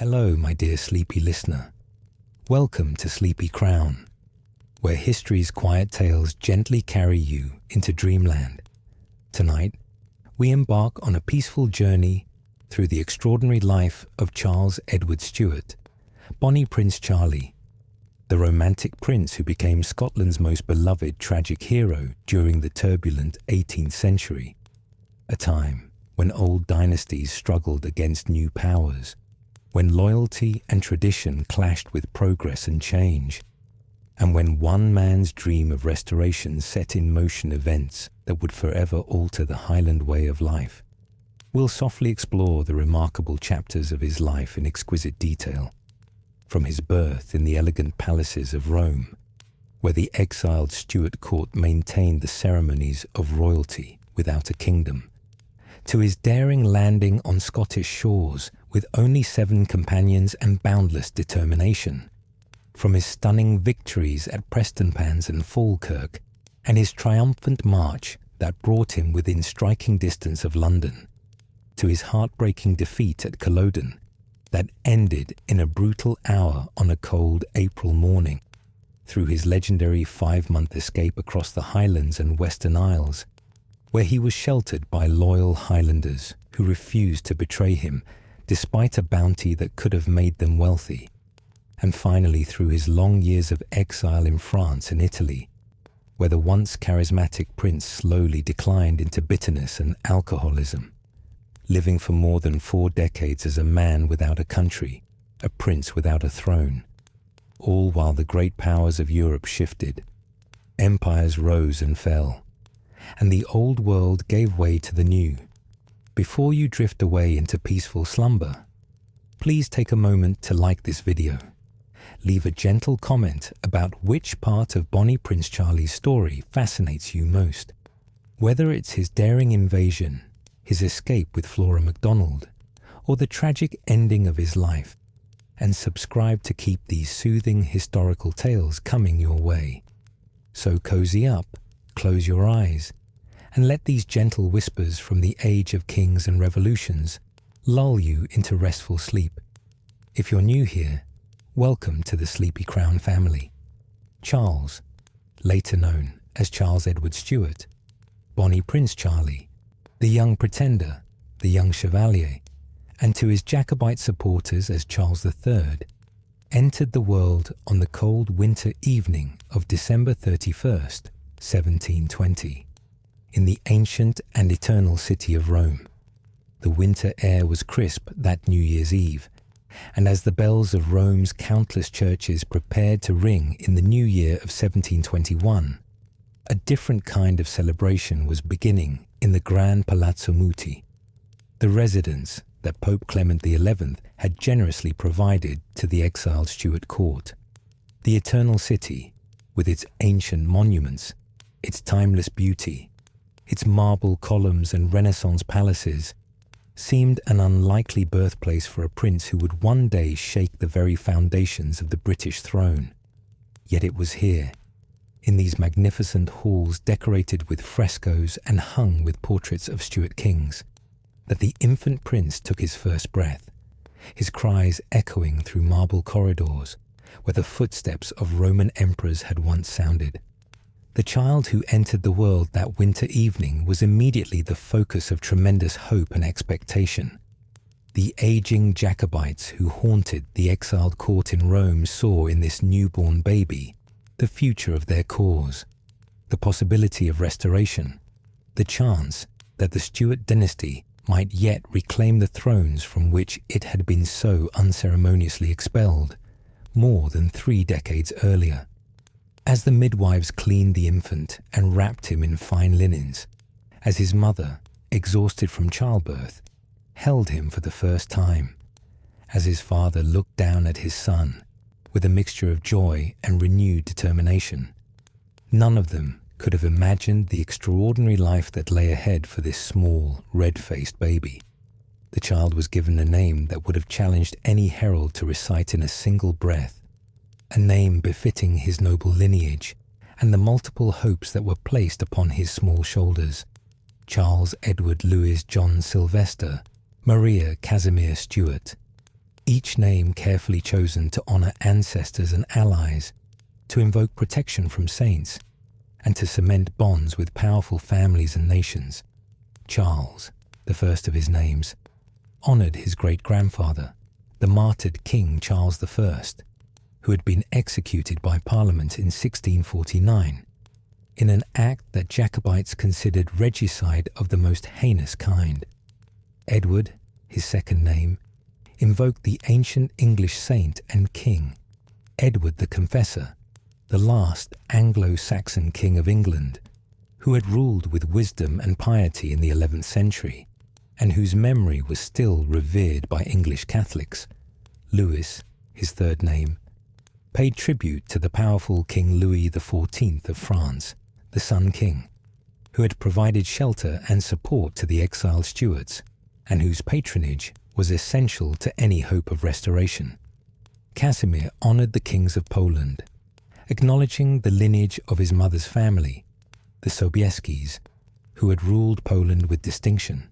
Hello, my dear sleepy listener. Welcome to Sleepy Crown, where history's quiet tales gently carry you into dreamland. Tonight, we embark on a peaceful journey through the extraordinary life of Charles Edward Stuart, Bonnie Prince Charlie, the romantic prince who became Scotland's most beloved tragic hero during the turbulent 18th century, a time when old dynasties struggled against new powers, when loyalty and tradition clashed with progress and change, and when one man's dream of restoration set in motion events that would forever alter the Highland way of life. We'll softly explore the remarkable chapters of his life in exquisite detail, from his birth in the elegant palaces of Rome, where the exiled Stuart court maintained the ceremonies of royalty without a kingdom, to his daring landing on Scottish shores with only 7 companions and boundless determination, from his stunning victories at Prestonpans and Falkirk and his triumphant march that brought him within striking distance of London, to his heartbreaking defeat at Culloden that ended in a brutal hour on a cold April morning, through his legendary 5-month escape across the Highlands and Western Isles, where he was sheltered by loyal Highlanders who refused to betray him despite a bounty that could have made them wealthy, and finally through his long years of exile in France and Italy, where the once charismatic prince slowly declined into bitterness and alcoholism, living for more than 4 decades as a man without a country, a prince without a throne, all while the great powers of Europe shifted, empires rose and fell, and the old world gave way to the new. Before you drift away into peaceful slumber, please take a moment to like this video. Leave a gentle comment about which part of Bonnie Prince Charlie's story fascinates you most, whether it's his daring invasion, his escape with Flora MacDonald, or the tragic ending of his life, and subscribe to keep these soothing historical tales coming your way. So cozy up, close your eyes, and let these gentle whispers from the age of kings and revolutions lull you into restful sleep. If you're new here, welcome to the Sleepy Crown family. Charles, later known as Charles Edward Stuart, Bonnie Prince Charlie, the young pretender, the young chevalier, and to his Jacobite supporters as Charles III, entered the world on the cold winter evening of December 31st, 1720, in the ancient and eternal city of Rome. The winter air was crisp that New Year's Eve, and as the bells of Rome's countless churches prepared to ring in the new year of 1721, a different kind of celebration was beginning in the Gran Palazzo Muti, the residence that Pope Clement XI had generously provided to the exiled Stuart court. The eternal city, with its ancient monuments, its timeless beauty, its marble columns and Renaissance palaces, seemed an unlikely birthplace for a prince who would one day shake the very foundations of the British throne. Yet it was here, in these magnificent halls decorated with frescoes and hung with portraits of Stuart kings, that the infant prince took his first breath, his cries echoing through marble corridors where the footsteps of Roman emperors had once sounded. The child who entered the world that winter evening was immediately the focus of tremendous hope and expectation. The aging Jacobites who haunted the exiled court in Rome saw in this newborn baby the future of their cause, the possibility of restoration, the chance that the Stuart dynasty might yet reclaim the thrones from which it had been so unceremoniously expelled more than 3 decades earlier. As the midwives cleaned the infant and wrapped him in fine linens, as his mother, exhausted from childbirth, held him for the first time, as his father looked down at his son with a mixture of joy and renewed determination, none of them could have imagined the extraordinary life that lay ahead for this small, red-faced baby. The child was given a name that would have challenged any herald to recite in a single breath, a name befitting his noble lineage and the multiple hopes that were placed upon his small shoulders: Charles Edward Louis John Sylvester, Maria Casimir Stuart. each name carefully chosen to honour ancestors and allies, to invoke protection from saints, and to cement bonds with powerful families and nations. Charles, the first of his names, honoured his great-grandfather, the martyred King Charles I, who had been executed by Parliament in 1649, in an act that Jacobites considered regicide of the most heinous kind. Edward, his second name, invoked the ancient English saint and king, Edward the Confessor, the last Anglo-Saxon king of England, who had ruled with wisdom and piety in the 11th century, and whose memory was still revered by English Catholics. Louis, his third name, paid tribute to the powerful King Louis XIV of France, the Sun King, who had provided shelter and support to the exiled Stuarts, and whose patronage was essential to any hope of restoration. Casimir honoured the kings of Poland, acknowledging the lineage of his mother's family, the Sobieskis, who had ruled Poland with distinction.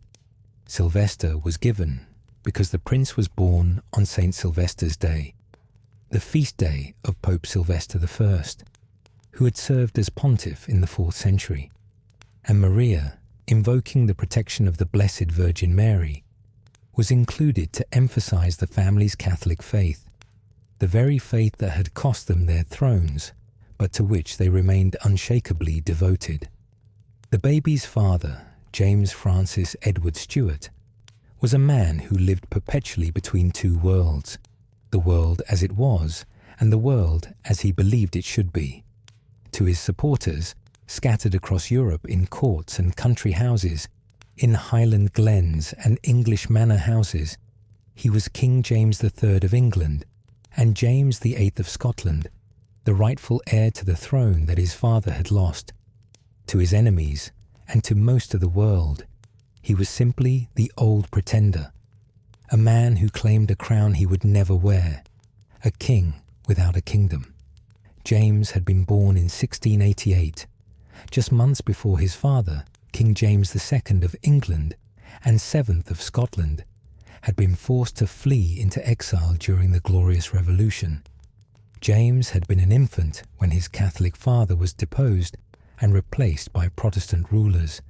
Sylvester was given because the prince was born on St. Sylvester's Day, the feast day of Pope Sylvester I, who had served as pontiff in the 4th century, and Maria, invoking the protection of the Blessed Virgin Mary, was included to emphasize the family's Catholic faith, the very faith that had cost them their thrones, but to which they remained unshakably devoted. The baby's father, James Francis Edward Stuart, was a man who lived perpetually between two worlds, the world as it was and the world as he believed it should be. To his supporters, scattered across Europe in courts and country houses, in Highland glens and English manor houses, he was King James III of England and James VIII of Scotland, the rightful heir to the throne that his father had lost. To his enemies, and to most of the world, he was simply the old pretender, a man who claimed a crown he would never wear, a king without a kingdom. James had been born in 1688, just months before his father, King James II of England and 7th of Scotland, had been forced to flee into exile during the Glorious Revolution. James had been an infant when his Catholic father was deposed and replaced by Protestant rulers,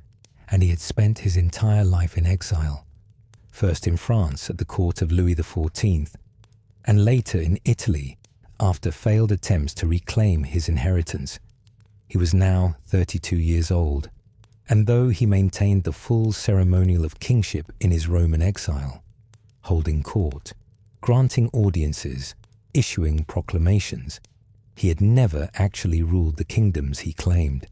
and he had spent his entire life in exile, first in France at the court of Louis XIV, and later in Italy after failed attempts to reclaim his inheritance. He was now 32 years old, and though he maintained the full ceremonial of kingship in his Roman exile, holding court, granting audiences, issuing proclamations, he had never actually ruled the kingdoms he claimed.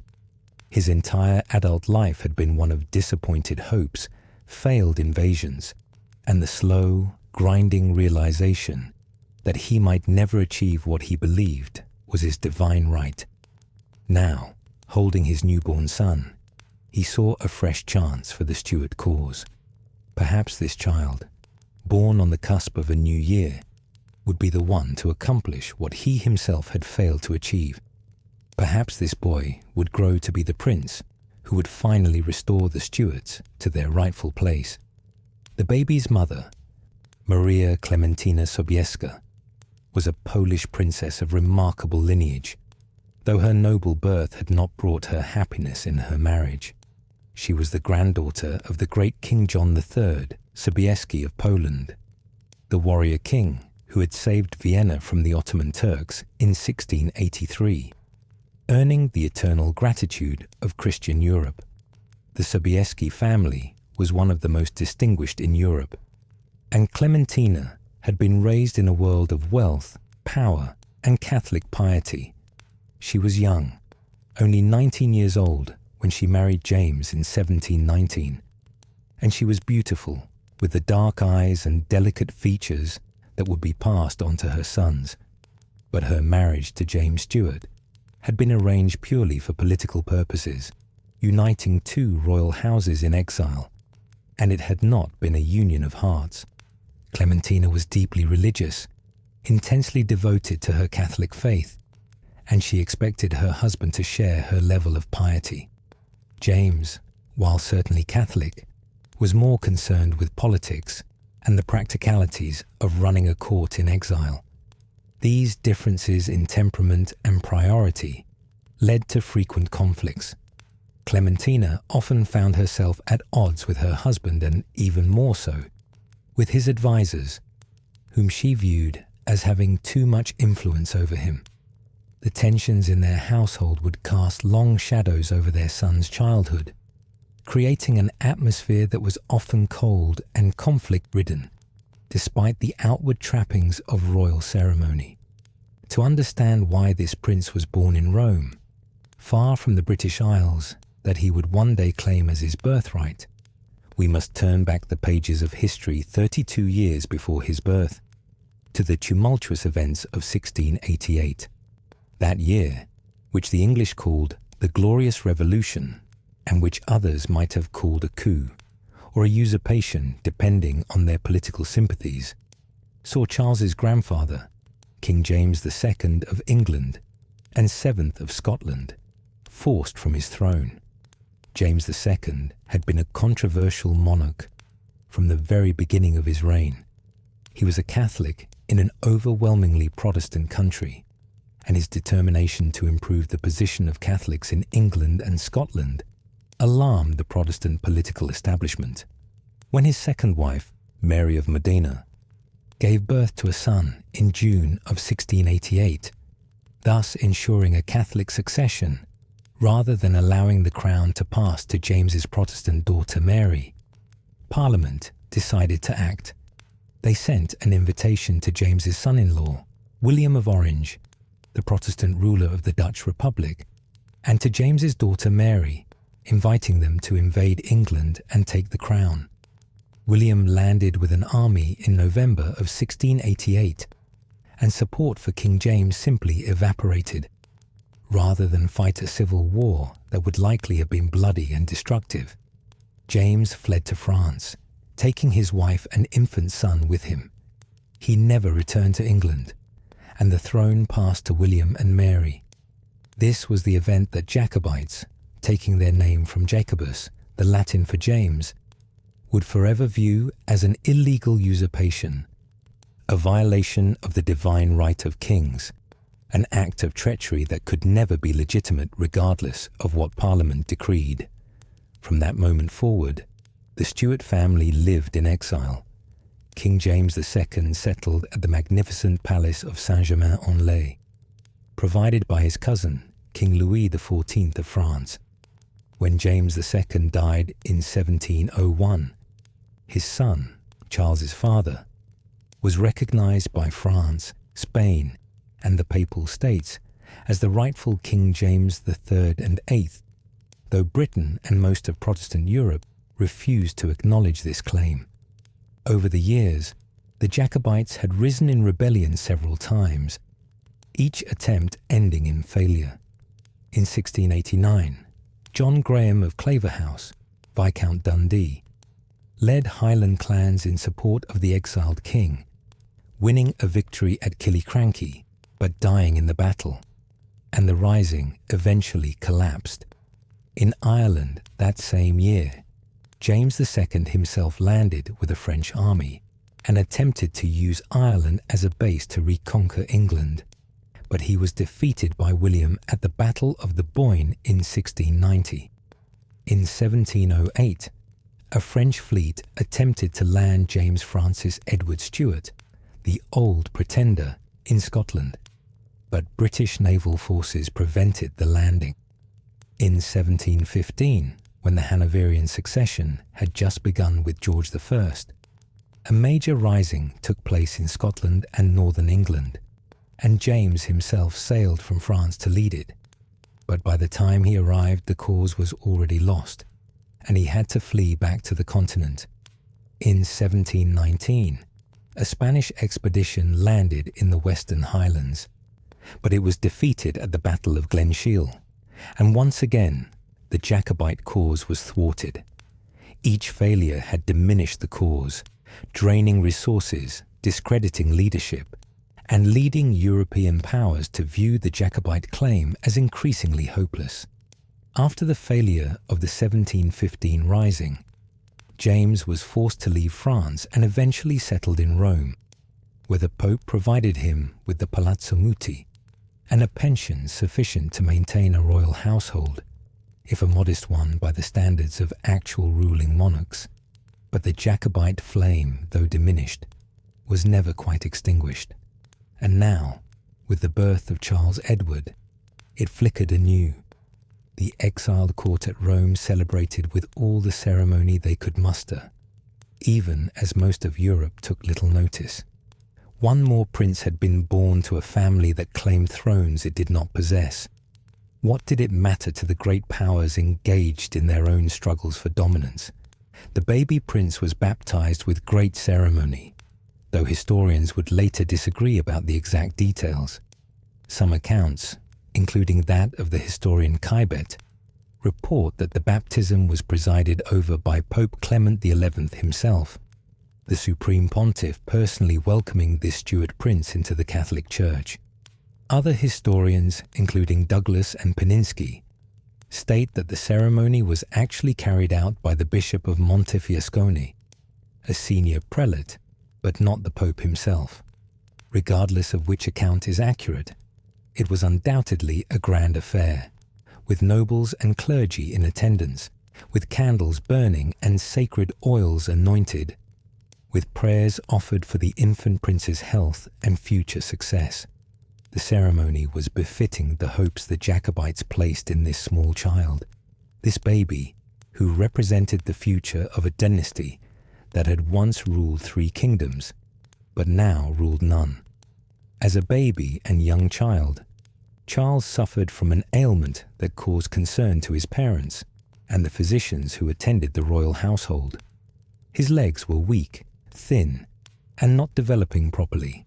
His entire adult life had been one of disappointed hopes, failed invasions, and the slow, grinding realization that he might never achieve what he believed was his divine right. Now, holding his newborn son, he saw a fresh chance for the Stuart cause. Perhaps this child, born on the cusp of a new year, would be the one to accomplish what he himself had failed to achieve. Perhaps this boy would grow to be the prince who would finally restore the Stuarts to their rightful place. The baby's mother, Maria Klementina Sobieska, was a Polish princess of remarkable lineage, though her noble birth had not brought her happiness in her marriage. She was the granddaughter of the great King John III, Sobieski of Poland, the warrior king who had saved Vienna from the Ottoman Turks in 1683, earning the eternal gratitude of Christian Europe. The Sobieski family was one of the most distinguished in Europe, and Clementina had been raised in a world of wealth, power, and Catholic piety. She was young, only 19 years old when she married James in 1719, and she was beautiful, with the dark eyes and delicate features that would be passed on to her sons. But her marriage to James Stuart had been arranged purely for political purposes, uniting two royal houses in exile, and it had not been a union of hearts. Clementina was deeply religious, intensely devoted to her Catholic faith, and she expected her husband to share her level of piety. James, while certainly Catholic, was more concerned with politics and the practicalities of running a court in exile. These differences in temperament and priority led to frequent conflicts. Clementina often found herself at odds with her husband and, even more so, with his advisors, whom she viewed as having too much influence over him. The tensions in their household would cast long shadows over their son's childhood, creating an atmosphere that was often cold and conflict-ridden, despite the outward trappings of royal ceremony. To understand why this prince was born in Rome, far from the British Isles that he would one day claim as his birthright, we must turn back the pages of history 32 years before his birth, to the tumultuous events of 1688. That year, which the English called the Glorious Revolution, and which others might have called a coup, or a usurpation depending on their political sympathies, saw Charles's grandfather, King James II of England and 7th of Scotland, forced from his throne. James II had been a controversial monarch from the very beginning of his reign. He was a Catholic in an overwhelmingly Protestant country, and his determination to improve the position of Catholics in England and Scotland alarmed the Protestant political establishment. When his second wife, Mary of Modena, gave birth to a son in June of 1688, thus ensuring a Catholic succession rather than allowing the crown to pass to James's Protestant daughter Mary, Parliament decided to act. They sent an invitation to James's son-in-law, William of Orange, the Protestant ruler of the Dutch Republic, and to James's daughter Mary, inviting them to invade England and take the crown. William landed with an army in November of 1688, and support for King James simply evaporated. Rather than fight a civil war that would likely have been bloody and destructive, James fled to France, taking his wife and infant son with him. He never returned to England, and the throne passed to William and Mary. This was the event that Jacobites, taking their name from Jacobus, the Latin for James, would forever view as an illegal usurpation, a violation of the divine right of kings, an act of treachery that could never be legitimate regardless of what Parliament decreed. From that moment forward, the Stuart family lived in exile. King James II settled at the magnificent palace of Saint-Germain-en-Laye, provided by his cousin, King Louis XIV of France. When James II died in 1701, his son, Charles's father, was recognized by France, Spain, and the Papal States as the rightful King James III and VIII, though Britain and most of Protestant Europe refused to acknowledge this claim. Over the years, the Jacobites had risen in rebellion several times, each attempt ending in failure. In 1689, John Graham of Claverhouse, Viscount Dundee, led Highland clans in support of the exiled king, winning a victory at Killiecrankie, but dying in the battle, and the rising eventually collapsed. In Ireland that same year, James II himself landed with a French army and attempted to use Ireland as a base to reconquer England, but he was defeated by William at the Battle of the Boyne in 1690. In 1708, a French fleet attempted to land James Francis Edward Stuart, the Old Pretender, in Scotland, but British naval forces prevented the landing. In 1715, when the Hanoverian succession had just begun with George I, a major rising took place in Scotland and northern England, and James himself sailed from France to lead it. But by the time he arrived, the cause was already lost, and he had to flee back to the continent. In 1719, a Spanish expedition landed in the Western Highlands, but it was defeated at the Battle of Glenshiel, and once again, the Jacobite cause was thwarted. Each failure had diminished the cause, draining resources, discrediting leadership, and leading European powers to view the Jacobite claim as increasingly hopeless. After the failure of the 1715 Rising, James was forced to leave France and eventually settled in Rome, where the Pope provided him with the Palazzo Muti and a pension sufficient to maintain a royal household, if a modest one by the standards of actual ruling monarchs. But the Jacobite flame, though diminished, was never quite extinguished. And now, with the birth of Charles Edward, it flickered anew. The exiled court at Rome celebrated with all the ceremony they could muster, even as most of Europe took little notice. One more prince had been born to a family that claimed thrones it did not possess. What did it matter to the great powers engaged in their own struggles for dominance? The baby prince was baptized with great ceremony, though historians would later disagree about the exact details. Some accounts, including that of the historian Kybet, report that the baptism was presided over by Pope Clement XI himself, the Supreme Pontiff personally welcoming this Stuart prince into the Catholic Church. Other historians, including Douglas and Peninsky, state that the ceremony was actually carried out by the Bishop of Montefiascone, a senior prelate, but not the Pope himself. Regardless of which account is accurate, it was undoubtedly a grand affair, with nobles and clergy in attendance, with candles burning and sacred oils anointed, with prayers offered for the infant prince's health and future success. The ceremony was befitting the hopes the Jacobites placed in this small child, this baby who represented the future of a dynasty that had once ruled 3 kingdoms, but now ruled none. As a baby and young child, Charles suffered from an ailment that caused concern to his parents and the physicians who attended the royal household. His legs were weak, thin, and not developing properly,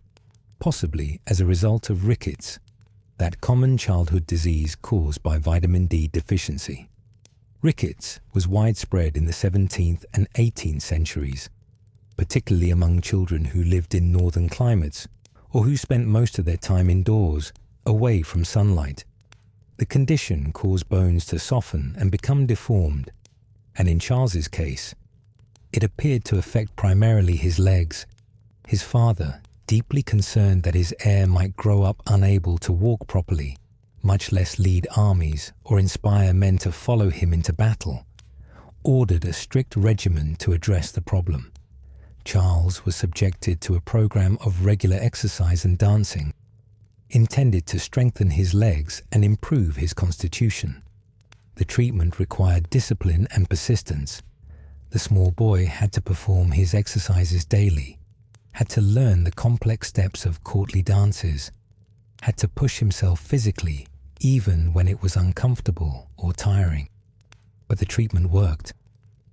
possibly as a result of rickets, that common childhood disease caused by vitamin D deficiency. Rickets was widespread in the 17th and 18th centuries, particularly among children who lived in northern climates or who spent most of their time indoors, away from sunlight. The condition caused bones to soften and become deformed, and in Charles's case, it appeared to affect primarily his legs. His father, deeply concerned that his heir might grow up unable to walk properly, much less lead armies or inspire men to follow him into battle, ordered a strict regimen to address the problem. Charles was subjected to a program of regular exercise and dancing, intended to strengthen his legs and improve his constitution. The treatment required discipline and persistence. The small boy had to perform his exercises daily, had to learn the complex steps of courtly dances, had to push himself physically even when it was uncomfortable or tiring. But the treatment worked.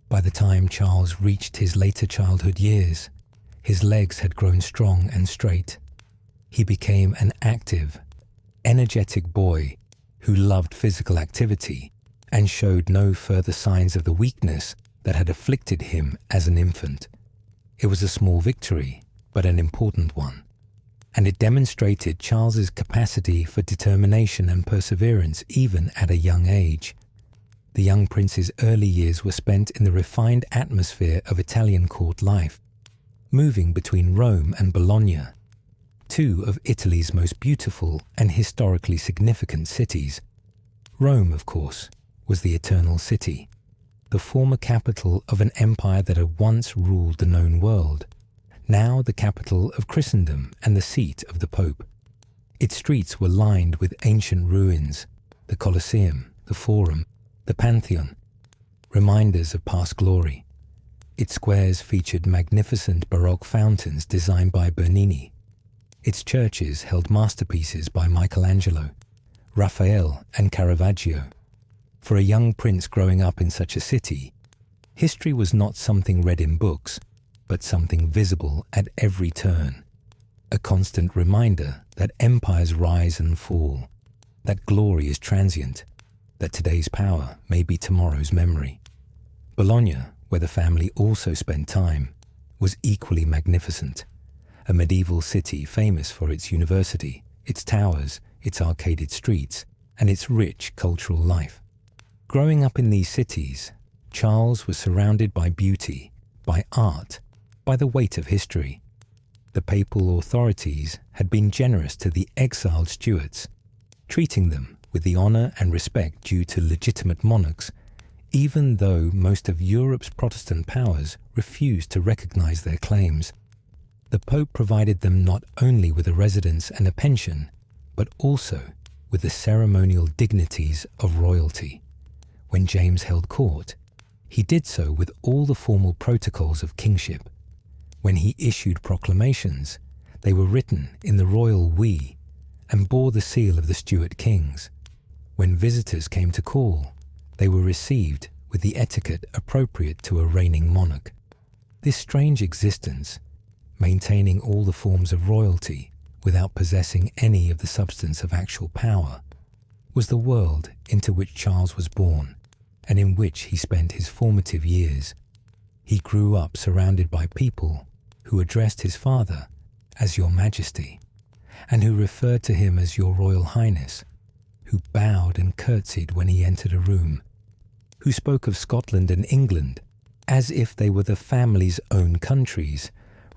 By the time Charles reached his later childhood years, his legs had grown strong and straight. He became an active, energetic boy who loved physical activity and showed no further signs of the weakness that had afflicted him as an infant. It was a small victory, but an important one, and it demonstrated Charles's capacity for determination and perseverance even at a young age. The young prince's early years were spent in the refined atmosphere of Italian court life, moving between Rome and Bologna, 2 of Italy's most beautiful and historically significant cities. Rome, of course, was the Eternal City, the former capital of an empire that had once ruled the known world, now the capital of Christendom and the seat of the Pope. Its streets were lined with ancient ruins, the Colosseum, the Forum, the Pantheon, reminders of past glory. Its squares featured magnificent Baroque fountains designed by Bernini. Its churches held masterpieces by Michelangelo, Raphael, and Caravaggio. For a young prince growing up in such a city, history was not something read in books, but something visible at every turn. A constant reminder that empires rise and fall, that glory is transient, that today's power may be tomorrow's memory. Bologna, where the family also spent time, was equally magnificent. A medieval city famous for its university, its towers, its arcaded streets, and its rich cultural life. Growing up in these cities, Charles was surrounded by beauty, by art, by the weight of history. The papal authorities had been generous to the exiled Stuarts, treating them with the honour and respect due to legitimate monarchs, even though most of Europe's Protestant powers refused to recognise their claims. The Pope provided them not only with a residence and a pension, but also with the ceremonial dignities of royalty. When James held court, he did so with all the formal protocols of kingship. When he issued proclamations, they were written in the royal we and bore the seal of the Stuart kings. When visitors came to call, they were received with the etiquette appropriate to a reigning monarch. This strange existence, maintaining all the forms of royalty without possessing any of the substance of actual power, was the world into which Charles was born and in which he spent his formative years. He grew up surrounded by people who addressed his father as Your Majesty and who referred to him as Your Royal Highness, who bowed and curtsied when he entered a room, who spoke of Scotland and England as if they were the family's own countries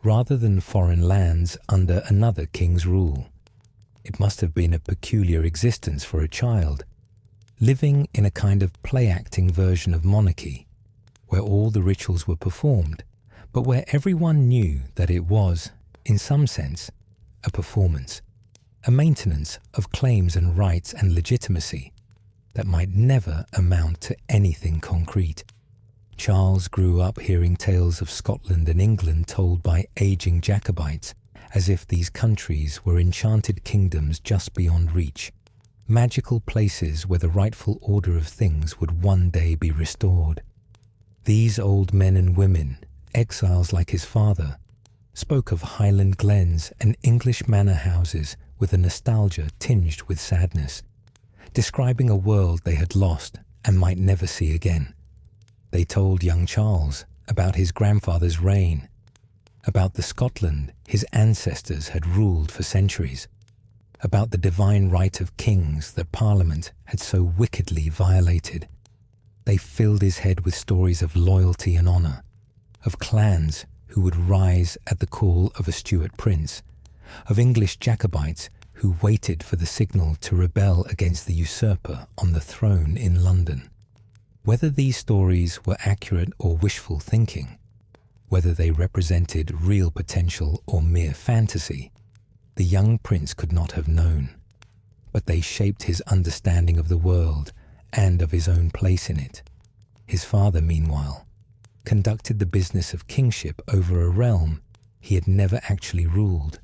rather than foreign lands under another king's rule. It must have been a peculiar existence for a child, living in a kind of play-acting version of monarchy, where all the rituals were performed, but where everyone knew that it was, in some sense, a performance, a maintenance of claims and rights and legitimacy that might never amount to anything concrete. Charles grew up hearing tales of Scotland and England told by aging Jacobites as if these countries were enchanted kingdoms just beyond reach, magical places where the rightful order of things would one day be restored. These old men and women, exiles like his father, spoke of Highland glens and English manor houses with a nostalgia tinged with sadness, describing a world they had lost and might never see again. They told young Charles about his grandfather's reign, about the Scotland his ancestors had ruled for centuries, about the divine right of kings that Parliament had so wickedly violated. They filled his head with stories of loyalty and honour, of clans who would rise at the call of a Stuart prince, of English Jacobites who waited for the signal to rebel against the usurper on the throne in London. Whether these stories were accurate or wishful thinking, whether they represented real potential or mere fantasy, the young prince could not have known, but they shaped his understanding of the world and of his own place in it. His father, meanwhile, conducted the business of kingship over a realm he had never actually ruled.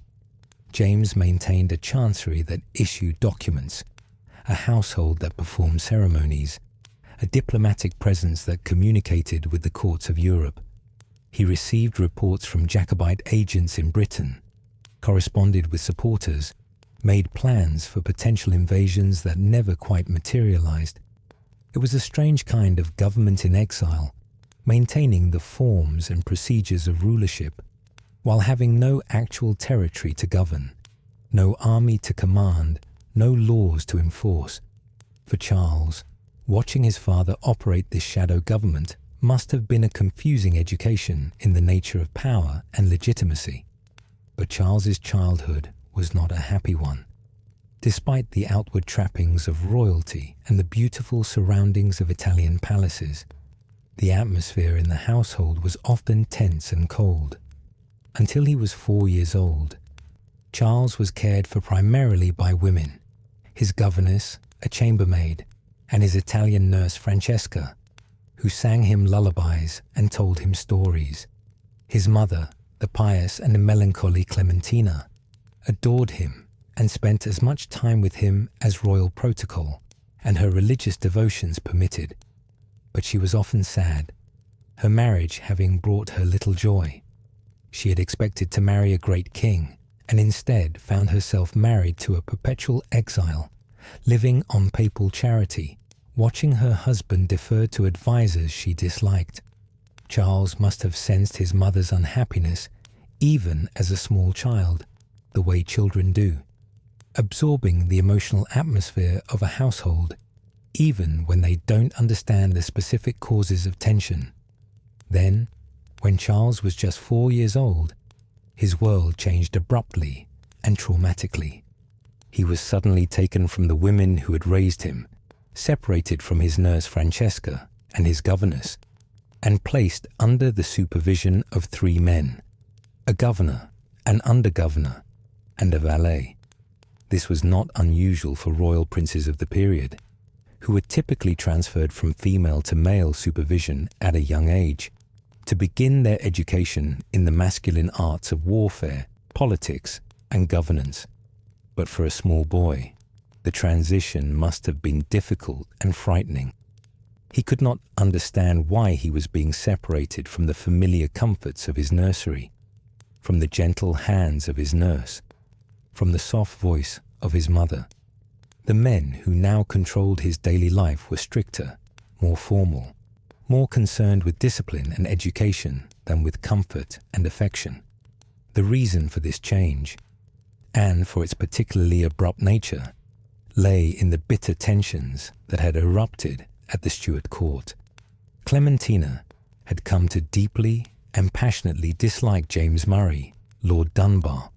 James maintained a chancery that issued documents, a household that performed ceremonies, a diplomatic presence that communicated with the courts of Europe. He received reports from Jacobite agents in Britain, corresponded with supporters, made plans for potential invasions that never quite materialized. It was a strange kind of government in exile, maintaining the forms and procedures of rulership, while having no actual territory to govern, no army to command, no laws to enforce. For Charles, watching his father operate this shadow government must have been a confusing education in the nature of power and legitimacy. But Charles's childhood was not a happy one. Despite the outward trappings of royalty and the beautiful surroundings of Italian palaces, the atmosphere in the household was often tense and cold. Until he was 4 years old, Charles was cared for primarily by women, his governess, a chambermaid, and his Italian nurse Francesca, who sang him lullabies and told him stories. His mother, the pious and the melancholy Clementina, adored him and spent as much time with him as royal protocol and her religious devotions permitted. But she was often sad, her marriage having brought her little joy. She had expected to marry a great king and instead found herself married to a perpetual exile, living on papal charity, watching her husband defer to advisers she disliked. Charles must have sensed his mother's unhappiness even as a small child, the way children do, absorbing the emotional atmosphere of a household, even when they don't understand the specific causes of tension. Then, when Charles was just 4 years old, his world changed abruptly and traumatically. He was suddenly taken from the women who had raised him, separated from his nurse Francesca and his governess, and placed under the supervision of 3 men, a governor, an under-governor, and a valet. This was not unusual for royal princes of the period, who were typically transferred from female to male supervision at a young age, to begin their education in the masculine arts of warfare, politics, and governance. But for a small boy, the transition must have been difficult and frightening. He could not understand why he was being separated from the familiar comforts of his nursery, from the gentle hands of his nurse, from the soft voice of his mother. The men who now controlled his daily life were stricter, more formal, more concerned with discipline and education than with comfort and affection. The reason for this change, and for its particularly abrupt nature, lay in the bitter tensions that had erupted at the Stuart court. Clementina had come to deeply and passionately dislike James Murray, Lord Dunbar,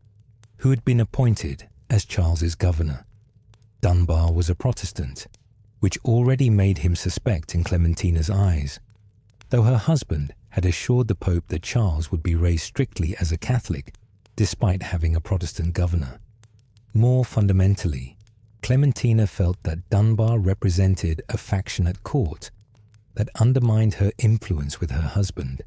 who had been appointed as Charles's governor. Dunbar was a Protestant, which already made him suspect in Clementina's eyes, though her husband had assured the Pope that Charles would be raised strictly as a Catholic, despite having a Protestant governor. More fundamentally, Clementina felt that Dunbar represented a faction at court that undermined her influence with her husband.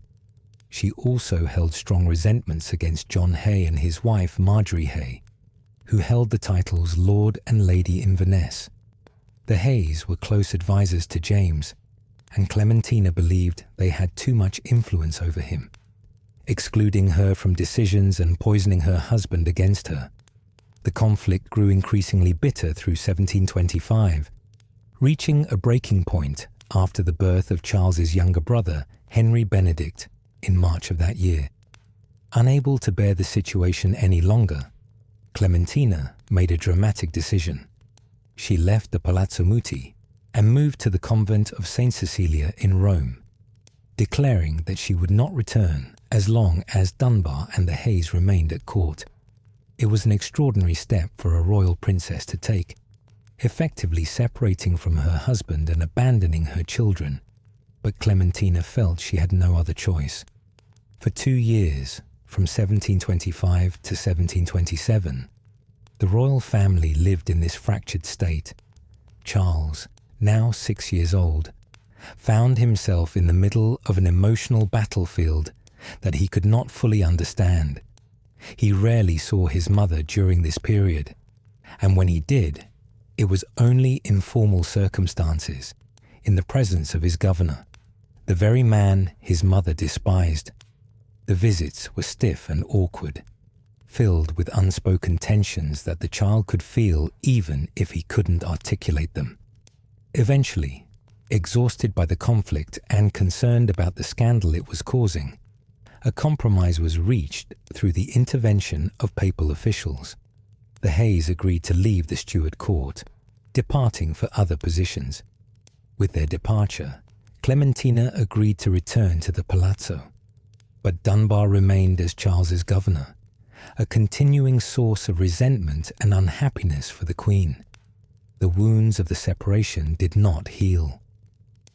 She also held strong resentments against John Hay and his wife Marjorie Hay, who held the titles Lord and Lady Inverness. The Hays were close advisors to James, and Clementina believed they had too much influence over him, excluding her from decisions and poisoning her husband against her. The conflict grew increasingly bitter through 1725, reaching a breaking point after the birth of Charles's younger brother, Henry Benedict, in March of that year. Unable to bear the situation any longer, Clementina made a dramatic decision. She left the Palazzo Muti and moved to the convent of St. Cecilia in Rome, declaring that she would not return as long as Dunbar and the Hays remained at court. It was an extraordinary step for a royal princess to take, effectively separating from her husband and abandoning her children, but Clementina felt she had no other choice. For 2 years, from 1725 to 1727, the royal family lived in this fractured state. Charles, now 6 years old, found himself in the middle of an emotional battlefield that he could not fully understand. He rarely saw his mother during this period, and when he did, it was only in formal circumstances, in the presence of his governor, the very man his mother despised. The visits were stiff and awkward, filled with unspoken tensions that the child could feel even if he couldn't articulate them. Eventually, exhausted by the conflict and concerned about the scandal it was causing, a compromise was reached through the intervention of papal officials. The Hays agreed to leave the Stuart court, departing for other positions. With their departure, Clementina agreed to return to the palazzo, but Dunbar remained as Charles's governor, a continuing source of resentment and unhappiness for the Queen. The wounds of the separation did not heal.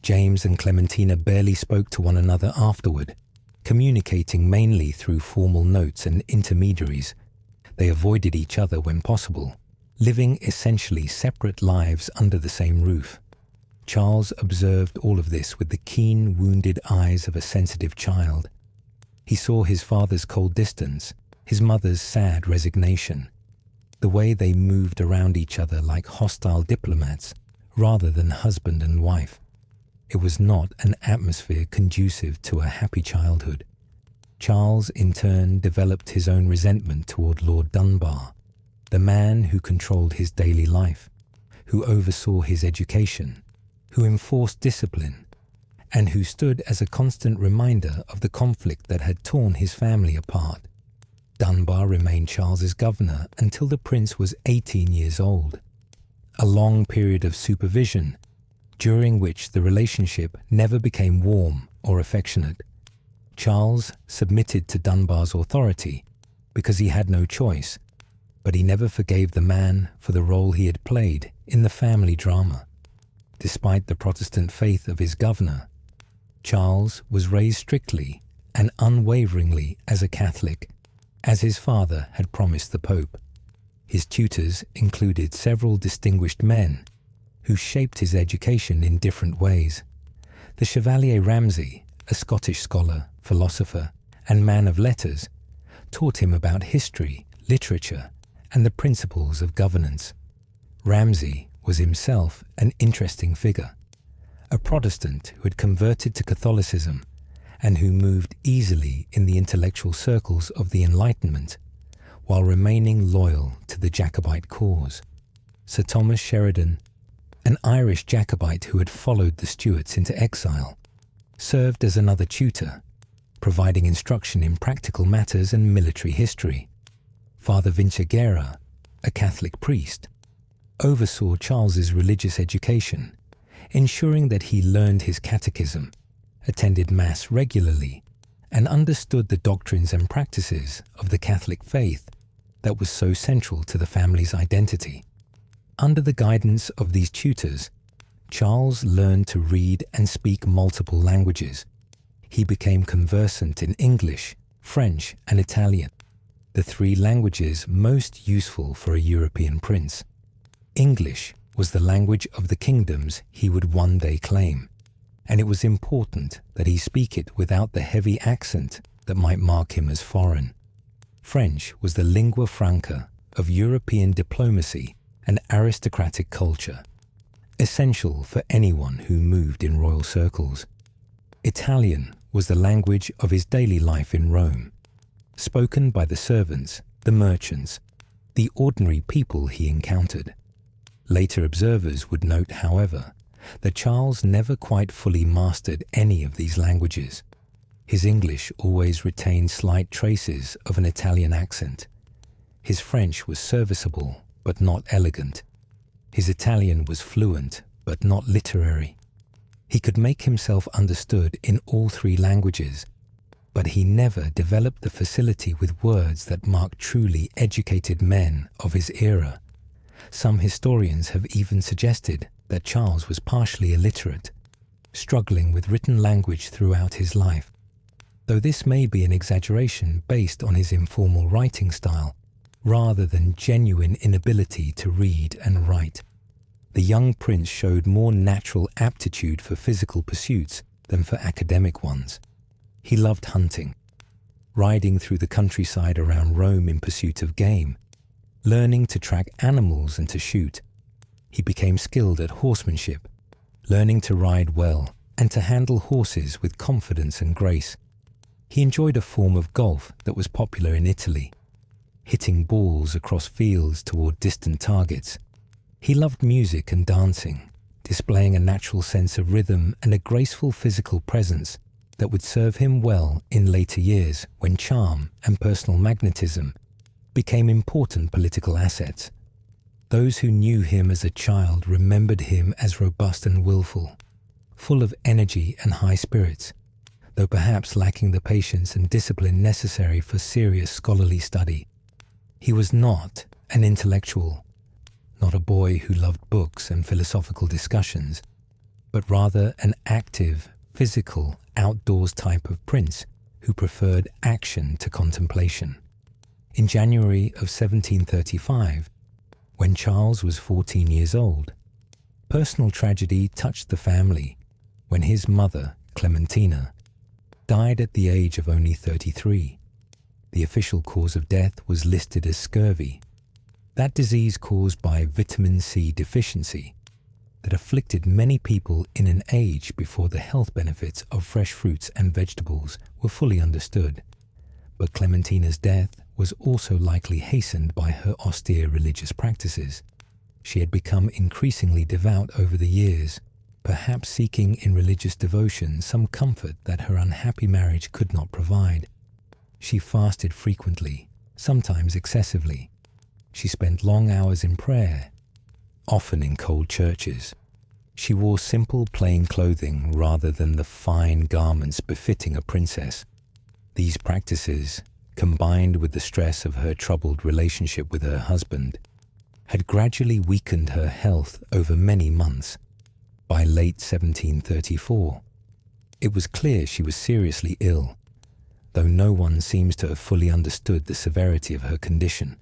James and Clementina barely spoke to one another afterward, communicating mainly through formal notes and intermediaries. They avoided each other when possible, living essentially separate lives under the same roof. Charles observed all of this with the keen, wounded eyes of a sensitive child. He saw his father's cold distance, his mother's sad resignation, the way they moved around each other like hostile diplomats rather than husband and wife. It was not an atmosphere conducive to a happy childhood. Charles, in turn, developed his own resentment toward Lord Dunbar, the man who controlled his daily life, who oversaw his education, who enforced discipline, and who stood as a constant reminder of the conflict that had torn his family apart. Dunbar remained Charles's governor until the prince was 18 years old. A long period of supervision, during which the relationship never became warm or affectionate. Charles submitted to Dunbar's authority because he had no choice, but he never forgave the man for the role he had played in the family drama. Despite the Protestant faith of his governor, Charles was raised strictly and unwaveringly as a Catholic, as his father had promised the Pope. His tutors included several distinguished men who shaped his education in different ways. The Chevalier Ramsay, a Scottish scholar, philosopher, and man of letters, taught him about history, literature, and the principles of governance. Ramsay was himself an interesting figure, a Protestant who had converted to Catholicism and who moved easily in the intellectual circles of the Enlightenment while remaining loyal to the Jacobite cause. Sir Thomas Sheridan, an Irish Jacobite who had followed the Stuarts into exile, served as another tutor, providing instruction in practical matters and military history. Father Vincegera, a Catholic priest, oversaw Charles's religious education, ensuring that he learned his catechism, attended Mass regularly, and understood the doctrines and practices of the Catholic faith that was so central to the family's identity. Under the guidance of these tutors, Charles learned to read and speak multiple languages. He became conversant in English, French, and Italian, the three languages most useful for a European prince. English was the language of the kingdoms he would one day claim, and it was important that he speak it without the heavy accent that might mark him as foreign. French was the lingua franca of European diplomacy and aristocratic culture, essential for anyone who moved in royal circles. Italian was the language of his daily life in Rome, spoken by the servants, the merchants, the ordinary people he encountered. Later observers would note, however, that Charles never quite fully mastered any of these languages. His English always retained slight traces of an Italian accent. His French was serviceable but not elegant. His Italian was fluent but not literary. He could make himself understood in all three languages, but he never developed the facility with words that marked truly educated men of his era. Some historians have even suggested that Charles was partially illiterate, struggling with written language throughout his life, though this may be an exaggeration based on his informal writing style rather than genuine inability to read and write. The young prince showed more natural aptitude for physical pursuits than for academic ones. He loved hunting, riding through the countryside around Rome in pursuit of game, learning to track animals and to shoot. He became skilled at horsemanship, learning to ride well and to handle horses with confidence and grace. He enjoyed a form of golf that was popular in Italy, hitting balls across fields toward distant targets. He loved music and dancing, displaying a natural sense of rhythm and a graceful physical presence that would serve him well in later years when charm and personal magnetism became important political assets. Those who knew him as a child remembered him as robust and willful, full of energy and high spirits, though perhaps lacking the patience and discipline necessary for serious scholarly study. He was not an intellectual, not a boy who loved books and philosophical discussions, but rather an active, physical, outdoors type of prince who preferred action to contemplation. In January of 1735, when Charles was 14 years old, personal tragedy touched the family when his mother, Clementina, died at the age of only 33. The official cause of death was listed as scurvy, that disease caused by vitamin C deficiency that afflicted many people in an age before the health benefits of fresh fruits and vegetables were fully understood. But Clementina's death was also likely hastened by her austere religious practices. She had become increasingly devout over the years, perhaps seeking in religious devotion some comfort that her unhappy marriage could not provide. She fasted frequently, sometimes excessively. She spent long hours in prayer, often in cold churches. She wore simple plain clothing rather than the fine garments befitting a princess. These practices, combined with the stress of her troubled relationship with her husband, had gradually weakened her health over many months. By late 1734, it was clear she was seriously ill, though no one seems to have fully understood the severity of her condition.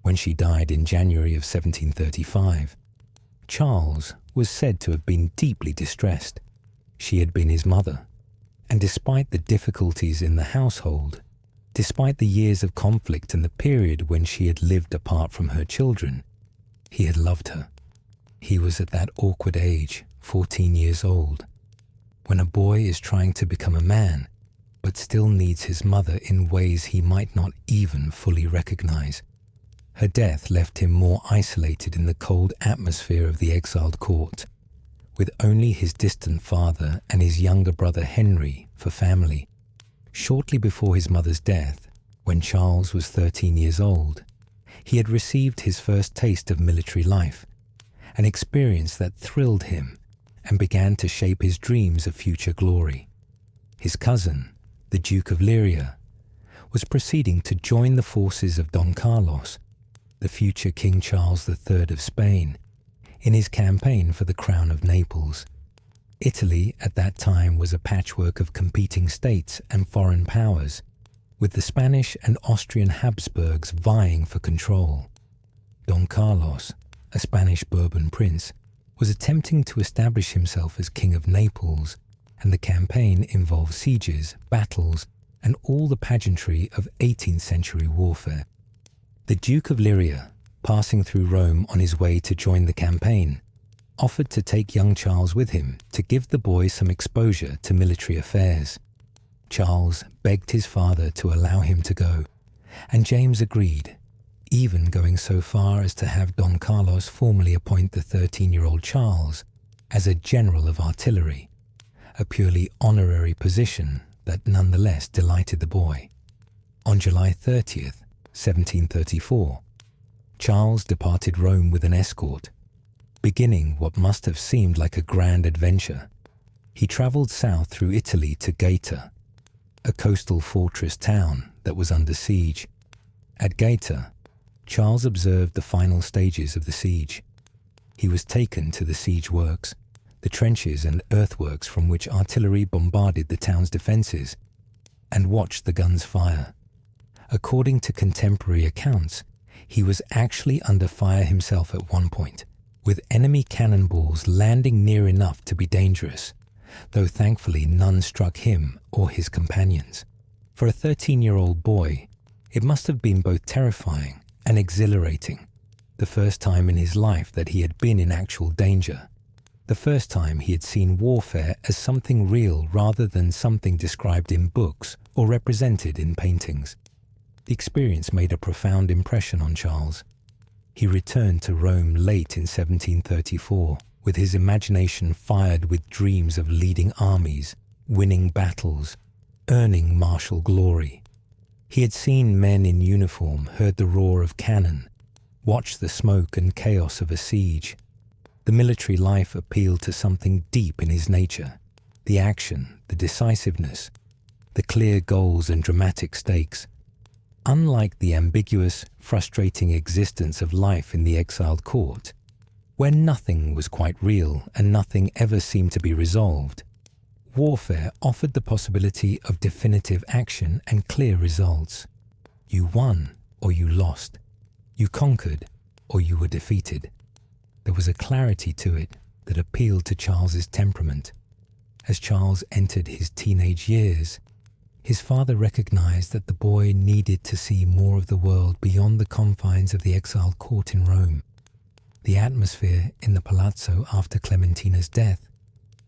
When she died in January of 1735, Charles was said to have been deeply distressed. She had been his mother, and despite the difficulties in the household, despite the years of conflict and the period when she had lived apart from her children, he had loved her. He was at that awkward age, 14 years old, when a boy is trying to become a man, but still needs his mother in ways he might not even fully recognize. Her death left him more isolated in the cold atmosphere of the exiled court, with only his distant father and his younger brother Henry for family. Shortly before his mother's death, when Charles was 13 years old, he had received his first taste of military life, an experience that thrilled him and began to shape his dreams of future glory. His cousin, the Duke of Leiria, was proceeding to join the forces of Don Carlos, the future King Charles III of Spain, in his campaign for the crown of Naples. Italy at that time was a patchwork of competing states and foreign powers, with the Spanish and Austrian Habsburgs vying for control. Don Carlos, a Spanish Bourbon prince, was attempting to establish himself as King of Naples, and the campaign involved sieges, battles, and all the pageantry of 18th century warfare. The Duke of Leiria, passing through Rome on his way to join the campaign, offered to take young Charles with him to give the boy some exposure to military affairs. Charles begged his father to allow him to go, and James agreed, even going so far as to have Don Carlos formally appoint the 13-year-old Charles as a general of artillery, a purely honorary position that nonetheless delighted the boy. On July 30th, 1734, Charles departed Rome with an escort, beginning what must have seemed like a grand adventure. He travelled south through Italy to Gaeta, a coastal fortress town that was under siege. At Gaeta, Charles observed the final stages of the siege. He was taken to the siege works, the trenches and earthworks from which artillery bombarded the town's defences, and watched the guns fire. According to contemporary accounts, he was actually under fire himself at one point, with enemy cannonballs landing near enough to be dangerous, though thankfully none struck him or his companions. For a 13-year-old boy, it must have been both terrifying and exhilarating, the first time in his life that he had been in actual danger, the first time he had seen warfare as something real rather than something described in books or represented in paintings. The experience made a profound impression on Charles. He returned to Rome late in 1734, with his imagination fired with dreams of leading armies, winning battles, earning martial glory. He had seen men in uniform, heard the roar of cannon, watched the smoke and chaos of a siege. The military life appealed to something deep in his nature, the action, the decisiveness, the clear goals and dramatic stakes. Unlike the ambiguous, frustrating existence of life in the exiled court, where nothing was quite real and nothing ever seemed to be resolved, warfare offered the possibility of definitive action and clear results. You won or you lost. You conquered or you were defeated. There was a clarity to it that appealed to Charles's temperament. As Charles entered his teenage years, his father recognized that the boy needed to see more of the world beyond the confines of the exiled court in Rome. The atmosphere in the palazzo after Clementina's death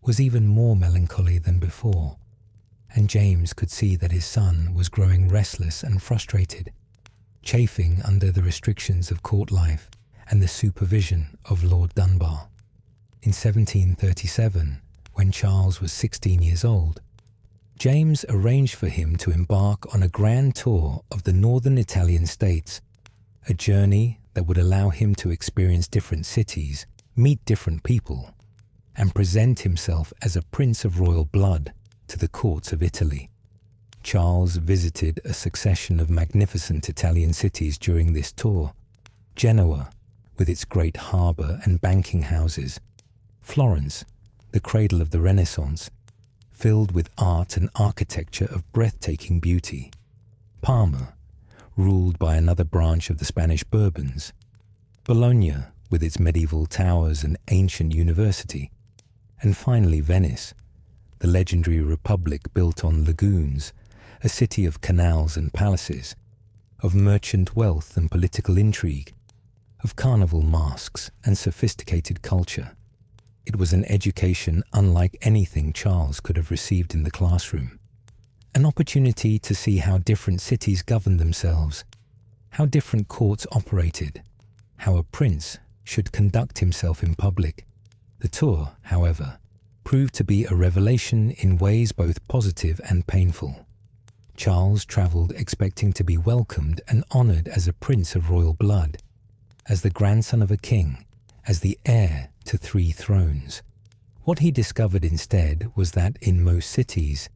was even more melancholy than before, and James could see that his son was growing restless and frustrated, chafing under the restrictions of court life and the supervision of Lord Dunbar. In 1737, when Charles was 16 years old, James arranged for him to embark on a grand tour of the northern Italian states, a journey that would allow him to experience different cities, meet different people, and present himself as a prince of royal blood to the courts of Italy. Charles visited a succession of magnificent Italian cities during this tour: Genoa, with its great harbour and banking houses; Florence, the cradle of the Renaissance, filled with art and architecture of breathtaking beauty; Parma, ruled by another branch of the Spanish Bourbons; Bologna, with its medieval towers and ancient university; and finally Venice, the legendary republic built on lagoons, a city of canals and palaces, of merchant wealth and political intrigue, of carnival masks and sophisticated culture. It was an education unlike anything Charles could have received in the classroom. An opportunity to see how different cities governed themselves, how different courts operated, how a prince should conduct himself in public. The tour, however, proved to be a revelation in ways both positive and painful. Charles travelled expecting to be welcomed and honoured as a prince of royal blood, as the grandson of a king, as the heir to 3 thrones. What he discovered instead was that in most cities,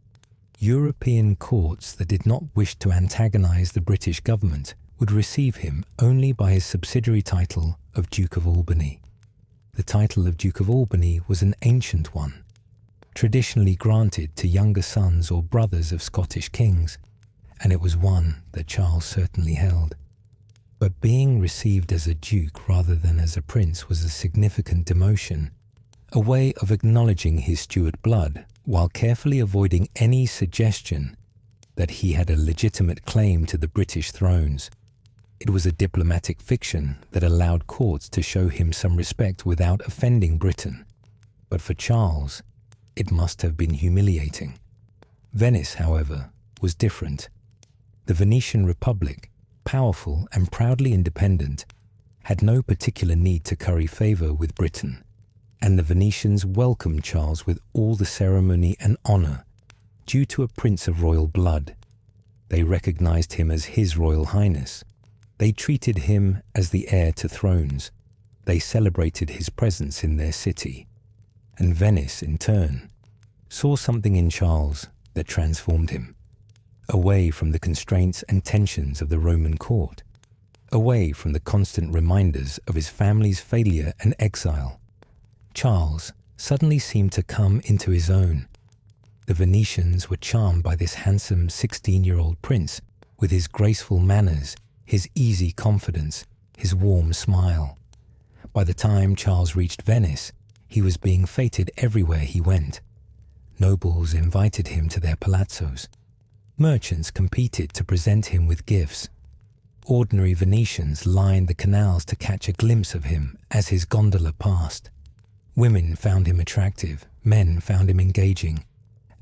European courts that did not wish to antagonize the British government would receive him only by his subsidiary title of Duke of Albany. The title of Duke of Albany was an ancient one, traditionally granted to younger sons or brothers of Scottish kings, and it was one that Charles certainly held. But being received as a duke rather than as a prince was a significant demotion, a way of acknowledging his Stuart blood while carefully avoiding any suggestion that he had a legitimate claim to the British thrones. It was a diplomatic fiction that allowed courts to show him some respect without offending Britain. But for Charles, it must have been humiliating. Venice, however, was different. The Venetian Republic, powerful and proudly independent, had no particular need to curry favour with Britain, and the Venetians welcomed Charles with all the ceremony and honour due to a prince of royal blood. They recognised him as His Royal Highness. They treated him as the heir to thrones. They celebrated his presence in their city. And Venice, in turn, saw something in Charles that transformed him. Away from the constraints and tensions of the Roman court, away from the constant reminders of his family's failure and exile, Charles suddenly seemed to come into his own. The Venetians were charmed by this handsome 16-year-old prince with his graceful manners, his easy confidence, his warm smile. By the time Charles reached Venice, he was being feted everywhere he went. Nobles invited him to their palazzos. Merchants competed to present him with gifts. Ordinary Venetians lined the canals to catch a glimpse of him as his gondola passed. Women found him attractive, men found him engaging,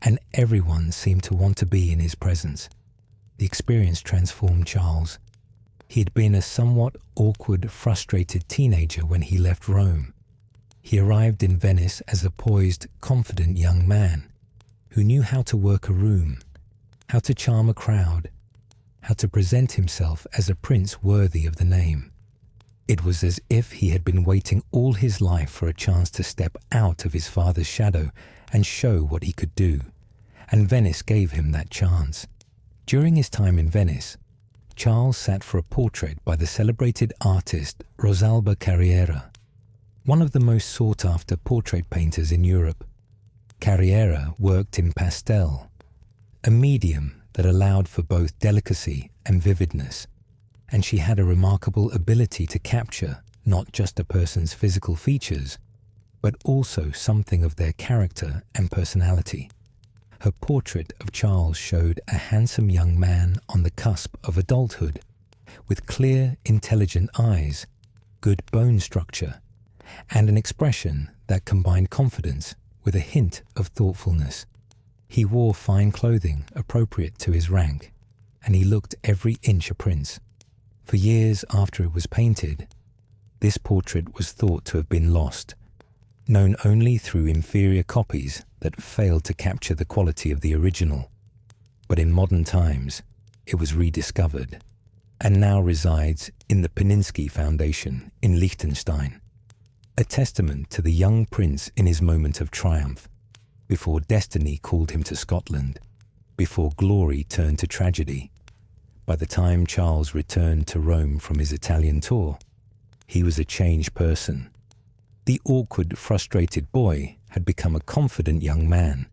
and everyone seemed to want to be in his presence. The experience transformed Charles. He had been a somewhat awkward, frustrated teenager when he left Rome. He arrived in Venice as a poised, confident young man who knew how to work a room, how to charm a crowd, how to present himself as a prince worthy of the name. It was as if he had been waiting all his life for a chance to step out of his father's shadow and show what he could do, and Venice gave him that chance. During his time in Venice, Charles sat for a portrait by the celebrated artist Rosalba Carriera, one of the most sought-after portrait painters in Europe. Carriera worked in pastel, a medium that allowed for both delicacy and vividness, and she had a remarkable ability to capture not just a person's physical features, but also something of their character and personality. Her portrait of Charles showed a handsome young man on the cusp of adulthood, with clear, intelligent eyes, good bone structure, and an expression that combined confidence with a hint of thoughtfulness. He wore fine clothing appropriate to his rank, and he looked every inch a prince. For years after it was painted, this portrait was thought to have been lost, known only through inferior copies that failed to capture the quality of the original. But in modern times, it was rediscovered, and now resides in the Paninsky Foundation in Liechtenstein. a testament to the young prince in his moment of triumph, before destiny called him to Scotland, before glory turned to tragedy. By the time Charles returned to Rome from his Italian tour, he was a changed person. The awkward, frustrated boy had become a confident young man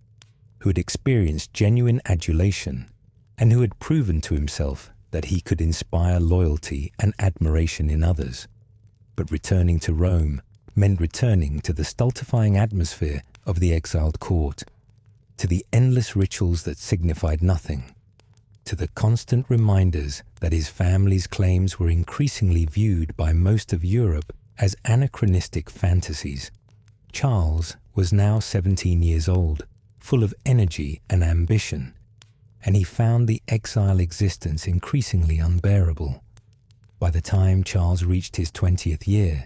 who had experienced genuine adulation and who had proven to himself that he could inspire loyalty and admiration in others. But returning to Rome meant returning to the stultifying atmosphere of the exiled court, to the endless rituals that signified nothing, to the constant reminders that his family's claims were increasingly viewed by most of Europe as anachronistic fantasies. Charles was now 17 years old, full of energy and ambition, and he found the exile existence increasingly unbearable. By the time Charles reached his 20th year,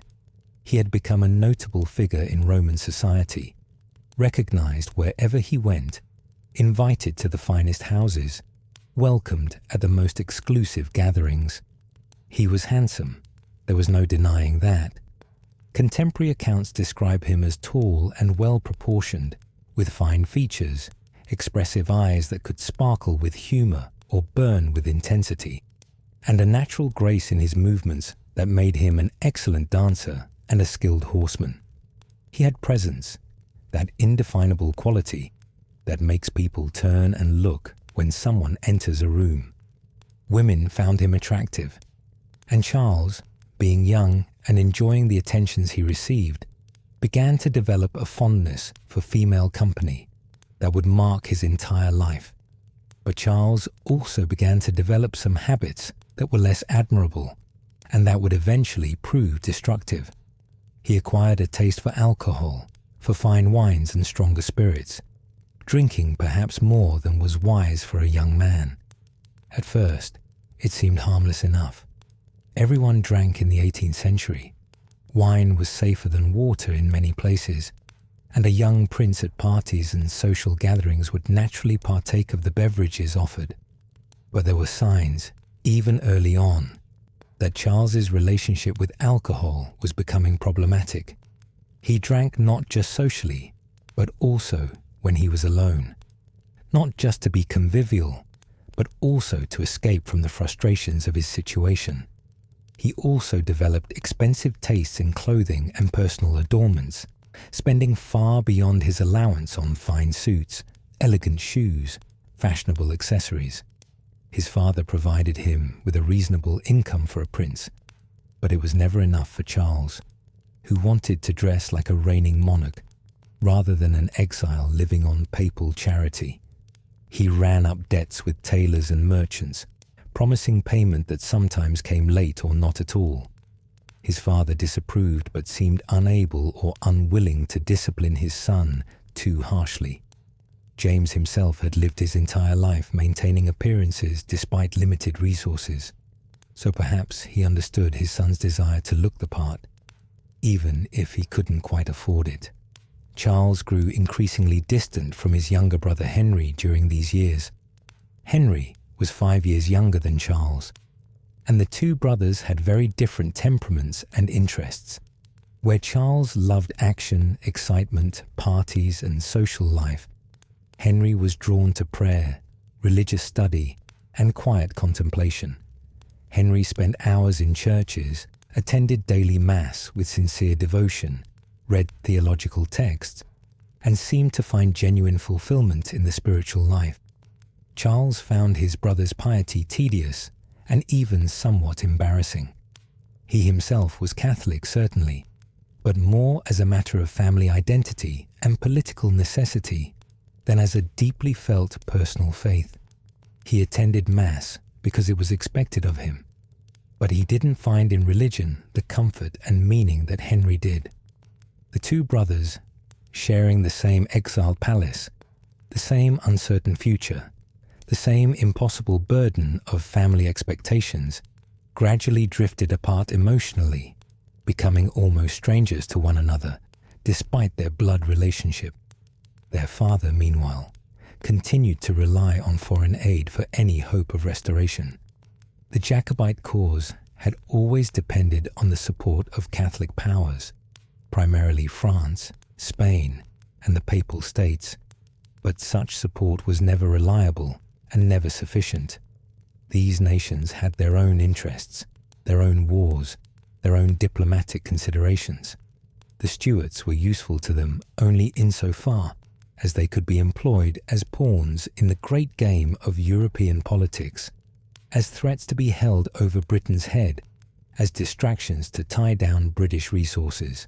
he had become a notable figure in Roman society, recognized wherever he went, invited to the finest houses, welcomed at the most exclusive gatherings. He was handsome, there was no denying that. Contemporary accounts describe him as tall and well-proportioned, with fine features, expressive eyes that could sparkle with humor or burn with intensity, and a natural grace in his movements that made him an excellent dancer and a skilled horseman. He had presence, that indefinable quality that makes people turn and look when someone enters a room. Women found him attractive, and Charles, being young and enjoying the attentions he received, began to develop a fondness for female company that would mark his entire life. But Charles also began to develop some habits that were less admirable and that would eventually prove destructive. He acquired a taste for alcohol, for fine wines and stronger spirits, drinking perhaps more than was wise for a young man. At first, it seemed harmless enough. Everyone drank in the 18th century. Wine was safer than water in many places, and a young prince at parties and social gatherings would naturally partake of the beverages offered. But there were signs, even early on, that Charles's relationship with alcohol was becoming problematic. He drank not just socially, but also when he was alone. Not just to be convivial, but also to escape from the frustrations of his situation. He also developed expensive tastes in clothing and personal adornments, spending far beyond his allowance on fine suits, elegant shoes, fashionable accessories. His father provided him with a reasonable income for a prince, but it was never enough for Charles, who wanted to dress like a reigning monarch, rather than an exile living on papal charity. He ran up debts with tailors and merchants, promising payment that sometimes came late or not at all. His father disapproved but seemed unable or unwilling to discipline his son too harshly. James himself had lived his entire life maintaining appearances despite limited resources, so perhaps he understood his son's desire to look the part, even if he couldn't quite afford it. Charles grew increasingly distant from his younger brother Henry during these years. Henry was 5 years younger than Charles, and the two brothers had very different temperaments and interests. Where Charles loved action, excitement, parties, and social life, Henry was drawn to prayer, religious study, and quiet contemplation. Henry spent hours in churches, attended daily mass with sincere devotion, read theological texts, and seemed to find genuine fulfillment in the spiritual life. Charles found his brother's piety tedious and even somewhat embarrassing. He himself was Catholic, certainly, but more as a matter of family identity and political necessity than as a deeply felt personal faith. He attended Mass because it was expected of him, but he didn't find in religion the comfort and meaning that Henry did. The two brothers, sharing the same exiled palace, the same uncertain future, the same impossible burden of family expectations, gradually drifted apart emotionally, becoming almost strangers to one another, despite their blood relationship. Their father, meanwhile, continued to rely on foreign aid for any hope of restoration. The Jacobite cause had always depended on the support of Catholic powers, primarily France, Spain, and the Papal States, but such support was never reliable and never sufficient. These nations had their own interests, their own wars, their own diplomatic considerations. The Stuarts were useful to them only insofar as they could be employed as pawns in the great game of European politics, as threats to be held over Britain's head, as distractions to tie down British resources.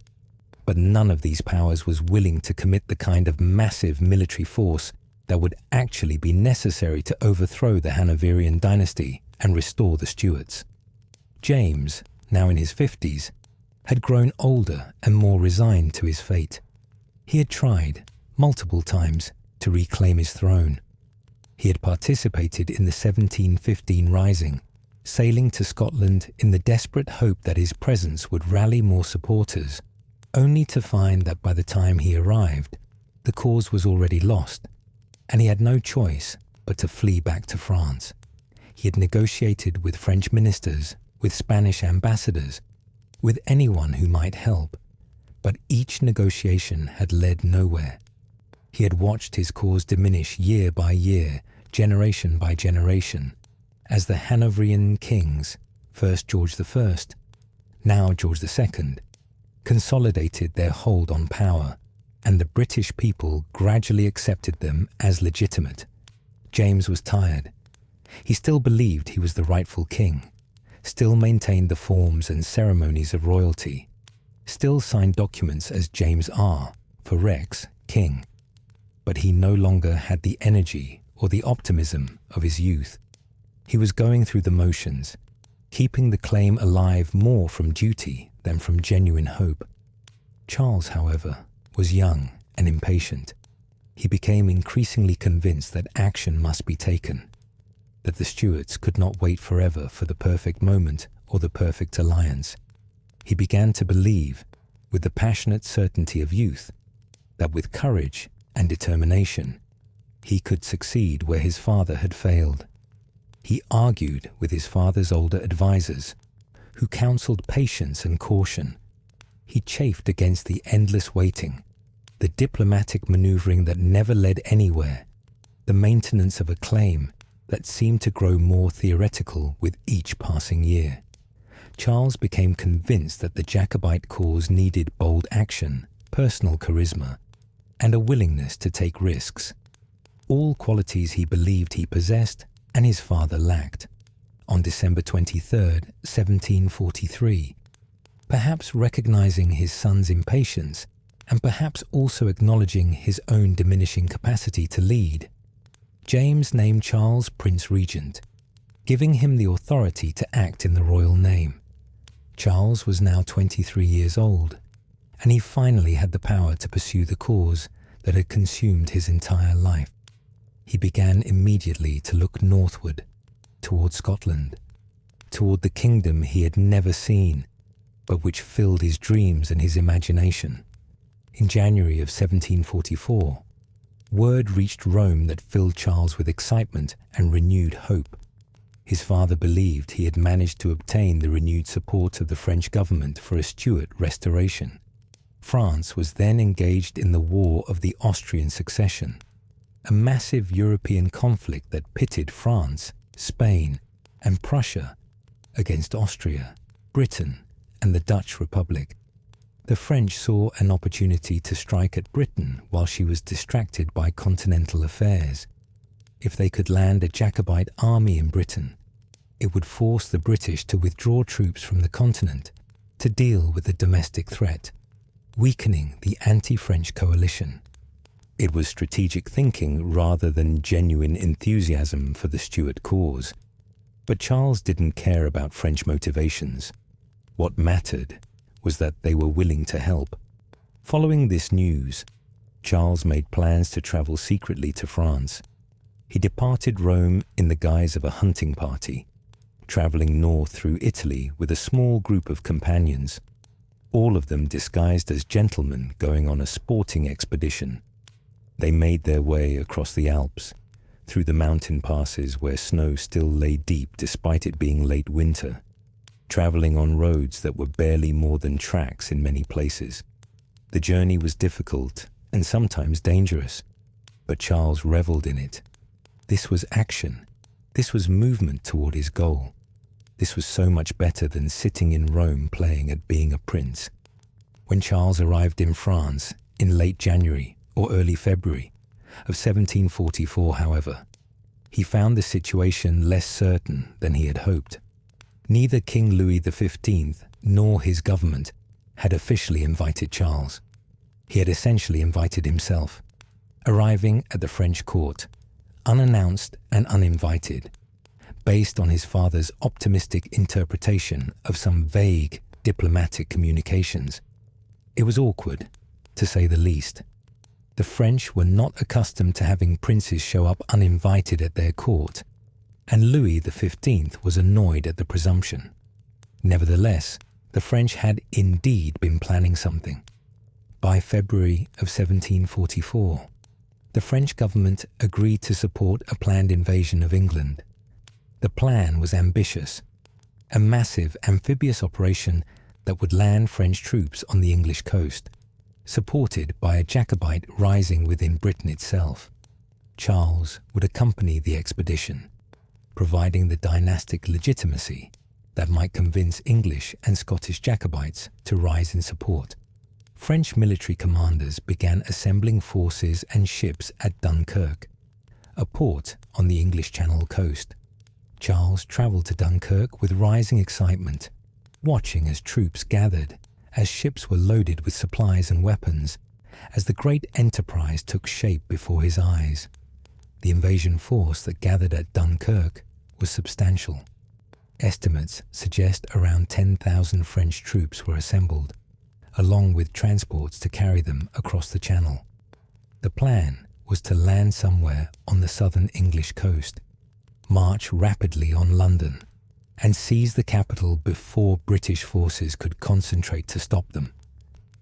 But none of these powers was willing to commit the kind of massive military force that would actually be necessary to overthrow the Hanoverian dynasty and restore the Stuarts. James, now in his 50s, had grown older and more resigned to his fate. He had tried, multiple times, to reclaim his throne. He had participated in the 1715 Rising, sailing to Scotland in the desperate hope that his presence would rally more supporters, only to find that by the time he arrived, the cause was already lost, and he had no choice but to flee back to France. He had negotiated with French ministers, with Spanish ambassadors, with anyone who might help, but each negotiation had led nowhere. He had watched his cause diminish year by year, generation by generation, as the Hanoverian kings, first George I, now George II, consolidated their hold on power, and the British people gradually accepted them as legitimate. James was tired. He still believed he was the rightful king, still maintained the forms and ceremonies of royalty, still signed documents as James R, for Rex, king. But he no longer had the energy or the optimism of his youth. He was going through the motions, keeping the claim alive more from duty than from genuine hope. Charles, however, was young and impatient. He became increasingly convinced that action must be taken, that the Stuarts could not wait forever for the perfect moment or the perfect alliance. He began to believe, with the passionate certainty of youth, that with courage and determination, he could succeed where his father had failed. He argued with his father's older advisers, who counseled patience and caution. He chafed against the endless waiting, the diplomatic maneuvering that never led anywhere, the maintenance of a claim that seemed to grow more theoretical with each passing year. Charles became convinced that the Jacobite cause needed bold action, personal charisma, and a willingness to take risks, all qualities he believed he possessed and his father lacked. On December 23, 1743, perhaps recognizing his son's impatience and perhaps also acknowledging his own diminishing capacity to lead, James named Charles Prince Regent, giving him the authority to act in the royal name. Charles was now 23 years old, and he finally had the power to pursue the cause that had consumed his entire life. He began immediately to look northward, toward Scotland, toward the kingdom he had never seen, but which filled his dreams and his imagination. In January of 1744, word reached Rome that filled Charles with excitement and renewed hope. His father believed he had managed to obtain the renewed support of the French government for a Stuart restoration. France was then engaged in the War of the Austrian Succession, a massive European conflict that pitted France, Spain, and Prussia against Austria, Britain, and the Dutch Republic. The French saw an opportunity to strike at Britain while she was distracted by continental affairs. If they could land a Jacobite army in Britain, it would force the British to withdraw troops from the continent to deal with the domestic threat, weakening the anti-French coalition. It was strategic thinking rather than genuine enthusiasm for the Stuart cause. But Charles didn't care about French motivations. What mattered was that they were willing to help. Following this news, Charles made plans to travel secretly to France. He departed Rome in the guise of a hunting party, traveling north through Italy with a small group of companions, all of them disguised as gentlemen going on a sporting expedition. They made their way across the Alps, through the mountain passes where snow still lay deep despite it being late winter, traveling on roads that were barely more than tracks in many places. The journey was difficult and sometimes dangerous, but Charles revelled in it. This was action. This was movement toward his goal. This was so much better than sitting in Rome playing at being a prince. When Charles arrived in France in late January or early February of 1744, however, he found the situation less certain than he had hoped. Neither King Louis XV nor his government had officially invited Charles. He had essentially invited himself, arriving at the French court, unannounced and uninvited, based on his father's optimistic interpretation of some vague diplomatic communications. It was awkward, to say the least. The French were not accustomed to having princes show up uninvited at their court, and Louis XV was annoyed at the presumption. Nevertheless, the French had indeed been planning something. By February of 1744, the French government agreed to support a planned invasion of England. The plan was ambitious, a massive amphibious operation that would land French troops on the English coast, supported by a Jacobite rising within Britain itself. Charles would accompany the expedition, providing the dynastic legitimacy that might convince English and Scottish Jacobites to rise in support. French military commanders began assembling forces and ships at Dunkirk, a port on the English Channel coast. Charles travelled to Dunkirk with rising excitement, watching as troops gathered, as ships were loaded with supplies and weapons, as the great enterprise took shape before his eyes. The invasion force that gathered at Dunkirk was substantial. Estimates suggest around 10,000 French troops were assembled, along with transports to carry them across the Channel. The plan was to land somewhere on the southern English coast, march rapidly on London, and seize the capital before British forces could concentrate to stop them.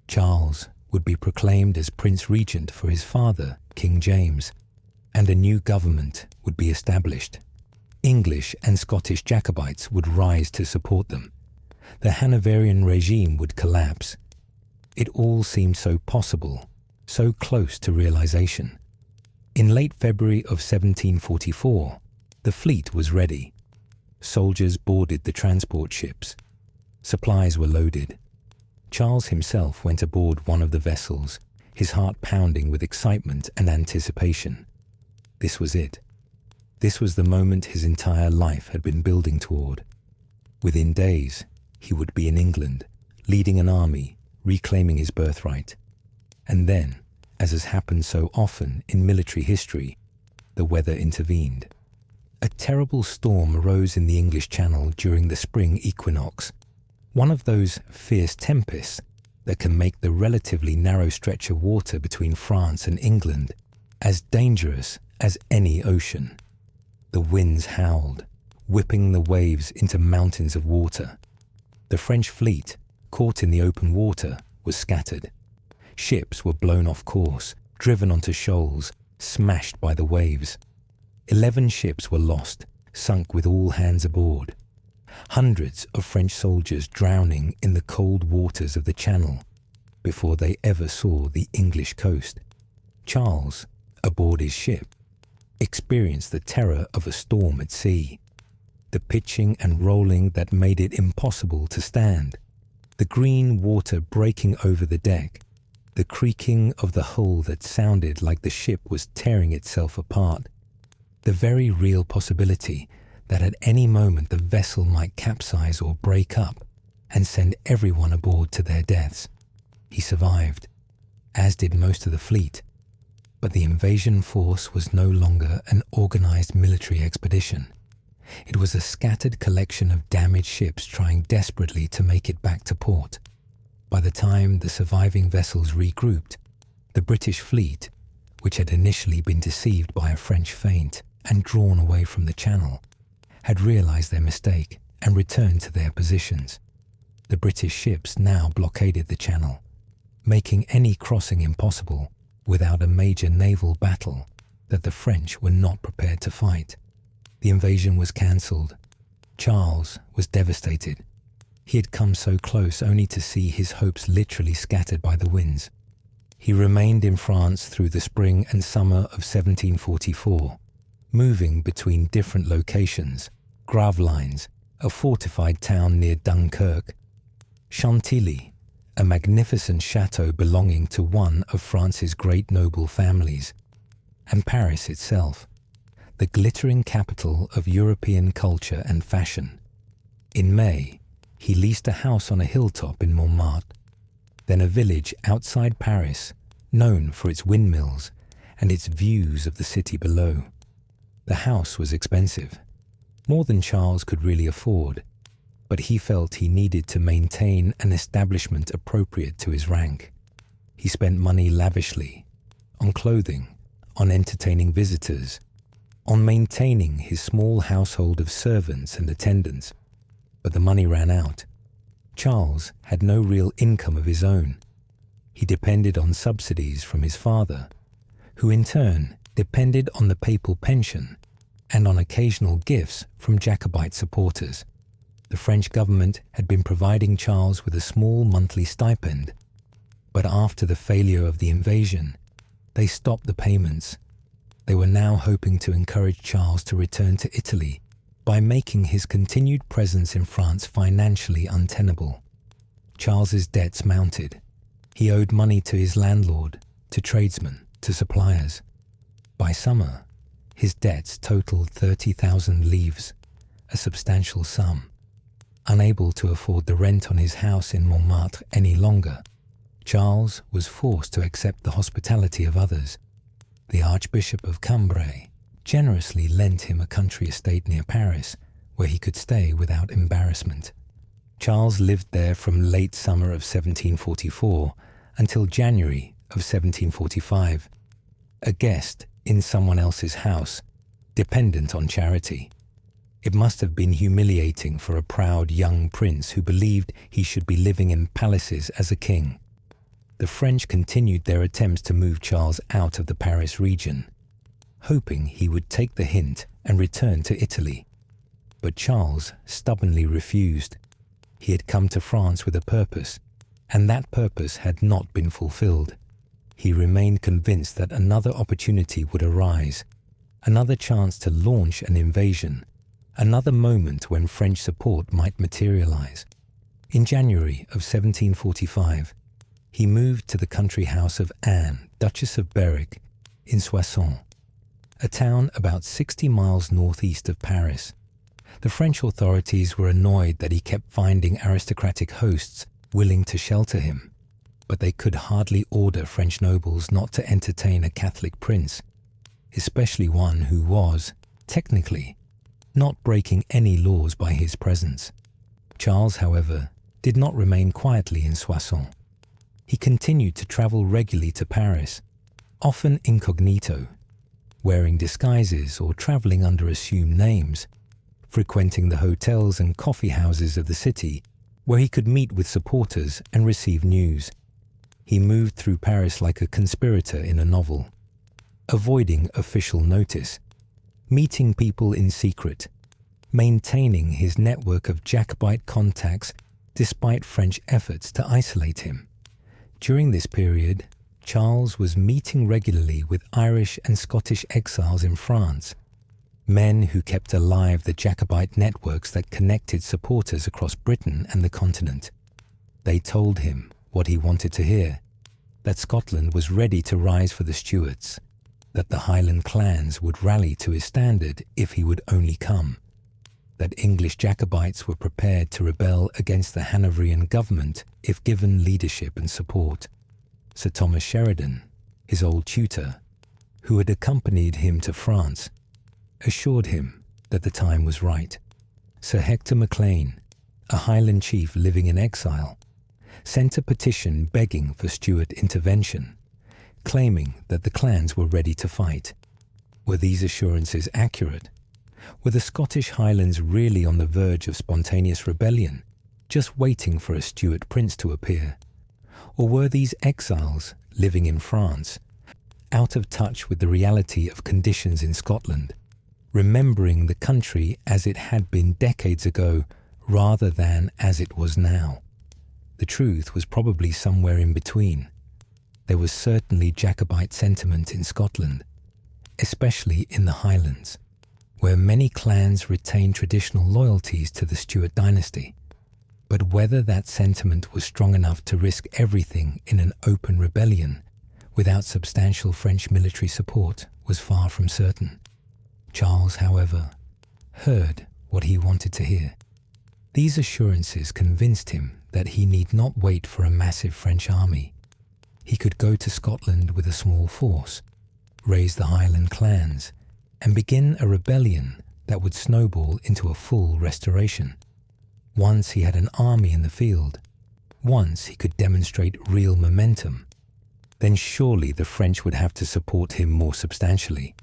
Charles would be proclaimed as Prince Regent for his father, King James, and a new government would be established. English and Scottish Jacobites would rise to support them. The Hanoverian regime would collapse. It all seemed so possible, so close to realization. In late February of 1744, the fleet was ready. Soldiers boarded the transport ships. Supplies were loaded. Charles himself went aboard one of the vessels, his heart pounding with excitement and anticipation. This was it. This was the moment his entire life had been building toward. Within days, he would be in England, leading an army, reclaiming his birthright. And then, as has happened so often in military history, the weather intervened. A terrible storm arose in the English Channel during the spring equinox, one of those fierce tempests that can make the relatively narrow stretch of water between France and England as dangerous as any ocean. The winds howled, whipping the waves into mountains of water. The French fleet, caught in the open water, was scattered. Ships were blown off course, driven onto shoals, smashed by the waves. 11 ships were lost, sunk with all hands aboard. Hundreds of French soldiers drowning in the cold waters of the Channel before they ever saw the English coast. Charles, aboard his ship, experienced the terror of a storm at sea, the pitching and rolling that made it impossible to stand, the green water breaking over the deck, the creaking of the hull that sounded like the ship was tearing itself apart, the very real possibility that at any moment the vessel might capsize or break up and send everyone aboard to their deaths. He survived, as did most of the fleet, but the invasion force was no longer an organized military expedition. It was a scattered collection of damaged ships trying desperately to make it back to port. By the time the surviving vessels regrouped, the British fleet, which had initially been deceived by a French feint and drawn away from the Channel, had realized their mistake and returned to their positions. The British ships now blockaded the Channel, making any crossing impossible without a major naval battle that the French were not prepared to fight. The invasion was cancelled. Charles was devastated. He had come so close only to see his hopes literally scattered by the winds. He remained in France through the spring and summer of 1744, moving between different locations: Gravelines, a fortified town near Dunkirk; Chantilly, a magnificent chateau belonging to one of France's great noble families; and Paris itself, the glittering capital of European culture and fashion. In May, he leased a house on a hilltop in Montmartre, then a village outside Paris, known for its windmills and its views of the city below. The house was expensive, more than Charles could really afford, but he felt he needed to maintain an establishment appropriate to his rank. He spent money lavishly, on clothing, on entertaining visitors, on maintaining his small household of servants and attendants, but the money ran out. Charles had no real income of his own. He depended on subsidies from his father, who in turn depended on the papal pension and on occasional gifts from Jacobite supporters. The French government had been providing Charles with a small monthly stipend, but after the failure of the invasion, they stopped the payments. They were now hoping to encourage Charles to return to Italy by making his continued presence in France financially untenable. Charles's debts mounted. He owed money to his landlord, to tradesmen, to suppliers. By summer, his debts totaled 30,000 livres, a substantial sum. Unable to afford the rent on his house in Montmartre any longer, Charles was forced to accept the hospitality of others. The Archbishop of Cambrai generously lent him a country estate near Paris, where he could stay without embarrassment. Charles lived there from late summer of 1744 until January of 1745, a guest in someone else's house, dependent on charity. It must have been humiliating for a proud young prince who believed he should be living in palaces as a king. The French continued their attempts to move Charles out of the Paris region, hoping he would take the hint and return to Italy. But Charles stubbornly refused. He had come to France with a purpose, and that purpose had not been fulfilled. He remained convinced that another opportunity would arise, another chance to launch an invasion, another moment when French support might materialize. In January of 1745, he moved to the country house of Anne, Duchess of Berwick, in Soissons, a town about 60 miles northeast of Paris. The French authorities were annoyed that he kept finding aristocratic hosts willing to shelter him, but they could hardly order French nobles not to entertain a Catholic prince, especially one who was, technically, not breaking any laws by his presence. Charles, however, did not remain quietly in Soissons. He continued to travel regularly to Paris, often incognito, wearing disguises or traveling under assumed names, frequenting the hotels and coffee houses of the city where he could meet with supporters and receive news. He moved through Paris like a conspirator in a novel, avoiding official notice, meeting people in secret, maintaining his network of Jacobite contacts despite French efforts to isolate him. During this period, Charles was meeting regularly with Irish and Scottish exiles in France, men who kept alive the Jacobite networks that connected supporters across Britain and the continent. They told him what he wanted to hear, that Scotland was ready to rise for the Stuarts, that the Highland clans would rally to his standard if he would only come, that English Jacobites were prepared to rebel against the Hanoverian government if given leadership and support. Sir Thomas Sheridan, his old tutor, who had accompanied him to France, assured him that the time was right. Sir Hector Maclean, a Highland chief living in exile, sent a petition begging for Stuart intervention, claiming that the clans were ready to fight. Were these assurances accurate? Were the Scottish Highlands really on the verge of spontaneous rebellion, just waiting for a Stuart prince to appear? Or were these exiles living in France, out of touch with the reality of conditions in Scotland, remembering the country as it had been decades ago rather than as it was now? The truth was probably somewhere in between. There was certainly Jacobite sentiment in Scotland, especially in the Highlands, where many clans retained traditional loyalties to the Stuart dynasty. But whether that sentiment was strong enough to risk everything in an open rebellion without substantial French military support was far from certain. Charles, however, heard what he wanted to hear. These assurances convinced him that he need not wait for a massive French army. He could go to Scotland with a small force, raise the Highland clans, and begin a rebellion that would snowball into a full restoration. Once he had an army in the field, once he could demonstrate real momentum, then surely the French would have to support him more substantially.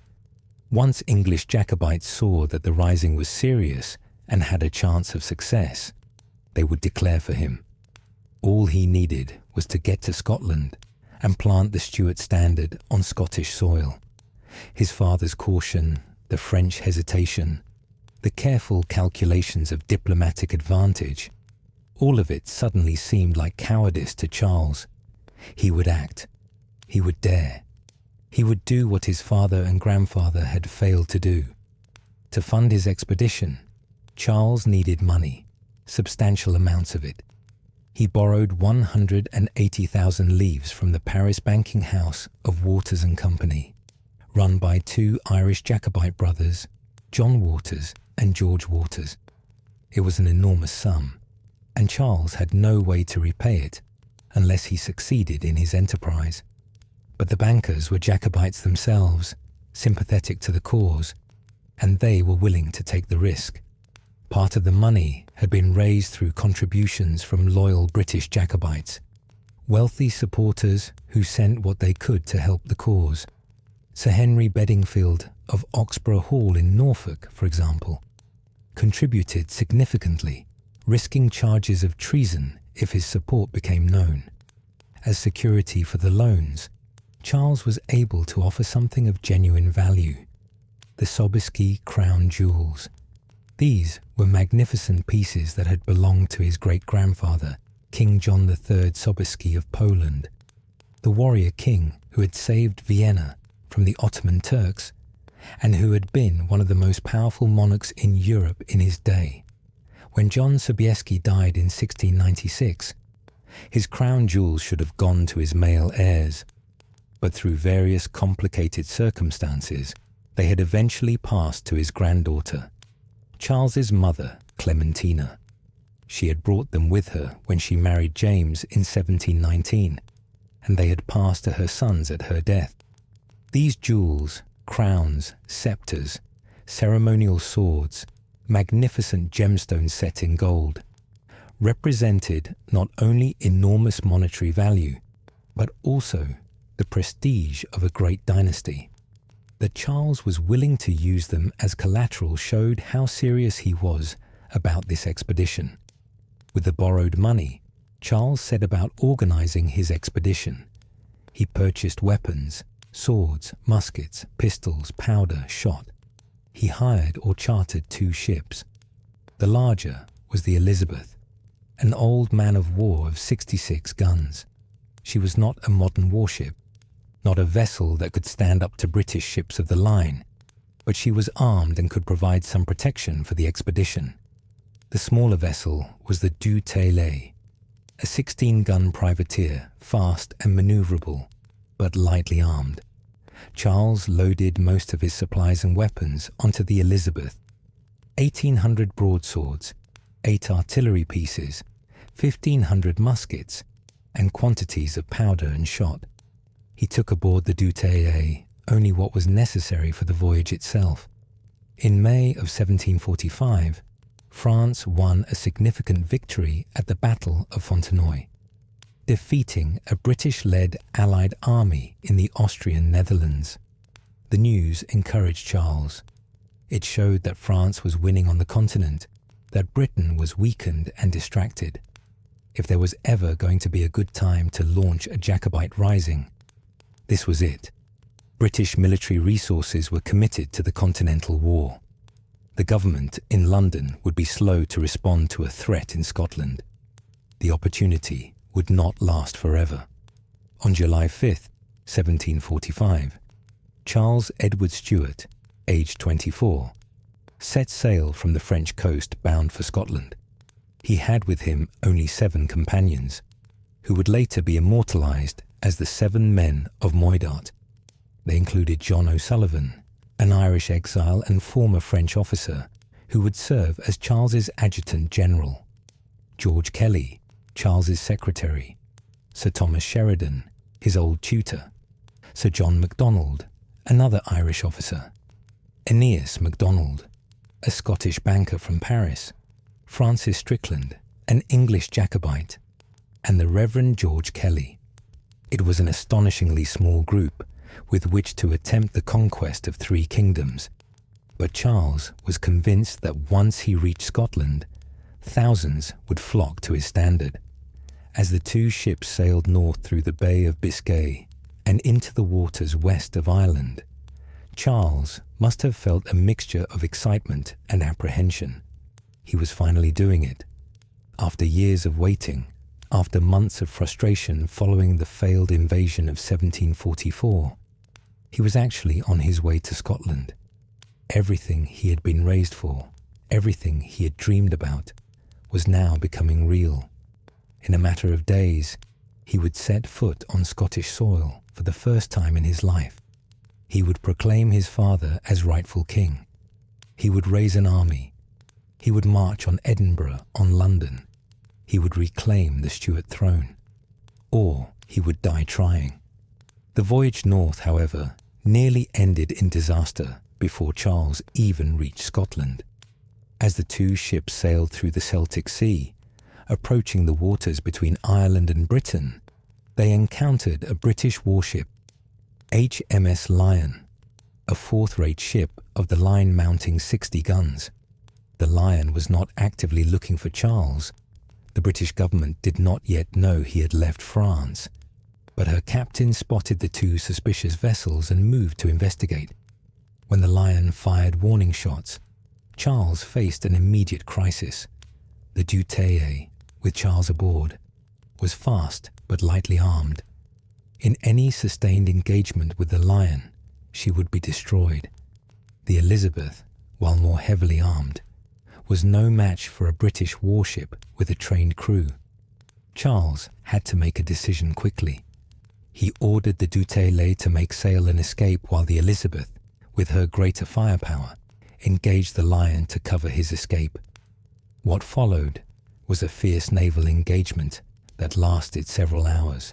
Once English Jacobites saw that the rising was serious and had a chance of success, they would declare for him. All he needed was to get to Scotland and plant the Stuart standard on Scottish soil. His father's caution, the French hesitation, the careful calculations of diplomatic advantage, all of it suddenly seemed like cowardice to Charles. He would act. He would dare. He would do what his father and grandfather had failed to do. To fund his expedition, Charles needed money, substantial amounts of it. He borrowed 180,000 livres from the Paris banking house of Waters and Company, run by two Irish Jacobite brothers, John Waters and George Waters. It was an enormous sum, and Charles had no way to repay it unless he succeeded in his enterprise. But the bankers were Jacobites themselves, sympathetic to the cause, and they were willing to take the risk. Part of the money had been raised through contributions from loyal British Jacobites, wealthy supporters who sent what they could to help the cause. Sir Henry Bedingfield of Oxburgh Hall in Norfolk, for example, contributed significantly, risking charges of treason if his support became known. As security for the loans, Charles was able to offer something of genuine value: the Sobieski crown jewels. These were magnificent pieces that had belonged to his great-grandfather, King John III Sobieski of Poland, the warrior king who had saved Vienna from the Ottoman Turks and who had been one of the most powerful monarchs in Europe in his day. When John Sobieski died in 1696, his crown jewels should have gone to his male heirs, but through various complicated circumstances, they had eventually passed to his granddaughter, Charles's mother, Clementina. She had brought them with her when she married James in 1719, and they had passed to her sons at her death. These jewels, crowns, scepters, ceremonial swords, magnificent gemstones set in gold, represented not only enormous monetary value, but also the prestige of a great dynasty. That Charles was willing to use them as collateral showed how serious he was about this expedition. With the borrowed money, Charles set about organizing his expedition. He purchased weapons, swords, muskets, pistols, powder, shot. He hired or chartered 2 ships. The larger was the Elizabeth, an old man-of-war of 66 guns. She was not a modern warship, not a vessel that could stand up to British ships of the line, but she was armed and could provide some protection for the expedition. The smaller vessel was the Du Tillet, a 16-gun privateer, fast and maneuverable, but lightly armed. Charles loaded most of his supplies and weapons onto the Elizabeth. 1,800 broadswords, 8 artillery pieces, 1,500 muskets, and quantities of powder and shot. He took aboard the Du Tillet only what was necessary for the voyage itself. In May of 1745, France won a significant victory at the Battle of Fontenoy, defeating a British-led Allied army in the Austrian Netherlands. The news encouraged Charles. It showed that France was winning on the continent, that Britain was weakened and distracted. If there was ever going to be a good time to launch a Jacobite rising, this was it. British military resources were committed to the Continental War. The government in London would be slow to respond to a threat in Scotland. The opportunity would not last forever. On July 5th, 1745, Charles Edward Stuart, aged 24, set sail from the French coast bound for Scotland. He had with him only 7 companions, who would later be immortalised as the 7 men of Moidart. They included John O'Sullivan, an Irish exile and former French officer who would serve as Charles's adjutant general, George Kelly, Charles's secretary, Sir Thomas Sheridan, his old tutor, Sir John MacDonald, another Irish officer, Aeneas MacDonald, a Scottish banker from Paris, Francis Strickland, an English Jacobite, and the Reverend George Kelly. It was an astonishingly small group with which to attempt the conquest of 3 kingdoms, but Charles was convinced that once he reached Scotland, thousands would flock to his standard. As the 2 ships sailed north through the Bay of Biscay and into the waters west of Ireland, Charles must have felt a mixture of excitement and apprehension. He was finally doing it. After years of waiting, after months of frustration following the failed invasion of 1744, he was actually on his way to Scotland. Everything he had been raised for, everything he had dreamed about, was now becoming real. In a matter of days, he would set foot on Scottish soil for the first time in his life. He would proclaim his father as rightful king. He would raise an army. He would march on Edinburgh, on London. He would reclaim the Stuart throne. Or he would die trying. The voyage north, however, nearly ended in disaster before Charles even reached Scotland. As the 2 ships sailed through the Celtic Sea, approaching the waters between Ireland and Britain, they encountered a British warship, HMS Lion, a 4th-rate ship of the line mounting 60 guns. The Lion was not actively looking for Charles. The British government did not yet know he had left France, but her captain spotted the 2 suspicious vessels and moved to investigate. When the Lion fired warning shots, Charles faced an immediate crisis. The Dutée, with Charles aboard, was fast but lightly armed. In any sustained engagement with the Lion, she would be destroyed. The Elizabeth, while more heavily armed, was no match for a British warship with a trained crew. Charles had to make a decision quickly. He ordered the Dutée to make sail and escape while the Elizabeth, with her greater firepower, engaged the Lion to cover his escape. What followed was a fierce naval engagement that lasted several hours.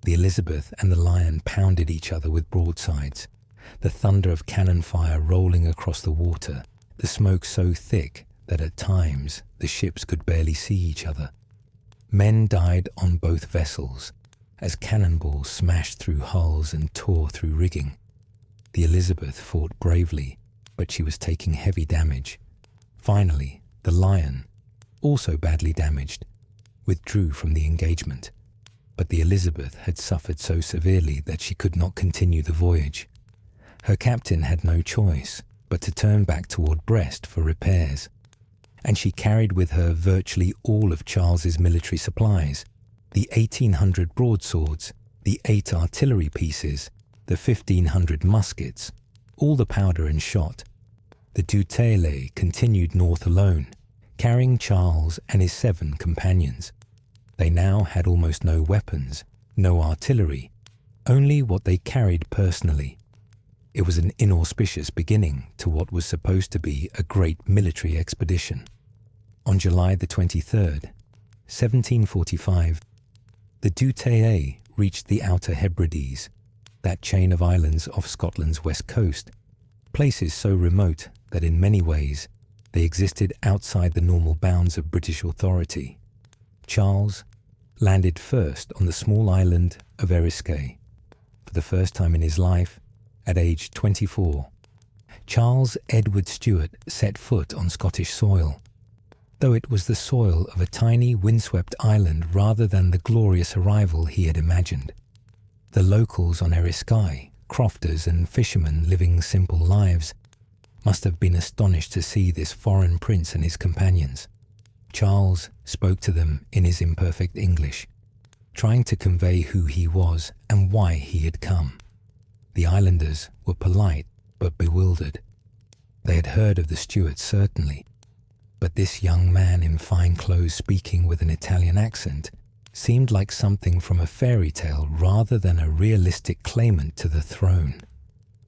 The Elizabeth and the Lion pounded each other with broadsides, the thunder of cannon fire rolling across the water, the smoke so thick that at times the ships could barely see each other. Men died on both vessels as cannonballs smashed through hulls and tore through rigging. The Elizabeth fought bravely, but she was taking heavy damage. Finally, the Lion, also badly damaged, withdrew from the engagement. But the Elizabeth had suffered so severely that she could not continue the voyage. Her captain had no choice but to turn back toward Brest for repairs, and she carried with her virtually all of Charles's military supplies: the 1,800 broadswords, the 8 artillery pieces, the 1,500 muskets, all the powder and shot. The Dutée continued north alone, carrying Charles and his 7 companions. They now had almost no weapons, no artillery, only what they carried personally. It was an inauspicious beginning to what was supposed to be a great military expedition. On July the 23rd, 1745, the Dutée reached the Outer Hebrides, that chain of islands off Scotland's west coast, places so remote that in many ways they existed outside the normal bounds of British authority. Charles landed first on the small island of Skye. For the first time in his life, at age 24, Charles Edward Stuart set foot on Scottish soil, though it was the soil of a tiny windswept island rather than the glorious arrival he had imagined. The locals on Skye, crofters and fishermen living simple lives, must have been astonished to see this foreign prince and his companions. Charles spoke to them in his imperfect English, trying to convey who he was and why he had come. The islanders were polite but bewildered. They had heard of the Stuarts certainly, but this young man in fine clothes speaking with an Italian accent seemed like something from a fairy tale rather than a realistic claimant to the throne.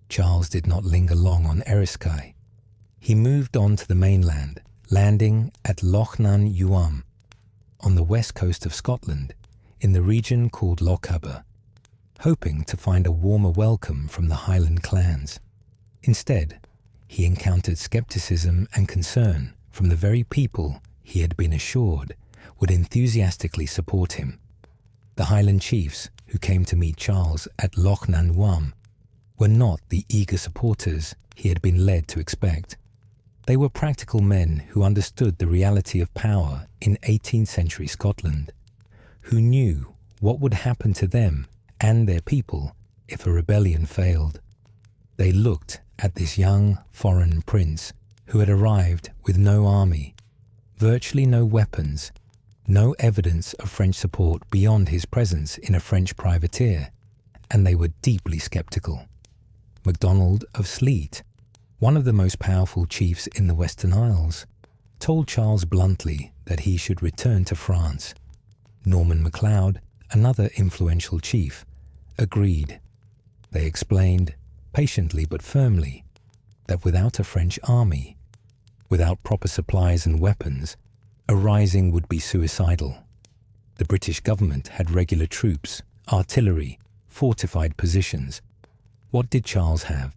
Charles did not linger long on Skye. He moved on to the mainland, landing at Loch nan Uam, on the west coast of Scotland, in the region called Lochaber, hoping to find a warmer welcome from the Highland clans. Instead, he encountered skepticism and concern from the very people he had been assured would enthusiastically support him. The Highland chiefs who came to meet Charles at Loch nan Uam were not the eager supporters he had been led to expect. They were practical men who understood the reality of power in 18th century Scotland, who knew what would happen to them and their people if a rebellion failed. They looked at this young foreign prince who had arrived with no army, virtually no weapons, no evidence of French support beyond his presence in a French privateer, and they were deeply sceptical. MacDonald of Sleat, one of the most powerful chiefs in the Western Isles, told Charles bluntly that he should return to France. Norman MacLeod, another influential chief, agreed. They explained, patiently but firmly, that without a French army, without proper supplies and weapons, a rising would be suicidal. The British government had regular troops, artillery, fortified positions. What did Charles have?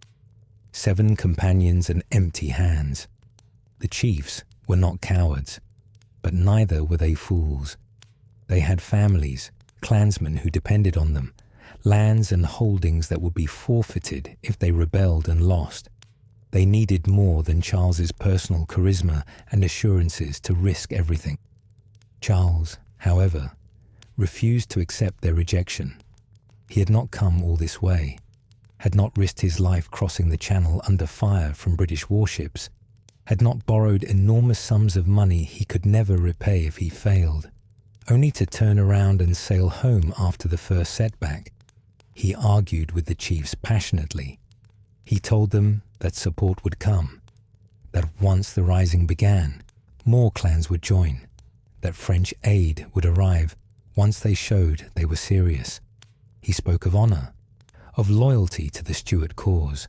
7 companions and empty hands. The chiefs were not cowards, but neither were they fools. They had families, clansmen who depended on them, lands and holdings that would be forfeited if they rebelled and lost. They needed more than Charles's personal charisma and assurances to risk everything. Charles, however, refused to accept their rejection. He had not come all this way, had not risked his life crossing the Channel under fire from British warships, had not borrowed enormous sums of money he could never repay if he failed, only to turn around and sail home after the first setback. He argued with the chiefs passionately. He told them that support would come, that once the rising began, more clans would join, that French aid would arrive once they showed they were serious. He spoke of honour, of loyalty to the Stuart cause,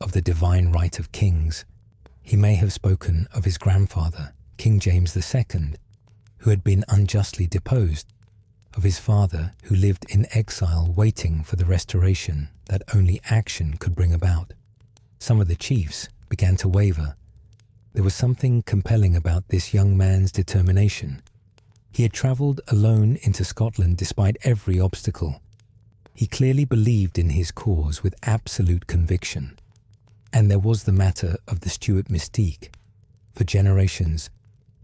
of the divine right of kings. He may have spoken of his grandfather, King James II, who had been unjustly deposed, of his father who lived in exile waiting for the restoration that only action could bring about. Some of the chiefs began to waver. There was something compelling about this young man's determination. He had travelled alone into Scotland despite every obstacle. He clearly believed in his cause with absolute conviction. And there was the matter of the Stuart mystique. For generations,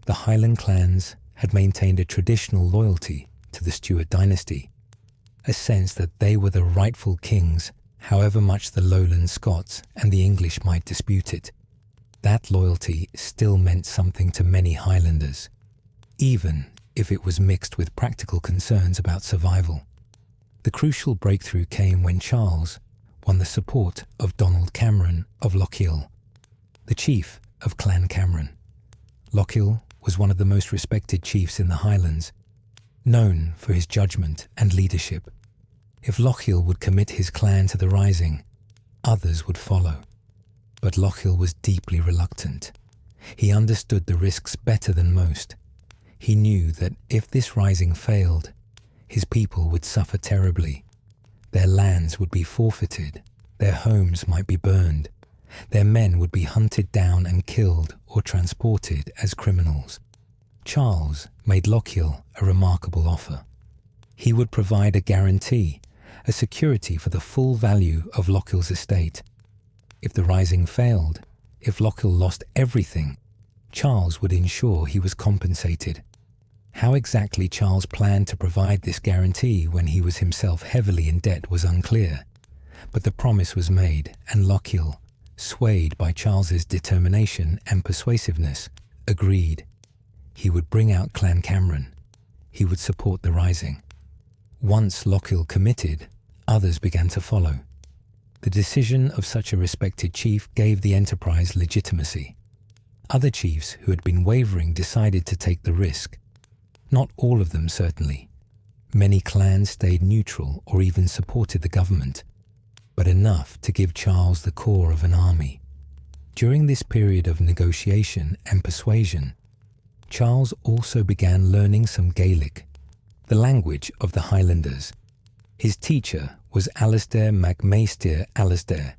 the Highland clans had maintained a traditional loyalty to the Stuart dynasty, a sense that they were the rightful kings, however much the lowland Scots and the English might dispute it. That loyalty still meant something to many Highlanders, even if it was mixed with practical concerns about survival. The crucial breakthrough came when Charles won the support of Donald Cameron of Lochiel, the chief of Clan Cameron. Lochiel was one of the most respected chiefs in the Highlands, known for his judgment and leadership. If Lochiel would commit his clan to the rising, others would follow. But Lochiel was deeply reluctant. He understood the risks better than most. He knew that if this rising failed, his people would suffer terribly. Their lands would be forfeited, their homes might be burned, their men would be hunted down and killed or transported as criminals. Charles made Lochiel a remarkable offer. He would provide a guarantee, a security for the full value of Lochiel's estate. If the rising failed, if Lochiel lost everything, Charles would ensure he was compensated. How exactly Charles planned to provide this guarantee when he was himself heavily in debt was unclear, but the promise was made, and Lochiel, swayed by Charles's determination and persuasiveness, agreed. He would bring out Clan Cameron. He would support the rising. Once Lochiel committed, others began to follow. The decision of such a respected chief gave the enterprise legitimacy. Other chiefs who had been wavering decided to take the risk. Not all of them, certainly. Many clans stayed neutral or even supported the government, but enough to give Charles the core of an army. During this period of negotiation and persuasion, Charles also began learning some Gaelic, the language of the Highlanders. His teacher was Alistair MacMaistir Alistair,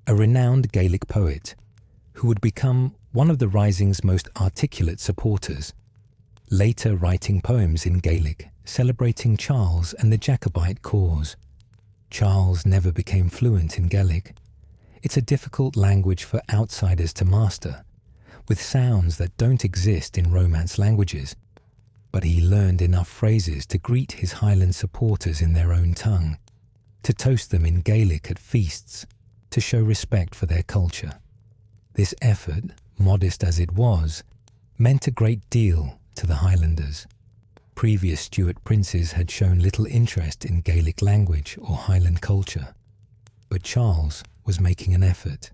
a renowned Gaelic poet who would become one of the rising's most articulate supporters, later writing poems in Gaelic celebrating Charles and the Jacobite cause. Charles never became fluent in Gaelic. It's a difficult language for outsiders to master, with sounds that don't exist in Romance languages, but he learned enough phrases to greet his Highland supporters in their own tongue, to toast them in Gaelic at feasts, to show respect for their culture. This effort, modest as it was, meant a great deal to the Highlanders. Previous Stuart princes had shown little interest in Gaelic language or Highland culture, but Charles was making an effort,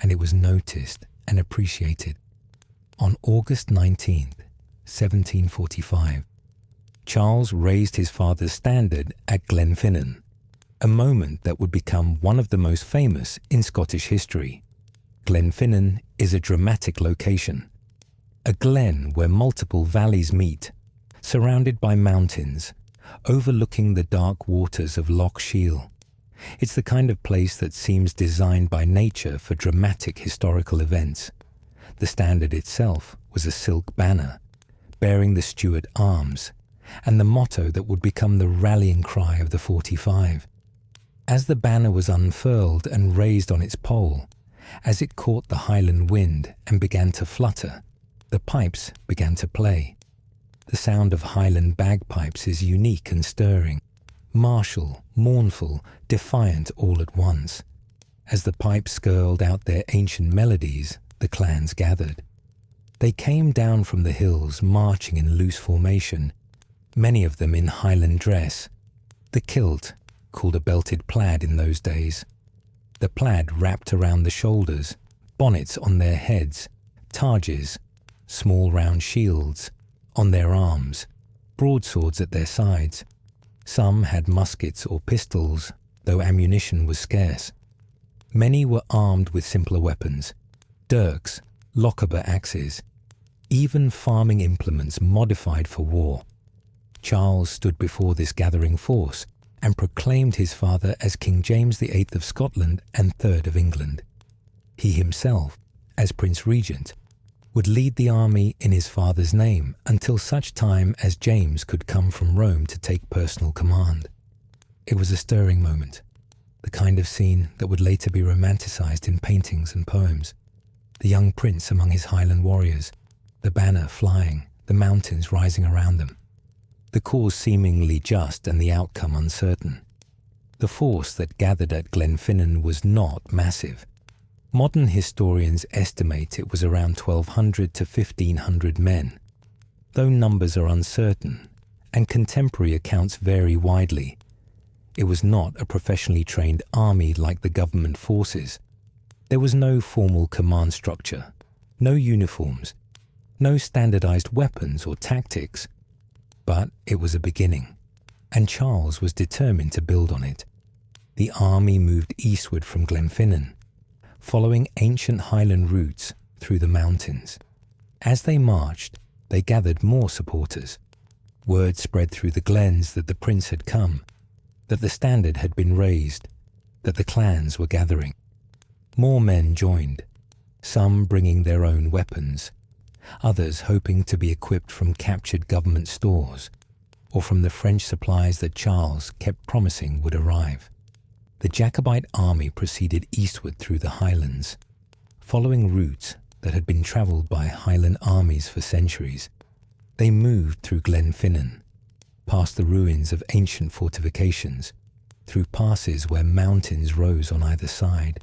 and it was noticed and appreciated. On August 19th, 1745, Charles raised his father's standard at Glenfinnan, a moment that would become one of the most famous in Scottish history. Glenfinnan is a dramatic location, a glen where multiple valleys meet, surrounded by mountains, overlooking the dark waters of Loch Shiel. It's the kind of place that seems designed by nature for dramatic historical events. The standard itself was a silk banner, bearing the Stuart arms, and the motto that would become the rallying cry of the 45. As the banner was unfurled and raised on its pole, as it caught the Highland wind and began to flutter, the pipes began to play. The sound of Highland bagpipes is unique and stirring, martial, mournful, defiant all at once. As the pipes skirled out their ancient melodies, the clans gathered. They came down from the hills, marching in loose formation, many of them in Highland dress, the kilt, called a belted plaid in those days. The plaid wrapped around the shoulders, bonnets on their heads, targes, small round shields on their arms, broadswords at their sides. Some had muskets or pistols, though ammunition was scarce. Many were armed with simpler weapons, dirks, Lochaber axes, even farming implements modified for war. Charles stood before this gathering force and proclaimed his father as King James VIII of Scotland and III of England. He himself, as Prince Regent, would lead the army in his father's name until such time as James could come from Rome to take personal command. It was a stirring moment, the kind of scene that would later be romanticized in paintings and poems. The young prince among his Highland warriors, the banner flying, the mountains rising around them. The cause seemingly just and the outcome uncertain. The force that gathered at Glenfinnan was not massive. Modern historians estimate it was around 1,200 to 1,500 men. Though numbers are uncertain, and contemporary accounts vary widely, it was not a professionally trained army like the government forces. There was no formal command structure, no uniforms, no standardized weapons or tactics. But it was a beginning, and Charles was determined to build on it. The army moved eastward from Glenfinnan, following ancient Highland routes through the mountains. As they marched, they gathered more supporters. Word spread through the glens that the prince had come, that the standard had been raised, that the clans were gathering. More men joined, some bringing their own weapons, others hoping to be equipped from captured government stores or from the French supplies that Charles kept promising would arrive. The Jacobite army proceeded eastward through the Highlands, following routes that had been travelled by Highland armies for centuries. They moved through Glenfinnan, past the ruins of ancient fortifications, through passes where mountains rose on either side,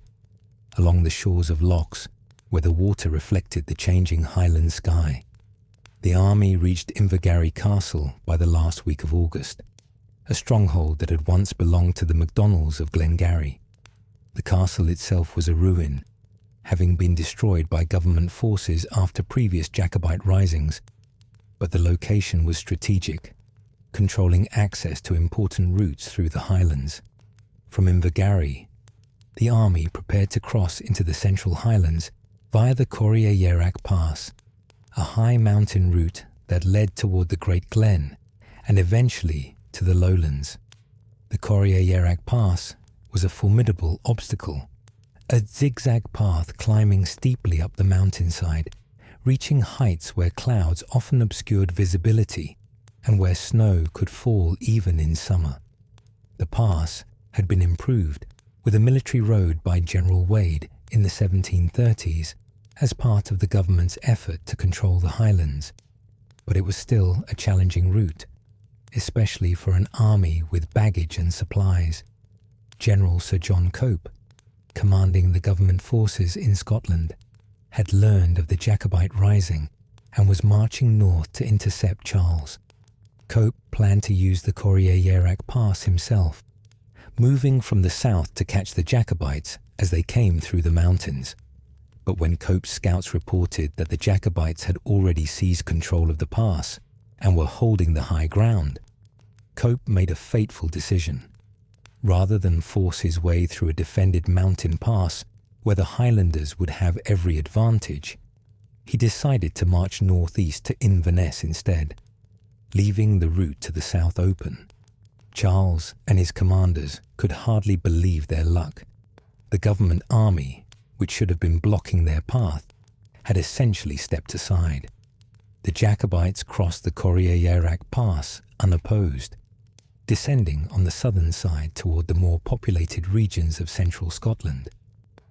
along the shores of lochs where the water reflected the changing Highland sky. The army reached Invergarry Castle by the last week of August. a stronghold that had once belonged to the MacDonalds of Glengarry. The castle itself was a ruin, having been destroyed by government forces after previous Jacobite risings, but the location was strategic, controlling access to important routes through the Highlands. From Invergarry, the army prepared to cross into the central Highlands via the Corrier-Yarak Pass, a high mountain route that led toward the Great Glen and eventually to the lowlands. The Corrier-Yarak Pass was a formidable obstacle, a zigzag path climbing steeply up the mountainside, reaching heights where clouds often obscured visibility and where snow could fall even in summer. The pass had been improved with a military road by General Wade in the 1730s as part of the government's effort to control the Highlands, but it was still a challenging route, especially for an army with baggage and supplies. General Sir John Cope, commanding the government forces in Scotland, had learned of the Jacobite rising and was marching north to intercept Charles. Cope planned to use the Corrier-Yarak Pass himself, moving from the south to catch the Jacobites as they came through the mountains. But when Cope's scouts reported that the Jacobites had already seized control of the pass and were holding the high ground, Cope made a fateful decision. Rather than force his way through a defended mountain pass where the Highlanders would have every advantage, he decided to march northeast to Inverness instead, leaving the route to the south open. Charles and his commanders could hardly believe their luck. The government army, which should have been blocking their path, had essentially stepped aside. The Jacobites crossed the Corrier-Yarak Pass unopposed, descending on the southern side toward the more populated regions of central Scotland.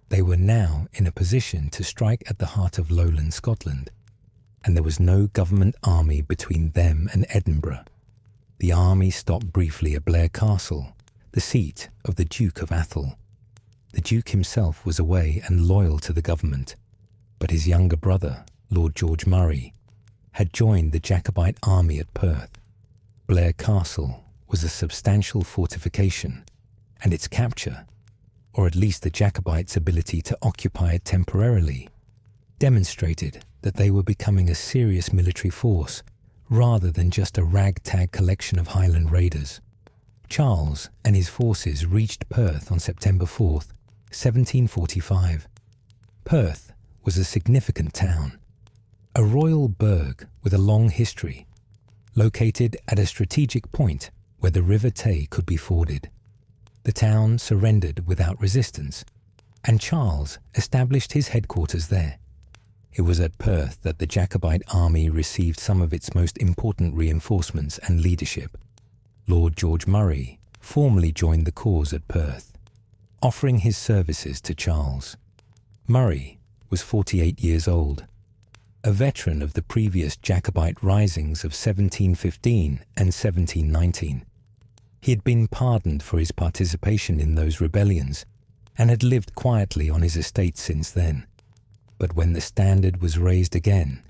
They were now in a position to strike at the heart of lowland Scotland, and there was no government army between them and Edinburgh. The army stopped briefly at Blair Castle, the seat of the Duke of Atholl. The Duke himself was away and loyal to the government, but his younger brother, Lord George Murray, had joined the Jacobite army at Perth. Blair Castle was a substantial fortification, and its capture, or at least the Jacobites' ability to occupy it temporarily, demonstrated that they were becoming a serious military force rather than just a ragtag collection of Highland raiders. Charles and his forces reached Perth on September 4th, 1745. Perth was a significant town, a royal burgh with a long history, located at a strategic point where the River Tay could be forded. The town surrendered without resistance, and Charles established his headquarters there. It was at Perth that the Jacobite army received some of its most important reinforcements and leadership. Lord George Murray formally joined the cause at Perth, offering his services to Charles. Murray was 48 years old, a veteran of the previous Jacobite risings of 1715 and 1719. He had been pardoned for his participation in those rebellions and had lived quietly on his estate since then. But when the standard was raised again,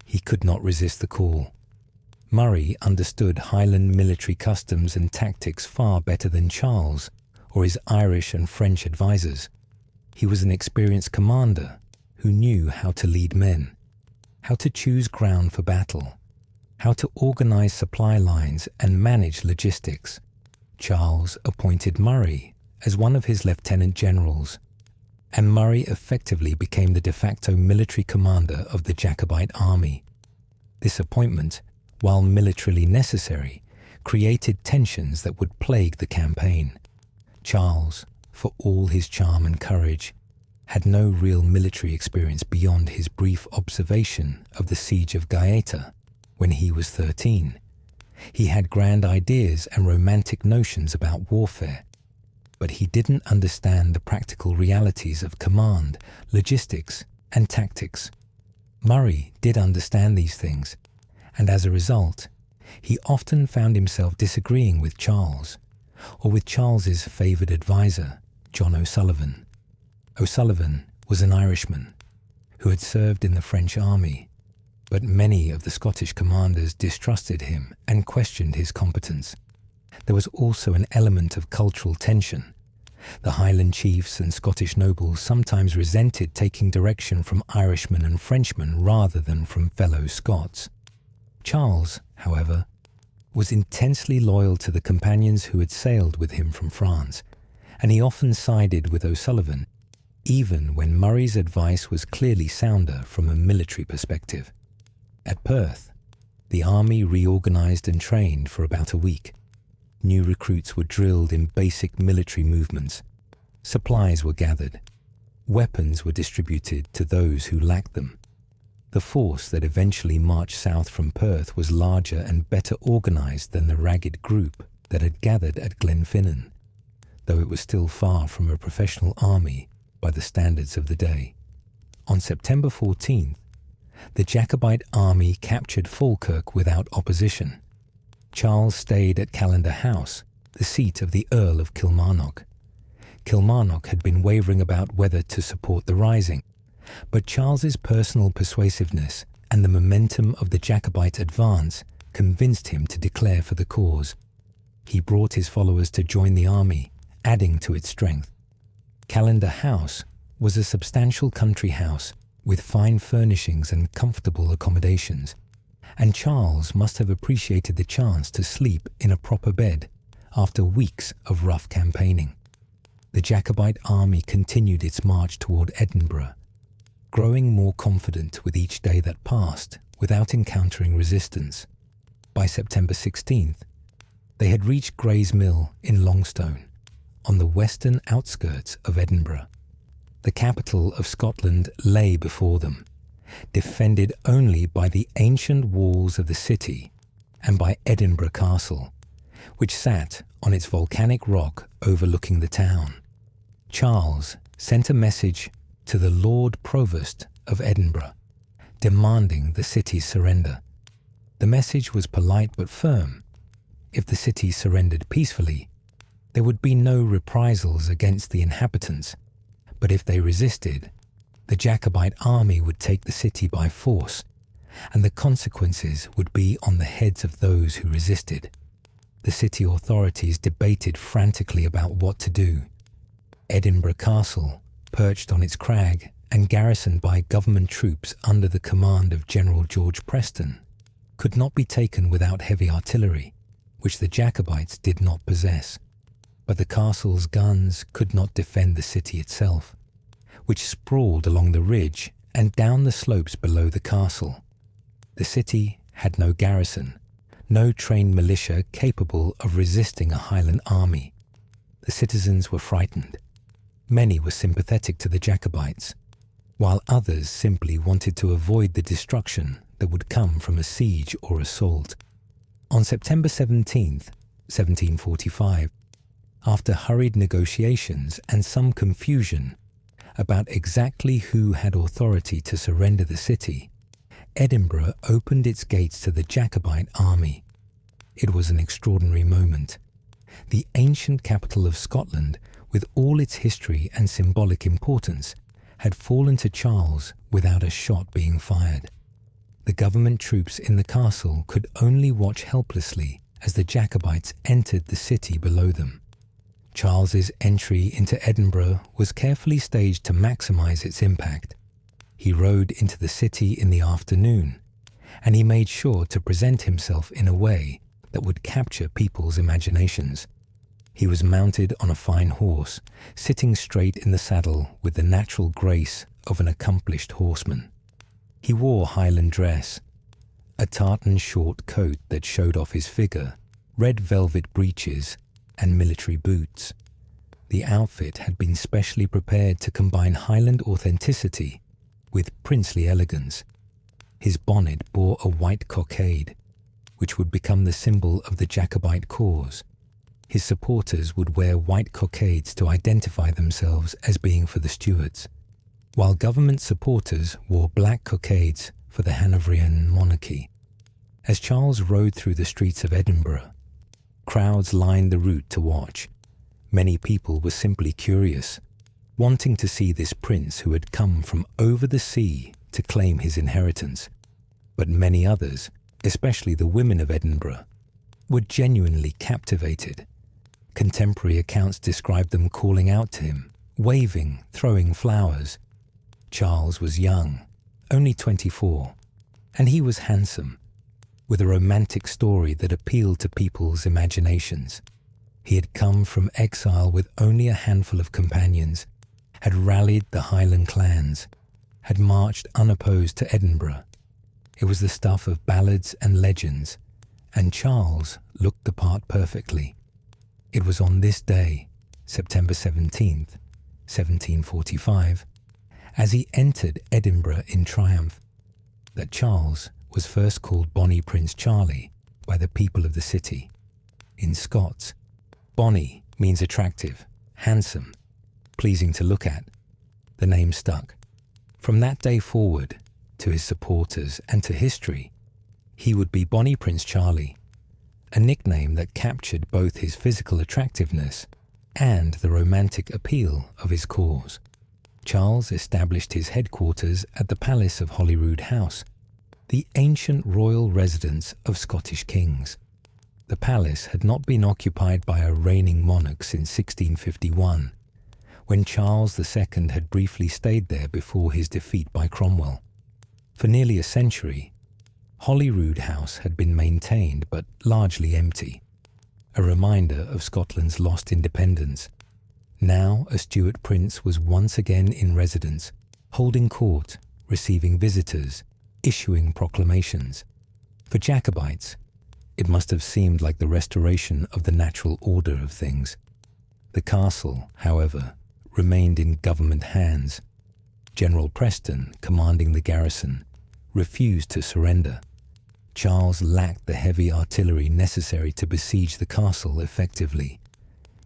he could not resist the call. Murray understood Highland military customs and tactics far better than Charles or his Irish and French advisors. He was an experienced commander who knew how to lead men, how to choose ground for battle, how to organize supply lines and manage logistics. Charles appointed Murray as one of his lieutenant generals, and Murray effectively became the de facto military commander of the Jacobite army. This appointment, while militarily necessary, created tensions that would plague the campaign. Charles, for all his charm and courage, had no real military experience beyond his brief observation of the siege of Gaeta when he was 13. He had grand ideas and romantic notions about warfare, but he didn't understand the practical realities of command, logistics, and tactics. Murray did understand these things, and as a result, he often found himself disagreeing with Charles, or with Charles's favoured advisor, John O'Sullivan. O'Sullivan was an Irishman who had served in the French army, but many of the Scottish commanders distrusted him and questioned his competence. There was also an element of cultural tension. The Highland chiefs and Scottish nobles sometimes resented taking direction from Irishmen and Frenchmen rather than from fellow Scots. Charles, however, was intensely loyal to the companions who had sailed with him from France, and he often sided with O'Sullivan, even when Murray's advice was clearly sounder from a military perspective. At Perth, the army reorganized and trained for about a week. New recruits were drilled in basic military movements. Supplies were gathered. Weapons were distributed to those who lacked them. The force that eventually marched south from Perth was larger and better organized than the ragged group that had gathered at Glenfinnan, though it was still far from a professional army by the standards of the day. On September 14th, the Jacobite army captured Falkirk without opposition. Charles stayed at Callander House, the seat of the Earl of Kilmarnock. Kilmarnock had been wavering about whether to support the rising, but Charles's personal persuasiveness and the momentum of the Jacobite advance convinced him to declare for the cause. He brought his followers to join the army, adding to its strength. Callander House was a substantial country house with fine furnishings and comfortable accommodations, and Charles must have appreciated the chance to sleep in a proper bed after weeks of rough campaigning. The Jacobite army continued its march toward Edinburgh, growing more confident with each day that passed without encountering resistance. By September 16th, they had reached Gray's Mill in Longstone, on the western outskirts of Edinburgh. The capital of Scotland lay before them, defended only by the ancient walls of the city and by Edinburgh Castle, which sat on its volcanic rock overlooking the town. Charles sent a message to the Lord Provost of Edinburgh, demanding the city's surrender. The message was polite but firm. If the city surrendered peacefully, there would be no reprisals against the inhabitants, but if they resisted, the Jacobite army would take the city by force, and the consequences would be on the heads of those who resisted. The city authorities debated frantically about what to do. Edinburgh Castle, perched on its crag and garrisoned by government troops under the command of General George Preston, could not be taken without heavy artillery, which the Jacobites did not possess. But the castle's guns could not defend the city itself, which sprawled along the ridge and down the slopes below the castle. The city had no garrison, no trained militia capable of resisting a Highland army. The citizens were frightened. Many were sympathetic to the Jacobites, while others simply wanted to avoid the destruction that would come from a siege or assault. On September 17th, 1745, after hurried negotiations and some confusion about exactly who had authority to surrender the city, Edinburgh opened its gates to the Jacobite army. It was an extraordinary moment. The ancient capital of Scotland, with all its history and symbolic importance, had fallen to Charles without a shot being fired. The government troops in the castle could only watch helplessly as the Jacobites entered the city below them. Charles's entry into Edinburgh was carefully staged to maximize its impact. He rode into the city in the afternoon, and he made sure to present himself in a way that would capture people's imaginations. He was mounted on a fine horse, sitting straight in the saddle with the natural grace of an accomplished horseman. He wore Highland dress, a tartan short coat that showed off his figure, red velvet breeches, and military boots. The outfit had been specially prepared to combine Highland authenticity with princely elegance. His bonnet bore a white cockade, which would become the symbol of the Jacobite cause. His supporters would wear white cockades to identify themselves as being for the Stuarts, while government supporters wore black cockades for the Hanoverian monarchy. As Charles rode through the streets of Edinburgh, crowds lined the route to watch. Many people were simply curious, wanting to see this prince who had come from over the sea to claim his inheritance. But many others, especially the women of Edinburgh, were genuinely captivated. Contemporary accounts describe them calling out to him, waving, throwing flowers. Charles was young, only 24, and he was handsome, with a romantic story that appealed to people's imaginations. He had come from exile with only a handful of companions, had rallied the Highland clans, had marched unopposed to Edinburgh. It was the stuff of ballads and legends, and Charles looked the part perfectly. It was on this day, September 17th, 1745, as he entered Edinburgh in triumph, that Charles was first called Bonnie Prince Charlie by the people of the city. In Scots, Bonnie means attractive, handsome, pleasing to look at. The name stuck. From that day forward, to his supporters and to history, he would be Bonnie Prince Charlie, a nickname that captured both his physical attractiveness and the romantic appeal of his cause. Charles established his headquarters at the Palace of Holyrood House, the ancient royal residence of Scottish kings. The palace had not been occupied by a reigning monarch since 1651, when Charles II had briefly stayed there before his defeat by Cromwell. For nearly a century, Holyrood House had been maintained but largely empty, a reminder of Scotland's lost independence. Now a Stuart prince was once again in residence, holding court, receiving visitors, issuing proclamations. For Jacobites, it must have seemed like the restoration of the natural order of things. The castle, however, remained in government hands. General Preston, commanding the garrison, refused to surrender. Charles lacked the heavy artillery necessary to besiege the castle effectively.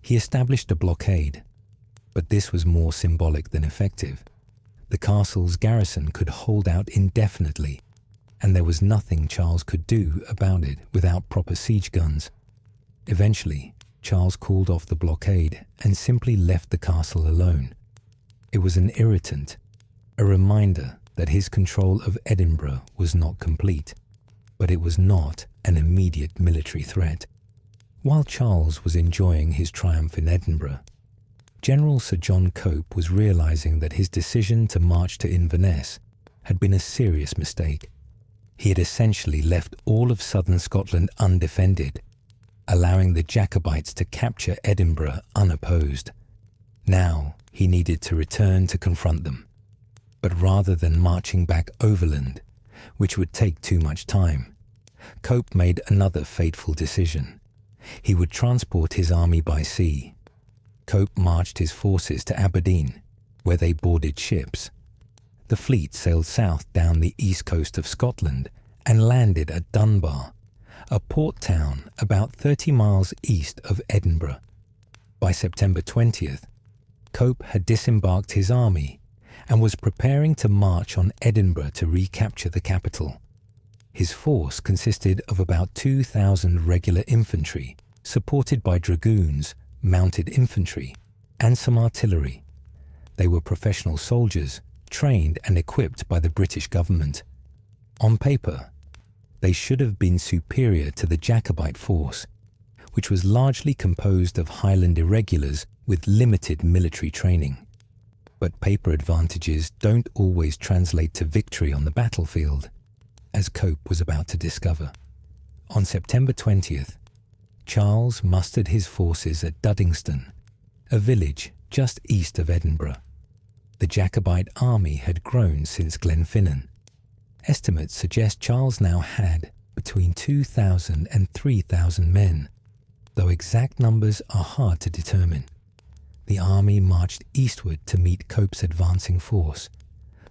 He established a blockade, but this was more symbolic than effective. The castle's garrison could hold out indefinitely, and there was nothing Charles could do about it without proper siege guns. Eventually, Charles called off the blockade and simply left the castle alone. It was an irritant, a reminder that his control of Edinburgh was not complete, but it was not an immediate military threat. While Charles was enjoying his triumph in Edinburgh, General Sir John Cope was realizing that his decision to march to Inverness had been a serious mistake. He had essentially left all of southern Scotland undefended, allowing the Jacobites to capture Edinburgh unopposed. Now he needed to return to confront them. But rather than marching back overland, which would take too much time, Cope made another fateful decision. He would transport his army by sea. Cope marched his forces to Aberdeen, where they boarded ships. The fleet sailed south down the east coast of Scotland and landed at Dunbar, a port town about 30 miles east of Edinburgh. By September 20th, Cope had disembarked his army and was preparing to march on Edinburgh to recapture the capital. His force consisted of about 2,000 regular infantry, supported by dragoons, mounted infantry, and some artillery. They were professional soldiers, trained and equipped by the British government. On paper, they should have been superior to the Jacobite force, which was largely composed of Highland irregulars with limited military training. But paper advantages don't always translate to victory on the battlefield, as Cope was about to discover. On September 20th, Charles mustered his forces at Duddingston, a village just east of Edinburgh. The Jacobite army had grown since Glenfinnan. Estimates suggest Charles now had between 2,000 and 3,000 men, though exact numbers are hard to determine. The army marched eastward to meet Cope's advancing force.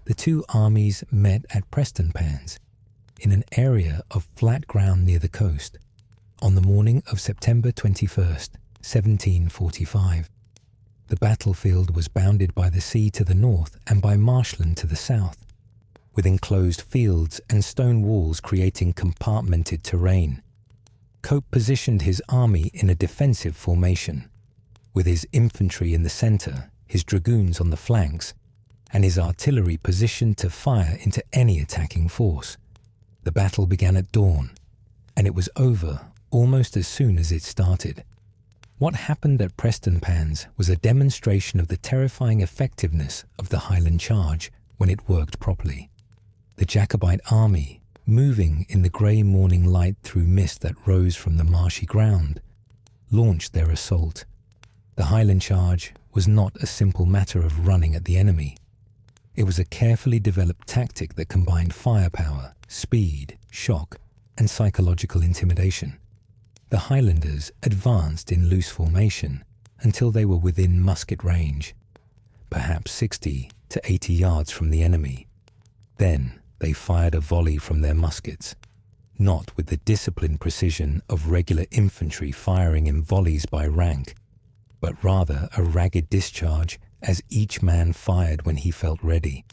The two armies met at Prestonpans, in an area of flat ground near the coast, on the morning of September 21st, 1745. The battlefield was bounded by the sea to the north and by marshland to the south, with enclosed fields and stone walls creating compartmented terrain. Cope positioned his army in a defensive formation, with his infantry in the centre, his dragoons on the flanks, and his artillery positioned to fire into any attacking force. The battle began at dawn, and it was over almost as soon as it started. What happened at Prestonpans was a demonstration of the terrifying effectiveness of the Highland charge when it worked properly. The Jacobite army, moving in the grey morning light through mist that rose from the marshy ground, launched their assault. The Highland charge was not a simple matter of running at the enemy. It was a carefully developed tactic that combined firepower, speed, shock, and psychological intimidation. The Highlanders advanced in loose formation until they were within musket range, perhaps 60 to 80 yards from the enemy. Then they fired a volley from their muskets, not with the disciplined precision of regular infantry firing in volleys by rank, but rather a ragged discharge as each man fired when he felt ready.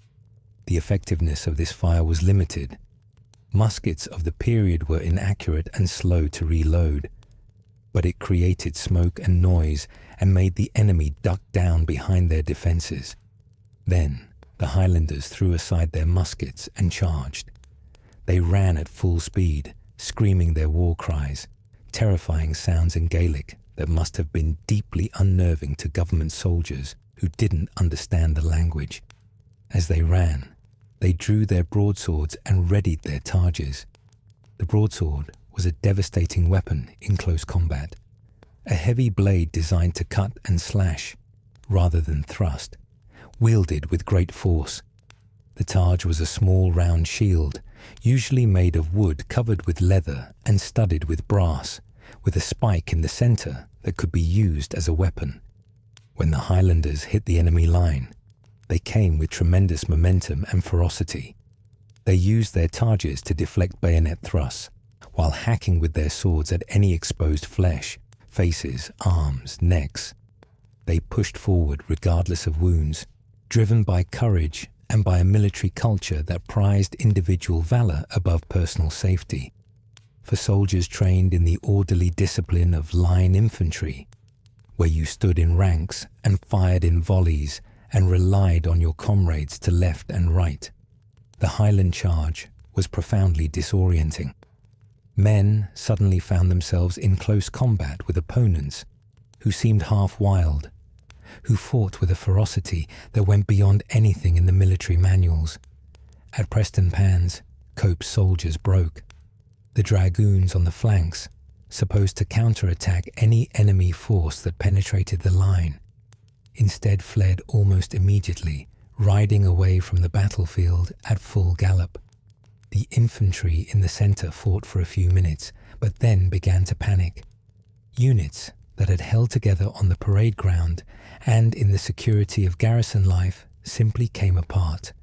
The effectiveness of this fire was limited. Muskets of the period were inaccurate and slow to reload, but it created smoke and noise and made the enemy duck down behind their defences. Then the Highlanders threw aside their muskets and charged. They ran at full speed, screaming their war cries, terrifying sounds in Gaelic that must have been deeply unnerving to government soldiers who didn't understand the language. As they ran, they drew their broadswords and readied their targes. The broadsword was a devastating weapon in close combat, a heavy blade designed to cut and slash rather than thrust, wielded with great force. The targe was a small round shield, usually made of wood covered with leather and studded with brass, with a spike in the centre that could be used as a weapon. When the Highlanders hit the enemy line, they came with tremendous momentum and ferocity. They used their targes to deflect bayonet thrusts, while hacking with their swords at any exposed flesh, faces, arms, necks. They pushed forward regardless of wounds, driven by courage and by a military culture that prized individual valour above personal safety. For soldiers trained in the orderly discipline of line infantry, where you stood in ranks and fired in volleys and relied on your comrades to left and right, the Highland charge was profoundly disorienting. Men suddenly found themselves in close combat with opponents who seemed half wild, who fought with a ferocity that went beyond anything in the military manuals. At Prestonpans, Cope's soldiers broke. The dragoons on the flanks, supposed to counterattack any enemy force that penetrated the line, instead fled almost immediately, riding away from the battlefield at full gallop. The infantry in the centre fought for a few minutes, but then began to panic. Units that had held together on the parade ground and in the security of garrison life simply came apart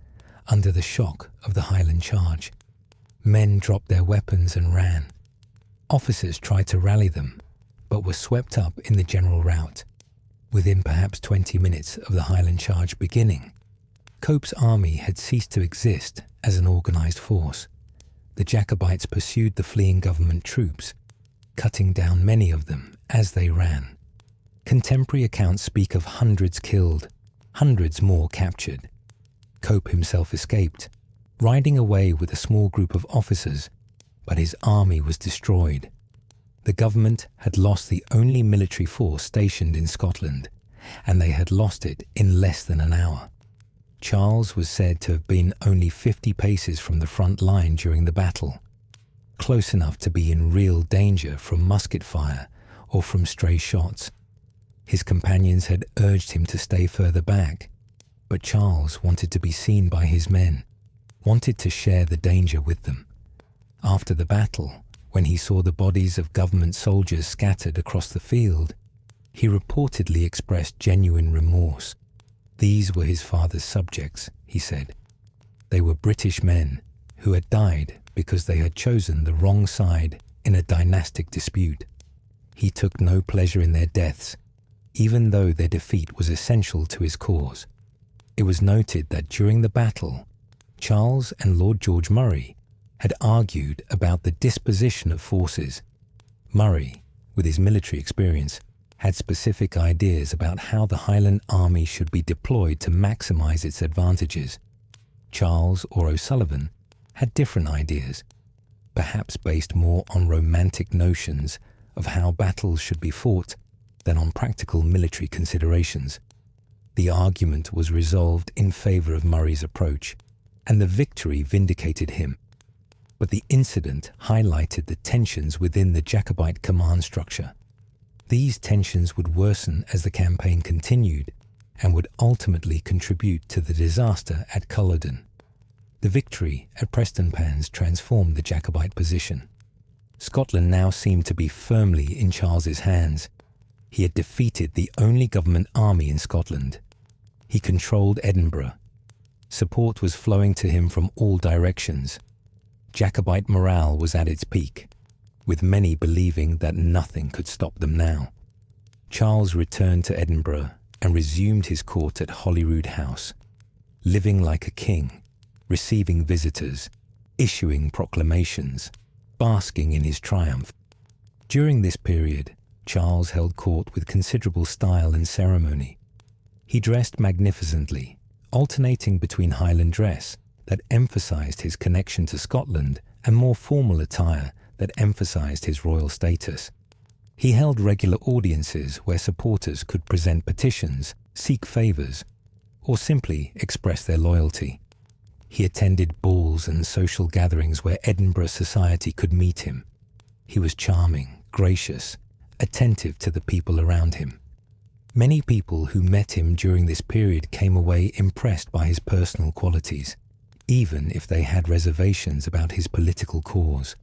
under the shock of the Highland charge. Men dropped their weapons and ran. Officers tried to rally them, but were swept up in the general rout. Within perhaps 20 minutes of the Highland charge beginning, Cope's army had ceased to exist as an organised force. The Jacobites pursued the fleeing government troops, cutting down many of them as they ran. Contemporary accounts speak of hundreds killed, hundreds more captured. Cope himself escaped, riding away with a small group of officers, but his army was destroyed. The government had lost the only military force stationed in Scotland, and they had lost it in less than an hour. Charles was said to have been only 50 paces from the front line during the battle, close enough to be in real danger from musket fire or from stray shots. His companions had urged him to stay further back, but Charles wanted to be seen by his men, wanted to share the danger with them. After the battle, when he saw the bodies of government soldiers scattered across the field, he reportedly expressed genuine remorse. These were his father's subjects, he said. They were British men who had died because they had chosen the wrong side in a dynastic dispute. He took no pleasure in their deaths, even though their defeat was essential to his cause. It was noted that during the battle, Charles and Lord George Murray had argued about the disposition of forces. Murray, with his military experience, had specific ideas about how the Highland army should be deployed to maximise its advantages. Charles or O'Sullivan had different ideas. perhaps based more on romantic notions of how battles should be fought than on practical military considerations. The argument was resolved in favour of Murray's approach, and the victory vindicated him. But the incident highlighted the tensions within the Jacobite command structure. These tensions would worsen as the campaign continued and would ultimately contribute to the disaster at Culloden. The victory at Prestonpans transformed the Jacobite position. Scotland now seemed to be firmly in Charles's hands. He had defeated the only government army in Scotland. He controlled Edinburgh. Support was flowing to him from all directions. Jacobite morale was at its peak, with many believing that nothing could stop them now. Charles returned to Edinburgh and resumed his court at Holyrood House, living like a king, receiving visitors, issuing proclamations, basking in his triumph. During this period, Charles held court with considerable style and ceremony. He dressed magnificently, alternating between Highland dress that emphasized his connection to Scotland and more formal attire that emphasized his royal status. He held regular audiences where supporters could present petitions, seek favours, or simply express their loyalty. He attended balls and social gatherings where Edinburgh society could meet him. He was charming, gracious, attentive to the people around him. Many people who met him during this period came away impressed by his personal qualities, even if they had reservations about his political cause.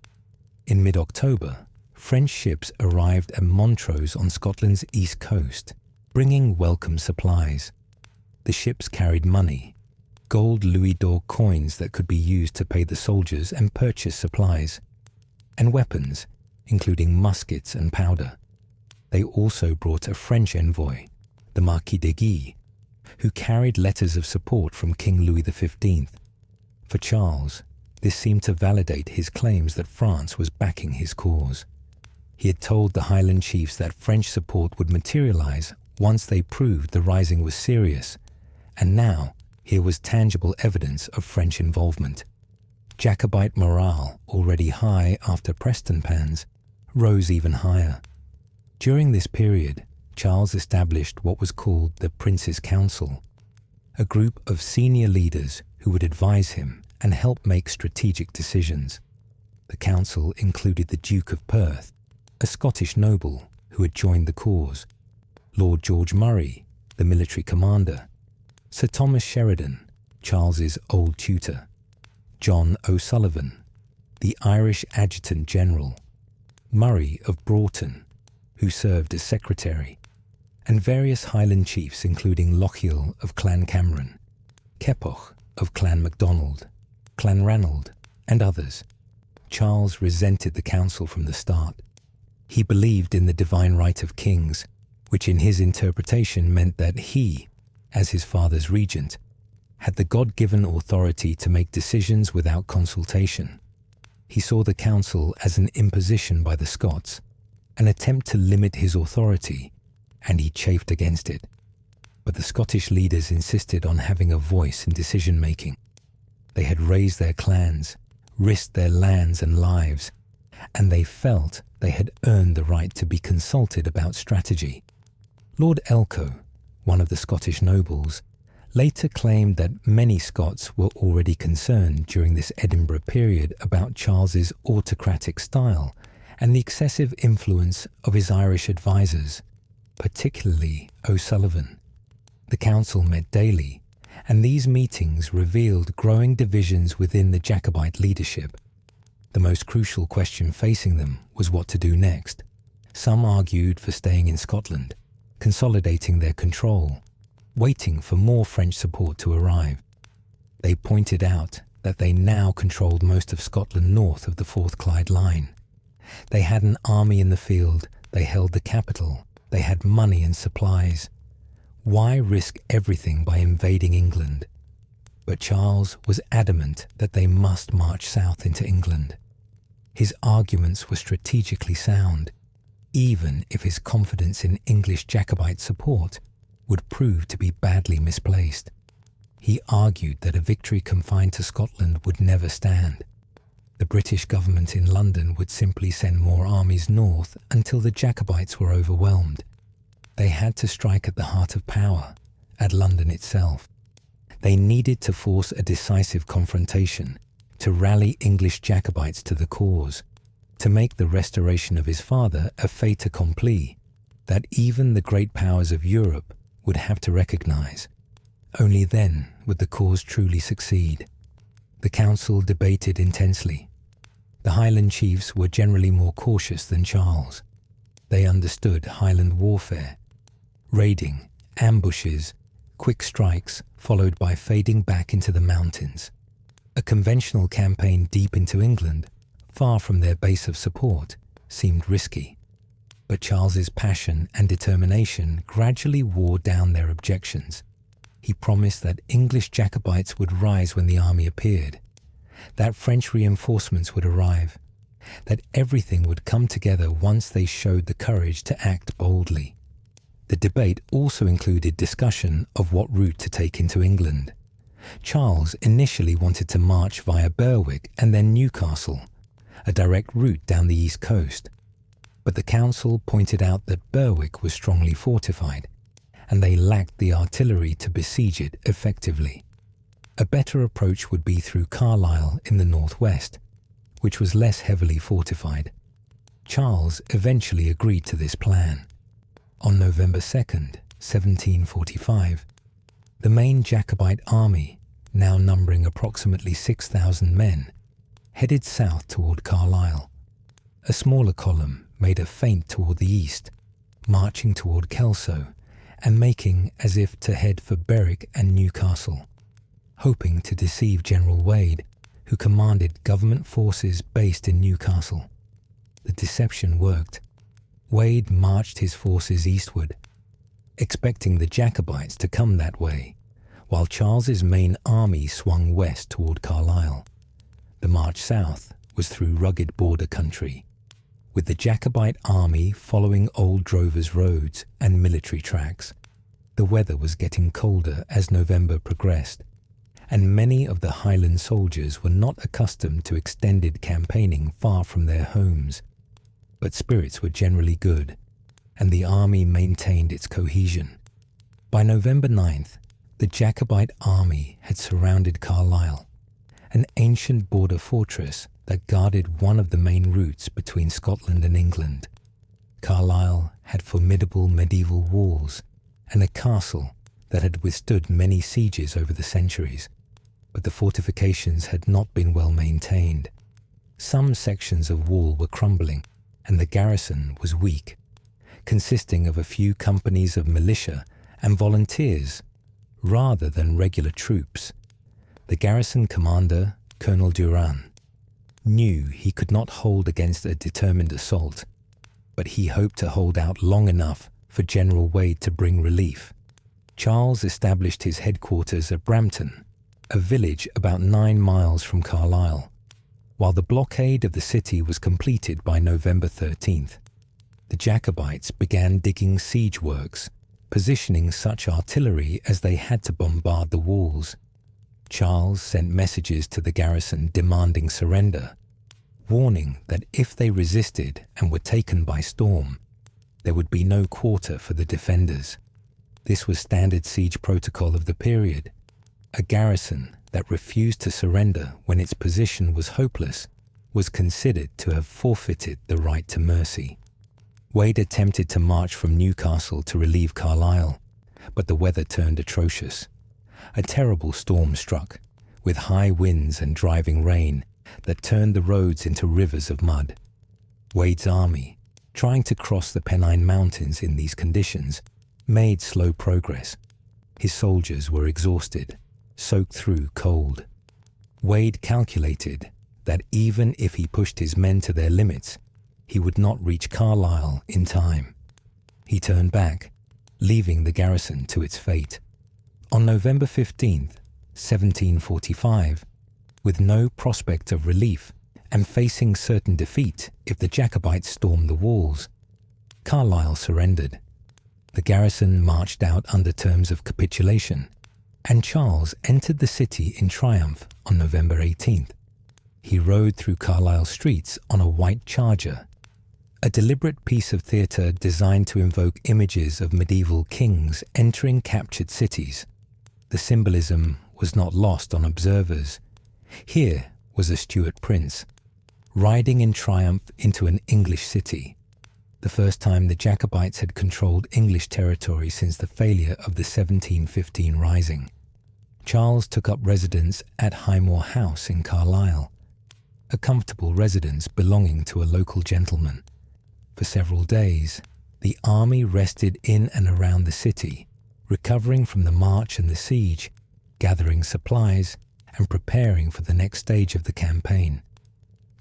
In mid-October, French ships arrived at Montrose on Scotland's east coast, bringing welcome supplies. The ships carried money, gold louis d'or coins that could be used to pay the soldiers and purchase supplies, and weapons, including muskets and powder. They also brought a French envoy, the Marquis de Guy, who carried letters of support from King Louis XV. For Charles, this seemed to validate his claims that France was backing his cause. He had told the Highland chiefs that French support would materialize once they proved the rising was serious, and now here was tangible evidence of French involvement. Jacobite morale, already high after Prestonpans, rose even higher. During this period, Charles established what was called the Prince's Council, a group of senior leaders who would advise him and help make strategic decisions. The council included the Duke of Perth, a Scottish noble who had joined the cause, Lord George Murray, the military commander, Sir Thomas Sheridan, Charles's old tutor, John O'Sullivan, the Irish Adjutant General, Murray of Broughton, who served as secretary, and various Highland chiefs including Lochiel of Clan Cameron, Keppoch of Clan MacDonald, Clan Ranald, and others. Charles resented the council from the start. He believed in the divine right of kings, which in his interpretation meant that he, as his father's regent, had the God-given authority to make decisions without consultation. He saw the council as an imposition by the Scots, an attempt to limit his authority, and he chafed against it. But the Scottish leaders insisted on having a voice in decision-making. They had raised their clans, risked their lands and lives, and they felt they had earned the right to be consulted about strategy. Lord Elcho, one of the Scottish nobles, later claimed that many Scots were already concerned during this Edinburgh period about Charles's autocratic style and the excessive influence of his Irish advisers, particularly O'Sullivan. The council met daily, and these meetings revealed growing divisions within the Jacobite leadership. The most crucial question facing them was what to do next. Some argued for staying in Scotland, consolidating their control, waiting for more French support to arrive. They pointed out that they now controlled most of Scotland north of the Forth Clyde line. They had an army in the field, they held the capital, they had money and supplies. Why risk everything by invading England? But Charles was adamant that they must march south into England. His arguments were strategically sound, even if his confidence in English Jacobite support would prove to be badly misplaced. He argued that a victory confined to Scotland would never stand. The British government in London would simply send more armies north until the Jacobites were overwhelmed. They had to strike at the heart of power, at London itself. They needed to force a decisive confrontation, to rally English Jacobites to the cause, to make the restoration of his father a fait accompli that even the great powers of Europe would have to recognize. Only then would the cause truly succeed. The council debated intensely. The Highland chiefs were generally more cautious than Charles. They understood Highland warfare. Raiding, ambushes, quick strikes followed by fading back into the mountains. A conventional campaign deep into England, far from their base of support, seemed risky. But Charles's passion and determination gradually wore down their objections. He promised that English Jacobites would rise when the army appeared, that French reinforcements would arrive, that everything would come together once they showed the courage to act boldly. The debate also included discussion of what route to take into England. Charles initially wanted to march via Berwick and then Newcastle, a direct route down the east coast. But the council pointed out that Berwick was strongly fortified, and they lacked the artillery to besiege it effectively. A better approach would be through Carlisle in the northwest, which was less heavily fortified. Charles eventually agreed to this plan. On November 2nd, 1745, the main Jacobite army, now numbering approximately 6,000 men, headed south toward Carlisle. A smaller column made a feint toward the east, marching toward Kelso and making as if to head for Berwick and Newcastle, hoping to deceive General Wade, who commanded government forces based in Newcastle. The deception worked. Wade marched his forces eastward, expecting the Jacobites to come that way, while Charles's main army swung west toward Carlisle. The march south was through rugged border country, with the Jacobite army following old drovers' roads and military tracks. The weather was getting colder as November progressed, and many of the Highland soldiers were not accustomed to extended campaigning far from their homes. But spirits were generally good, and the army maintained its cohesion. By November 9th, the Jacobite army had surrounded Carlisle, an ancient border fortress that guarded one of the main routes between Scotland and England. Carlisle had formidable medieval walls and a castle that had withstood many sieges over the centuries, but the fortifications had not been well maintained. Some sections of wall were crumbling, and the garrison was weak, consisting of a few companies of militia and volunteers rather than regular troops. The garrison commander, Colonel Duran, knew he could not hold against a determined assault, but he hoped to hold out long enough for General Wade to bring relief. Charles established his headquarters at Brampton, a village about 9 miles from Carlisle. While the blockade of the city was completed by November 13th, the Jacobites began digging siege works, positioning such artillery as they had to bombard the walls. Charles sent messages to the garrison demanding surrender, warning that if they resisted and were taken by storm, there would be no quarter for the defenders. This was standard siege protocol of the period. A garrison that refused to surrender when its position was hopeless was considered to have forfeited the right to mercy. Wade attempted to march from Newcastle to relieve Carlisle, but the weather turned atrocious. A terrible storm struck, with high winds and driving rain that turned the roads into rivers of mud. Wade's army, trying to cross the Pennine Mountains in these conditions, made slow progress. His soldiers were exhausted, soaked through cold. Wade calculated that even if he pushed his men to their limits, he would not reach Carlisle in time. He turned back, leaving the garrison to its fate. On November 15th, 1745, with no prospect of relief and facing certain defeat if the Jacobites stormed the walls, Carlisle surrendered. The garrison marched out under terms of capitulation, and Charles entered the city in triumph on November 18th. he rode through Carlisle streets on a white charger, a deliberate piece of theatre designed to invoke images of medieval kings entering captured cities. The symbolism was not lost on observers. Here was a Stuart prince, riding in triumph into an English city, the first time the Jacobites had controlled English territory since the failure of the 1715 Rising. Charles took up residence at Highmore House in Carlisle, a comfortable residence belonging to a local gentleman. For several days, the army rested in and around the city, recovering from the march and the siege, gathering supplies, and preparing for the next stage of the campaign.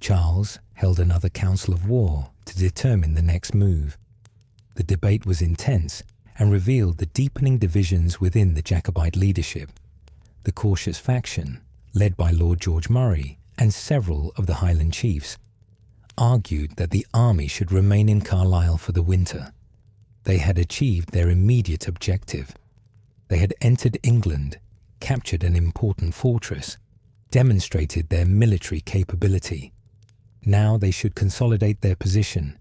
Charles held another council of war to determine the next move. The debate was intense and revealed the deepening divisions within the Jacobite leadership. The cautious faction, led by Lord George Murray and several of the Highland chiefs, argued that the army should remain in Carlisle for the winter. They had achieved their immediate objective. They had entered England, captured an important fortress, demonstrated their military capability. Now they should consolidate their position,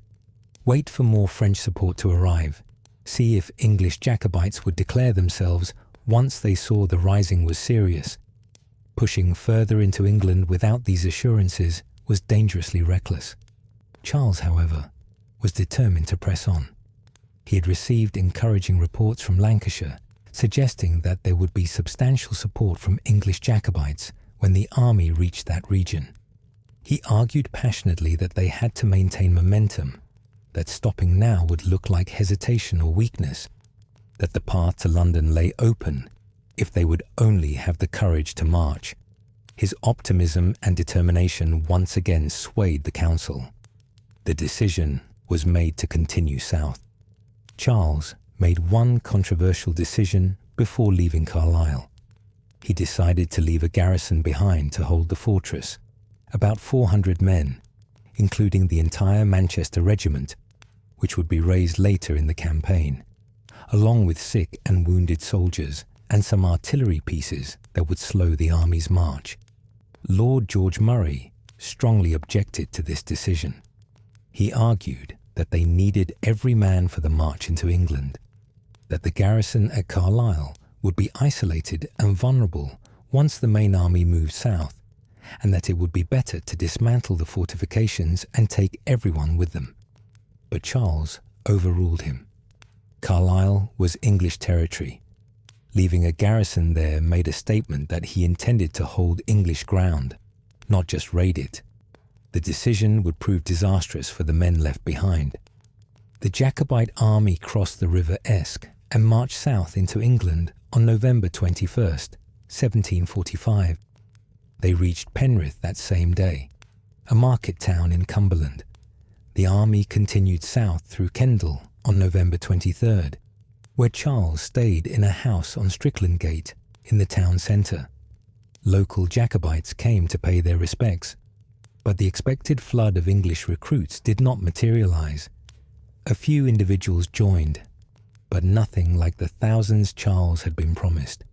wait for more French support to arrive, see if English Jacobites would declare themselves once they saw the rising was serious. Pushing further into England without these assurances was dangerously reckless. Charles, however, was determined to press on. He had received encouraging reports from Lancashire, suggesting that there would be substantial support from English Jacobites when the army reached that region. He argued passionately that they had to maintain momentum, that stopping now would look like hesitation or weakness, that the path to London lay open if they would only have the courage to march. His optimism and determination once again swayed the council. The decision was made to continue south. Charles made one controversial decision before leaving Carlisle. He decided to leave a garrison behind to hold the fortress, about 400 men, including the entire Manchester regiment, which would be raised later in the campaign, along with sick and wounded soldiers and some artillery pieces that would slow the army's march. Lord George Murray strongly objected to this decision. He argued that they needed every man for the march into England, that the garrison at Carlisle would be isolated and vulnerable once the main army moved south, and that it would be better to dismantle the fortifications and take everyone with them. But Charles overruled him. Carlisle was English territory. Leaving a garrison there made a statement that he intended to hold English ground, not just raid it. The decision would prove disastrous for the men left behind. The Jacobite army crossed the River Esk and marched south into England on November 21st, 1745. They reached Penrith that same day, a market town in Cumberland. The army continued south through Kendal on November 23rd, where Charles stayed in a house on Strickland Gate in the town centre. Local Jacobites came to pay their respects, but the expected flood of English recruits did not materialise. A few individuals joined, but nothing like the thousands Charles had been promised.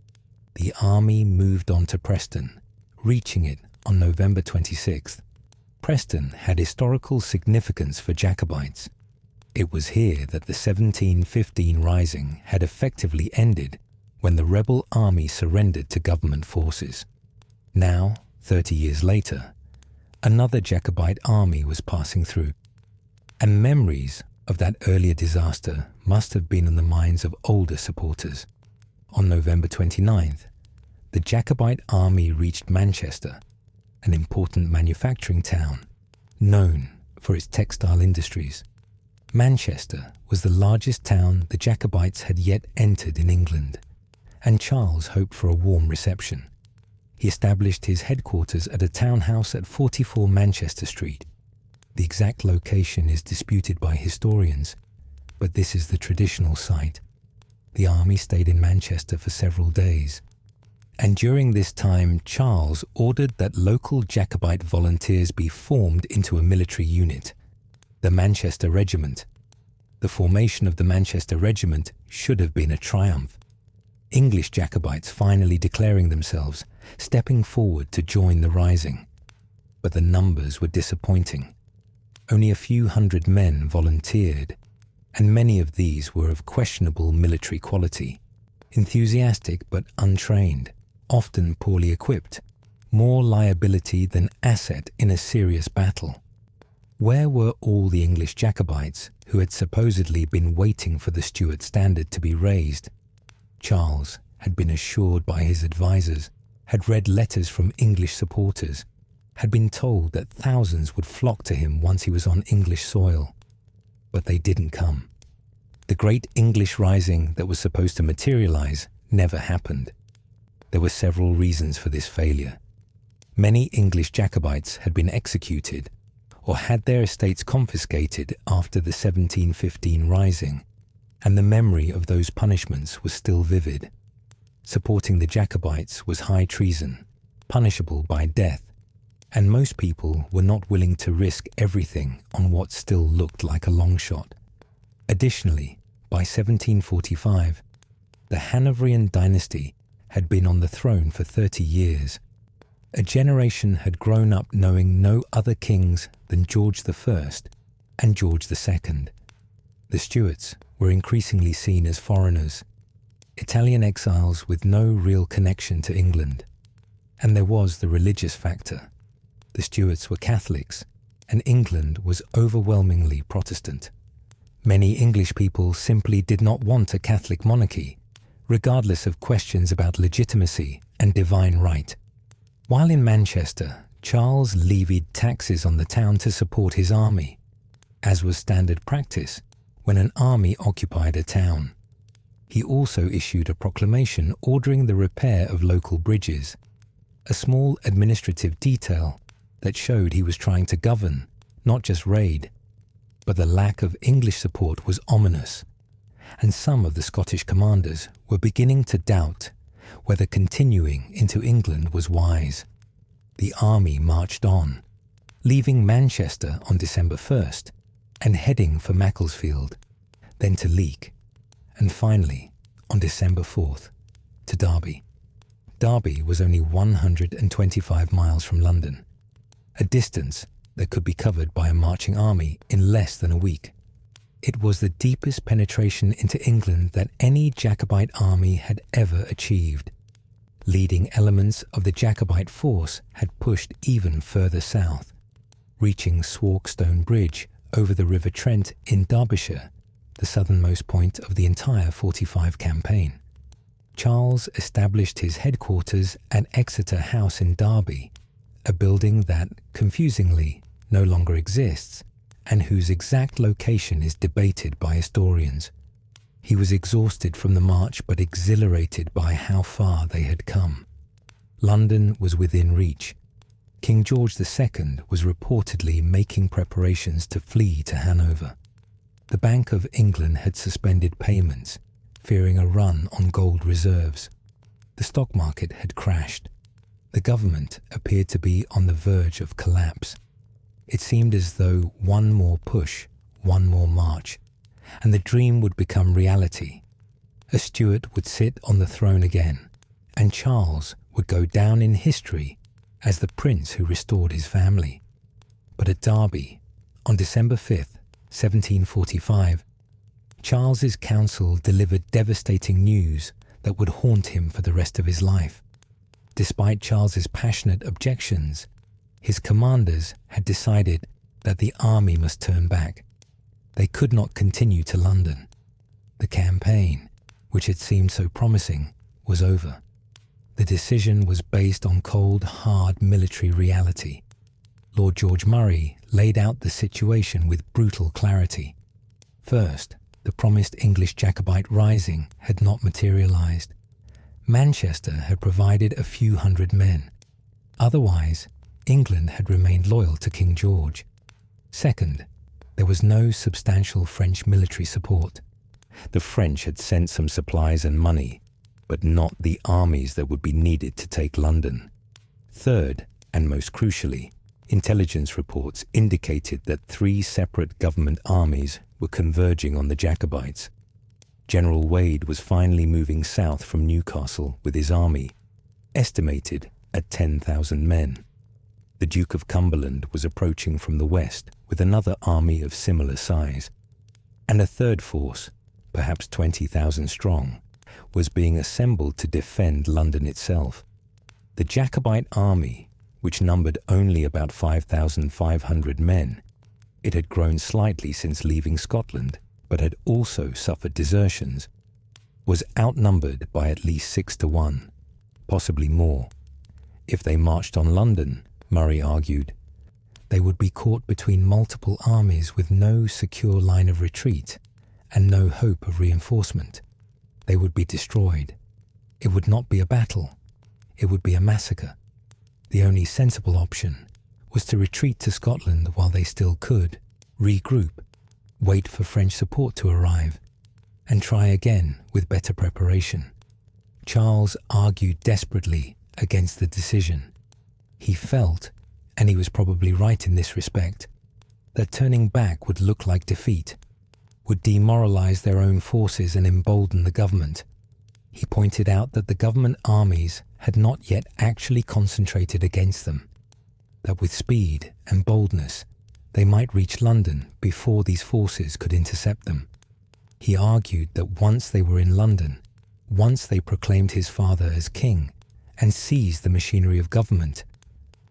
The army moved on to Preston, reaching it on November 26th. Preston had historical significance for Jacobites. It was here that the 1715 Rising had effectively ended when the rebel army surrendered to government forces. Now, 30 years later, another Jacobite army was passing through, and memories of that earlier disaster must have been in the minds of older supporters. On November 29th, the Jacobite army reached Manchester, an important manufacturing town known for its textile industries. Manchester was the largest town the Jacobites had yet entered in England, and Charles hoped for a warm reception. He established his headquarters at a townhouse at 44 Manchester Street. The exact location is disputed by historians, but this is the traditional site. The army stayed in Manchester for several days, and during this time Charles ordered that local Jacobite volunteers be formed into a military unit, the Manchester Regiment. The formation of the Manchester Regiment should have been a triumph. English Jacobites finally declaring themselves, stepping forward to join the rising. but the numbers were disappointing. Only a few hundred men volunteered, and many of these were of questionable military quality, enthusiastic but untrained, often poorly equipped, more liability than asset in a serious battle. Where were all the English Jacobites who had supposedly been waiting for the Stuart standard to be raised? Charles had been assured by his advisers, had read letters from English supporters, had been told that thousands would flock to him once he was on English soil. But they didn't come. The great English rising that was supposed to materialize never happened. There were several reasons for this failure. Many English Jacobites had been executed or had their estates confiscated after the 1715 rising, and the memory of those punishments was still vivid. Supporting the Jacobites was high treason, punishable by death, and most people were not willing to risk everything on what still looked like a long shot. Additionally, by 1745, the Hanoverian dynasty had been on the throne for 30 years. A generation had grown up knowing no other kings than George I and George II. The Stuarts were increasingly seen as foreigners, Italian exiles with no real connection to England. And there was the religious factor. The Stuarts were Catholics, and England was overwhelmingly Protestant. Many English people simply did not want a Catholic monarchy, regardless of questions about legitimacy and divine right. While in Manchester, Charles levied taxes on the town to support his army, as was standard practice when an army occupied a town. He also issued a proclamation ordering the repair of local bridges, a small administrative detail that showed he was trying to govern, not just raid. But the lack of English support was ominous, and some of the Scottish commanders were beginning to doubt whether continuing into England was wise. The army marched on, leaving Manchester on December 1st and heading for Macclesfield, then to Leek, and finally, on December 4th, to Derby. Derby was only 125 miles from London, a distance that could be covered by a marching army in less than a week. It was the deepest penetration into England that any Jacobite army had ever achieved. Leading elements of the Jacobite force had pushed even further south, reaching Swarkstone Bridge over the River Trent in Derbyshire, the southernmost point of the entire 45 campaign. Charles established his headquarters at Exeter House in Derby, a building that, confusingly, no longer exists, and whose exact location is debated by historians. He was exhausted from the march but exhilarated by how far they had come. London was within reach. King George II was reportedly making preparations to flee to Hanover. The Bank of England had suspended payments, fearing a run on gold reserves. The stock market had crashed. The government appeared to be on the verge of collapse. It seemed as though one more push, one more march, and the dream would become reality. A Stuart would sit on the throne again, and Charles would go down in history as the prince who restored his family. But at Derby, on December 5th, 1745, Charles's council delivered devastating news that would haunt him for the rest of his life. Despite Charles's passionate objections, his commanders had decided that the army must turn back. They could not continue to London. The campaign, which had seemed so promising, was over. The decision was based on cold, hard military reality. Lord George Murray laid out the situation with brutal clarity. First, the promised English Jacobite rising had not materialized. Manchester had provided a few hundred men. Otherwise, England had remained loyal to King George. Second, there was no substantial French military support. The French had sent some supplies and money, but not the armies that would be needed to take London. Third, and most crucially, intelligence reports indicated that 3 separate government armies were converging on the Jacobites. General Wade was finally moving south from Newcastle with his army, estimated at 10,000 men. The Duke of Cumberland was approaching from the west with another army of similar size, and a third force, perhaps 20,000 strong, was being assembled to defend London itself. The Jacobite army, which numbered only about 5,500 men, it had grown slightly since leaving Scotland, but had also suffered desertions, was outnumbered by at least 6 to 1, possibly more. If they marched on London, Murray argued, they would be caught between multiple armies with no secure line of retreat and no hope of reinforcement. They would be destroyed. It would not be a battle. It would be a massacre. The only sensible option was to retreat to Scotland while they still could, regroup, wait for French support to arrive, and try again with better preparation. Charles argued desperately against the decision. He felt, and he was probably right in this respect, that turning back would look like defeat, would demoralize their own forces and embolden the government. He pointed out that the government armies had not yet actually concentrated against them, that with speed and boldness they might reach London before these forces could intercept them. He argued that once they were in London, once they proclaimed his father as king and seized the machinery of government,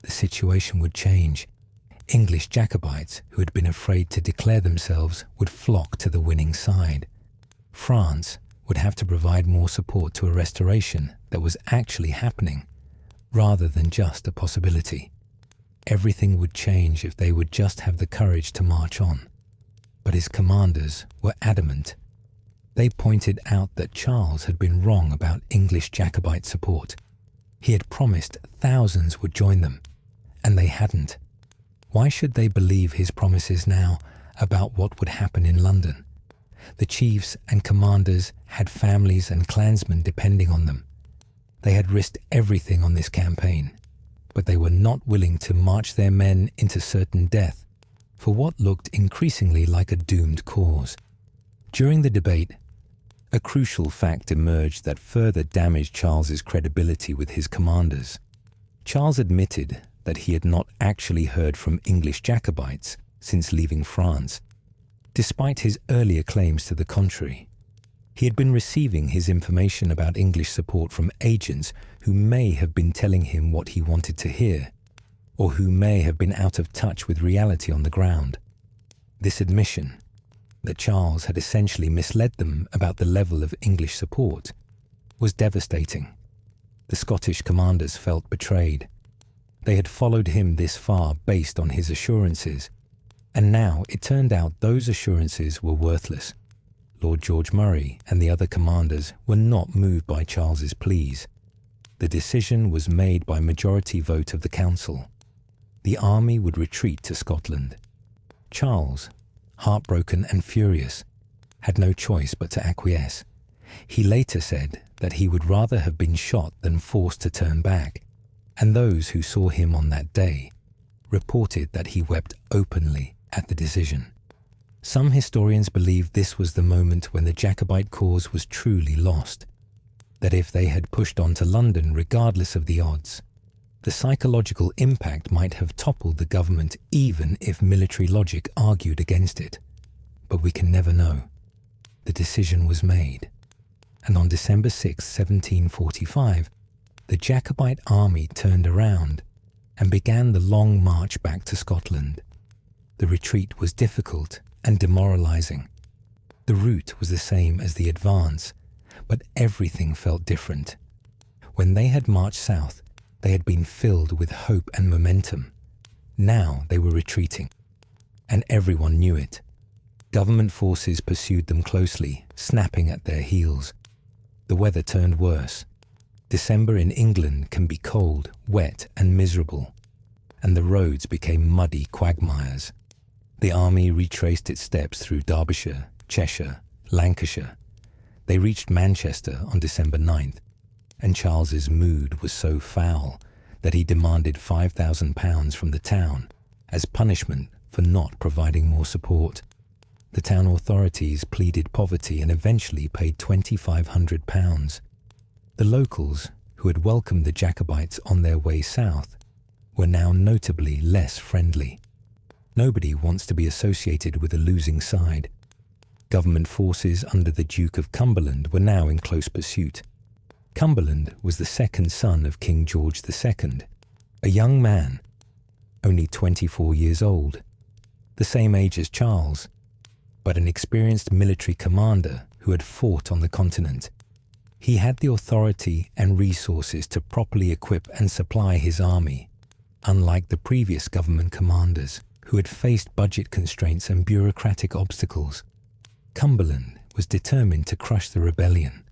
the situation would change. English Jacobites who had been afraid to declare themselves would flock to the winning side. France would have to provide more support to a restoration that was actually happening, rather than just a possibility. Everything would change if they would just have the courage to march on. But his commanders were adamant. They pointed out that Charles had been wrong about English Jacobite support. He had promised thousands would join them, and they hadn't. Why should they believe his promises now about what would happen in London? The chiefs and commanders had families and clansmen depending on them. They had risked everything on this campaign, but they were not willing to march their men into certain death for what looked increasingly like a doomed cause. During the debate, a crucial fact emerged that further damaged Charles's credibility with his commanders. Charles admitted that he had not actually heard from English Jacobites since leaving France, despite his earlier claims to the contrary. He had been receiving his information about English support from agents who may have been telling him what he wanted to hear, or who may have been out of touch with reality on the ground. This admission, that Charles had essentially misled them about the level of English support, was devastating. The Scottish commanders felt betrayed. They had followed him this far based on his assurances, and now it turned out those assurances were worthless. Lord George Murray and the other commanders were not moved by Charles's pleas. The decision was made by majority vote of the council. The army would retreat to Scotland. Charles, heartbroken and furious, had no choice but to acquiesce. He later said that he would rather have been shot than forced to turn back, and those who saw him on that day reported that he wept openly at the decision. Some historians believe this was the moment when the Jacobite cause was truly lost, that if they had pushed on to London regardless of the odds, the psychological impact might have toppled the government even if military logic argued against it. But we can never know. The decision was made, and on December 6, 1745, the Jacobite army turned around and began the long march back to Scotland. The retreat was difficult and demoralizing. The route was the same as the advance, but everything felt different. When they had marched south, they had been filled with hope and momentum. Now they were retreating, and everyone knew it. Government forces pursued them closely, snapping at their heels. The weather turned worse. December in England can be cold, wet, and miserable, and the roads became muddy quagmires. The army retraced its steps through Derbyshire, Cheshire, Lancashire. They reached Manchester on December 9th, and Charles's mood was so foul that he demanded £5,000 from the town as punishment for not providing more support. The town authorities pleaded poverty and eventually paid £2,500. The locals, who had welcomed the Jacobites on their way south, were now notably less friendly. Nobody wants to be associated with a losing side. Government forces under the Duke of Cumberland were now in close pursuit. Cumberland was the second son of King George II, a young man, only 24 years old, the same age as Charles, but an experienced military commander who had fought on the continent. He had the authority and resources to properly equip and supply his army, unlike the previous government commanders who had faced budget constraints and bureaucratic obstacles. Cumberland was determined to crush the rebellion,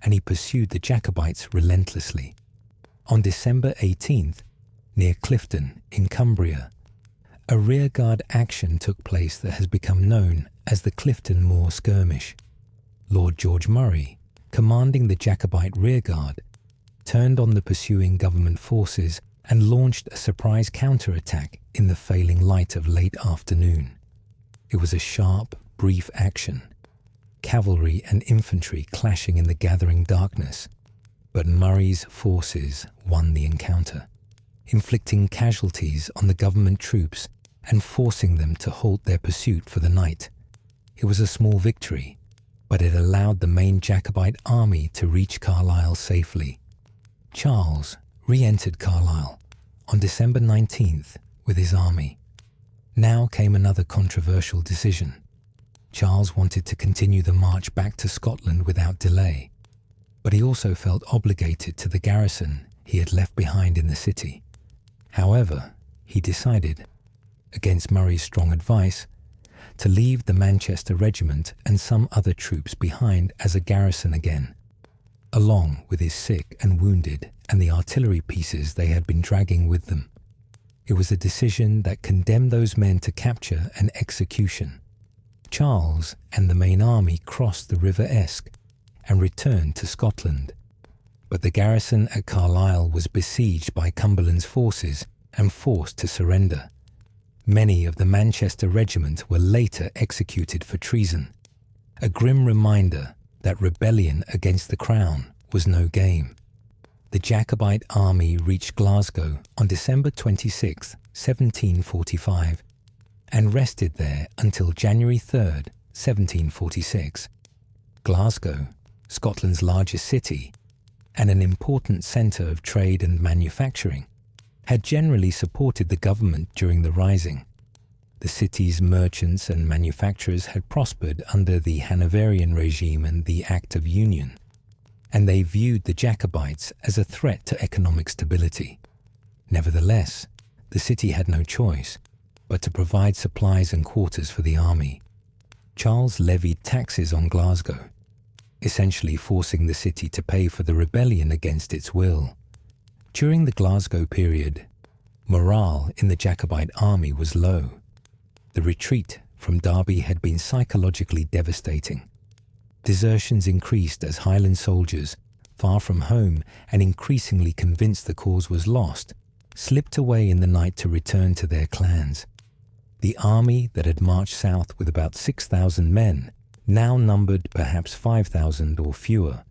and he pursued the Jacobites relentlessly. On December 18th, near Clifton in Cumbria, a rearguard action took place that has become known as the Clifton Moor Skirmish. Lord George Murray, commanding the Jacobite rearguard, turned on the pursuing government forces and launched a surprise counterattack in the failing light of late afternoon. It was a sharp, brief action, cavalry and infantry clashing in the gathering darkness, but Murray's forces won the encounter, inflicting casualties on the government troops and forcing them to halt their pursuit for the night. It was a small victory, but it allowed the main Jacobite army to reach Carlisle safely. Charles re-entered Carlisle on December 19th with his army. Now came another controversial decision. Charles wanted to continue the march back to Scotland without delay, but he also felt obligated to the garrison he had left behind in the city. However, he decided, against Murray's strong advice, to leave the Manchester Regiment and some other troops behind as a garrison again, along with his sick and wounded and the artillery pieces they had been dragging with them. It was a decision that condemned those men to capture and execution. Charles and the main army crossed the River Esk and returned to Scotland, but the garrison at Carlisle was besieged by Cumberland's forces and forced to surrender. Many of the Manchester Regiment were later executed for treason, a grim reminder that rebellion against the crown was no game. The Jacobite army reached Glasgow on December 26, 1745, and rested there until January 3rd, 1746. Glasgow, Scotland's largest city, and an important centre of trade and manufacturing, had generally supported the government during the Rising. The city's merchants and manufacturers had prospered under the Hanoverian regime and the Act of Union, and they viewed the Jacobites as a threat to economic stability. Nevertheless, the city had no choice but to provide supplies and quarters for the army. Charles levied taxes on Glasgow, essentially forcing the city to pay for the rebellion against its will. During the Glasgow period, morale in the Jacobite army was low. The retreat from Derby had been psychologically devastating. Desertions increased as Highland soldiers, far from home and increasingly convinced the cause was lost, slipped away in the night to return to their clans. The army that had marched south with about 6,000 men now numbered perhaps 5,000 or fewer,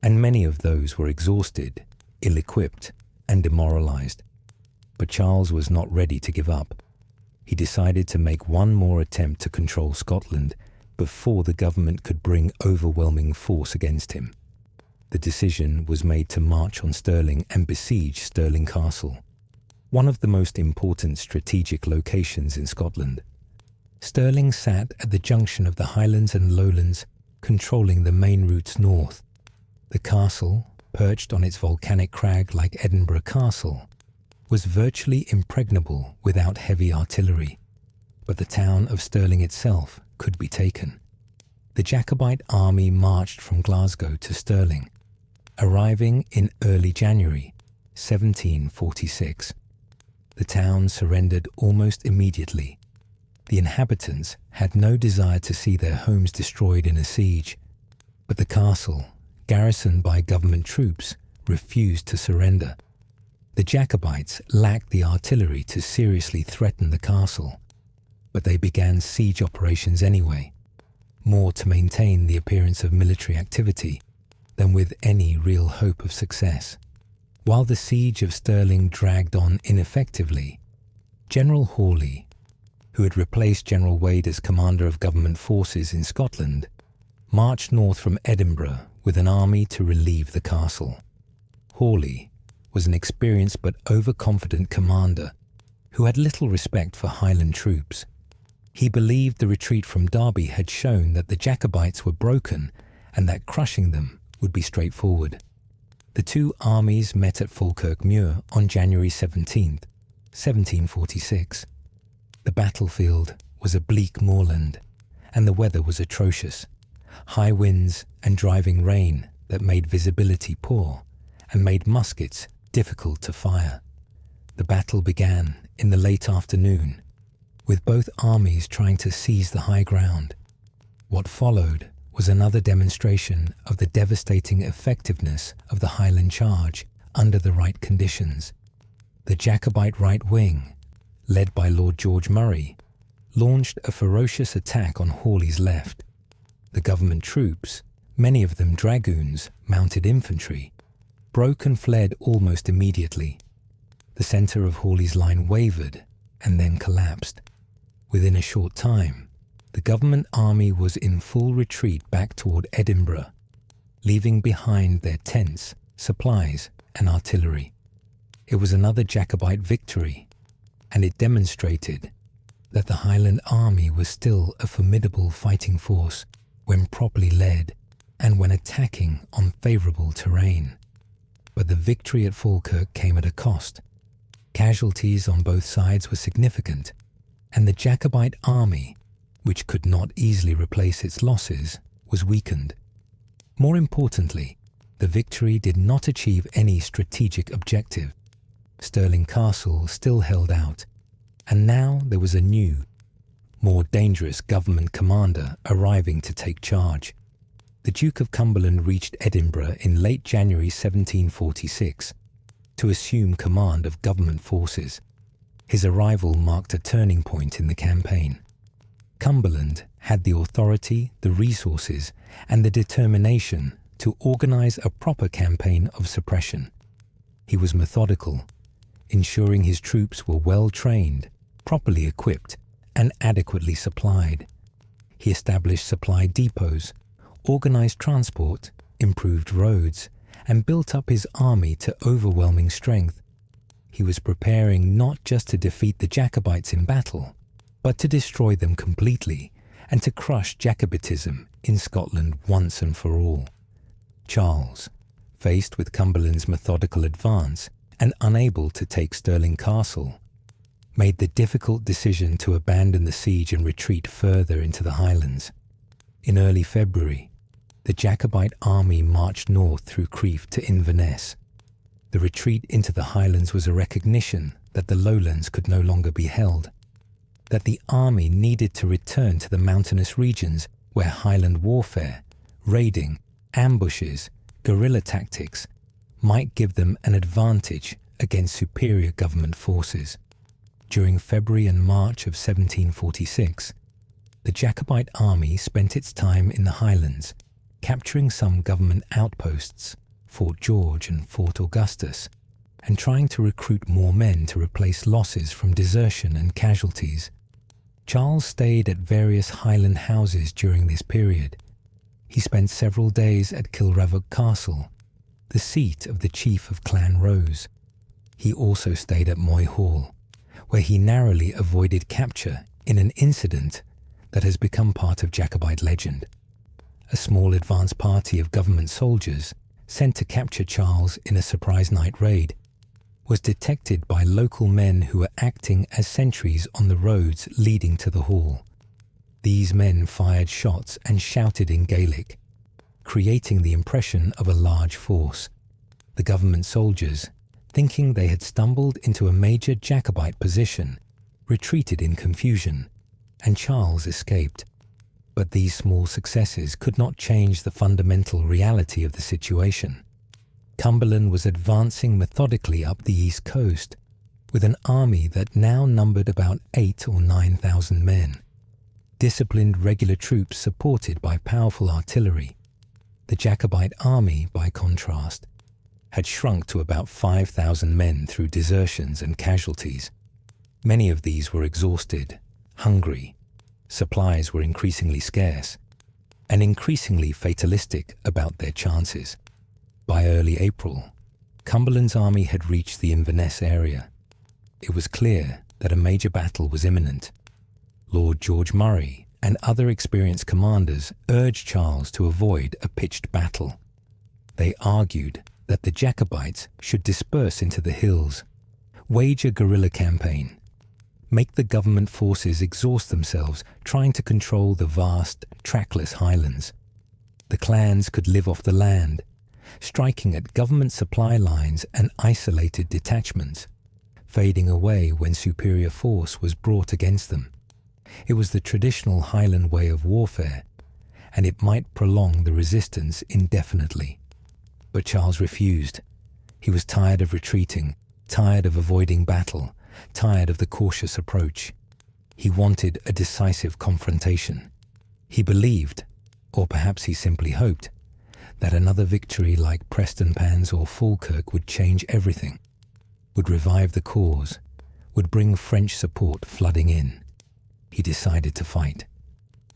and many of those were exhausted, ill-equipped, and demoralized. But Charles was not ready to give up. He decided to make one more attempt to control Scotland before the government could bring overwhelming force against him. The decision was made to march on Stirling and besiege Stirling Castle, one of the most important strategic locations in Scotland. Stirling sat at the junction of the Highlands and Lowlands, controlling the main routes north. The castle, perched on its volcanic crag like Edinburgh Castle, was virtually impregnable without heavy artillery, but the town of Stirling itself could be taken. The Jacobite army marched from Glasgow to Stirling, arriving in early January 1746. The town surrendered almost immediately. The inhabitants had no desire to see their homes destroyed in a siege, but the castle, garrisoned by government troops, refused to surrender. The Jacobites lacked the artillery to seriously threaten the castle, but they began siege operations anyway, more to maintain the appearance of military activity than with any real hope of success. While the siege of Stirling dragged on ineffectively, General Hawley, who had replaced General Wade as commander of government forces in Scotland, marched north from Edinburgh with an army to relieve the castle. Hawley was an experienced but overconfident commander who had little respect for Highland troops. He believed the retreat from Derby had shown that the Jacobites were broken and that crushing them would be straightforward. The two armies met at Falkirk Muir on January 17th, 1746. The battlefield was a bleak moorland, and the weather was atrocious. High winds and driving rain that made visibility poor and made muskets difficult to fire. The battle began in the late afternoon, with both armies trying to seize the high ground. What followed was another demonstration of the devastating effectiveness of the Highland charge under the right conditions. The Jacobite right wing, led by Lord George Murray, launched a ferocious attack on Hawley's left. The government troops, many of them dragoons, mounted infantry, broke and fled almost immediately. The centre of Hawley's line wavered and then collapsed. Within a short time, the government army was in full retreat back toward Edinburgh, leaving behind their tents, supplies, and artillery. It was another Jacobite victory, and it demonstrated that the Highland army was still a formidable fighting force when properly led and when attacking on favourable terrain. But the victory at Falkirk came at a cost. Casualties on both sides were significant, and the Jacobite army, which could not easily replace its losses, was weakened. More importantly, the victory did not achieve any strategic objective. Stirling Castle still held out, and now there was a new, more dangerous government commander arriving to take charge. The Duke of Cumberland reached Edinburgh in late January 1746 to assume command of government forces. His arrival marked a turning point in the campaign. Cumberland had the authority, the resources, and the determination to organise a proper campaign of suppression. He was methodical, ensuring his troops were well trained, properly equipped, and adequately supplied. He established supply depots, organised transport, improved roads, and built up his army to overwhelming strength. He was preparing not just to defeat the Jacobites in battle, but to destroy them completely and to crush Jacobitism in Scotland once and for all. Charles, faced with Cumberland's methodical advance and unable to take Stirling Castle, made the difficult decision to abandon the siege and retreat further into the Highlands. In early February, the Jacobite army marched north through Crieff to Inverness. The retreat into the Highlands was a recognition that the lowlands could no longer be held, that the army needed to return to the mountainous regions where Highland warfare, raiding, ambushes, guerrilla tactics might give them an advantage against superior government forces. During February and March of 1746, the Jacobite army spent its time in the Highlands, capturing some government outposts, Fort George and Fort Augustus, and trying to recruit more men to replace losses from desertion and casualties. Charles stayed at various Highland houses during this period. He spent several days at Kilravok Castle, the seat of the chief of Clan Rose. He also stayed at Moy Hall, where he narrowly avoided capture in an incident that has become part of Jacobite legend. A small advance party of government soldiers sent to capture Charles in a surprise night raid was detected by local men who were acting as sentries on the roads leading to the hall. These men fired shots and shouted in Gaelic, creating the impression of a large force. The government soldiers, thinking they had stumbled into a major Jacobite position, retreated in confusion, and Charles escaped. But these small successes could not change the fundamental reality of the situation. Cumberland was advancing methodically up the east coast, with an army that now numbered about 8,000 or 9,000 men. Disciplined regular troops supported by powerful artillery. The Jacobite army, by contrast, had shrunk to about 5,000 men through desertions and casualties. Many of these were exhausted, hungry, supplies were increasingly scarce, and increasingly fatalistic about their chances. By early April, Cumberland's army had reached the Inverness area. It was clear that a major battle was imminent. Lord George Murray and other experienced commanders urged Charles to avoid a pitched battle. They argued that the Jacobites should disperse into the hills, wage a guerrilla campaign, make the government forces exhaust themselves trying to control the vast, trackless Highlands. The clans could live off the land, striking at government supply lines and isolated detachments, fading away when superior force was brought against them. It was the traditional Highland way of warfare, and it might prolong the resistance indefinitely. But Charles refused. He was tired of retreating, tired of avoiding battle, tired of the cautious approach. He wanted a decisive confrontation. He believed, or perhaps he simply hoped, that another victory like Prestonpans or Falkirk would change everything, would revive the cause, would bring French support flooding in. He decided to fight.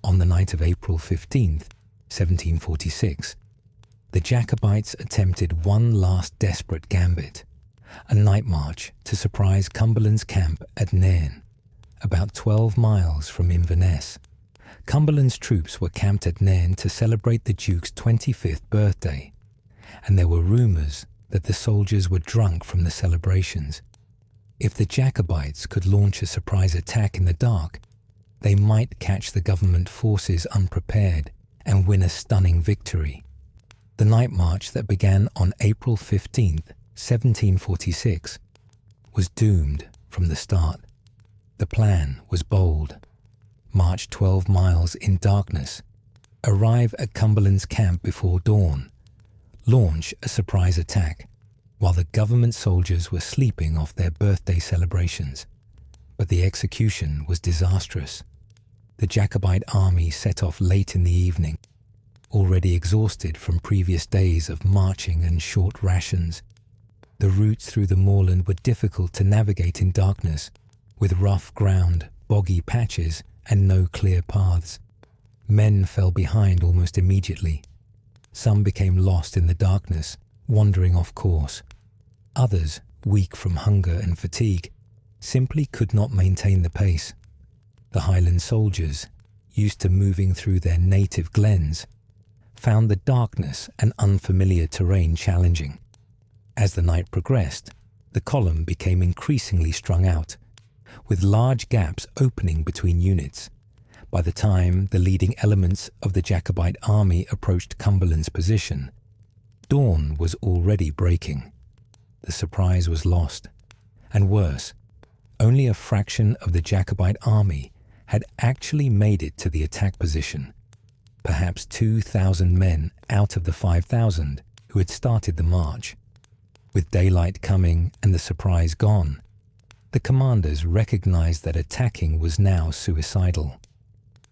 On the night of April 15th, 1746, the Jacobites attempted one last desperate gambit, a night march to surprise Cumberland's camp at Nairn, about 12 miles from Inverness. Cumberland's troops were camped at Nairn to celebrate the Duke's 25th birthday, and there were rumours that the soldiers were drunk from the celebrations. If the Jacobites could launch a surprise attack in the dark, they might catch the government forces unprepared and win a stunning victory. The night march that began on April 15th, 1746, was doomed from the start. The plan was bold. March 12 miles in darkness, arrive at Cumberland's camp before dawn, launch a surprise attack while the government soldiers were sleeping off their birthday celebrations. But the execution was disastrous. The Jacobite army set off late in the evening, already exhausted from previous days of marching and short rations. The routes through the moorland were difficult to navigate in darkness, with rough ground, boggy patches, and no clear paths. Men fell behind almost immediately. Some became lost in the darkness, wandering off course. Others, weak from hunger and fatigue, simply could not maintain the pace. The Highland soldiers, used to moving through their native glens, found the darkness and unfamiliar terrain challenging. As the night progressed, the column became increasingly strung out, with large gaps opening between units. By the time the leading elements of the Jacobite army approached Cumberland's position, dawn was already breaking. The surprise was lost, and worse, only a fraction of the Jacobite army had actually made it to the attack position. Perhaps 2,000 men out of the 5,000 who had started the march. With daylight coming and the surprise gone, the commanders recognized that attacking was now suicidal.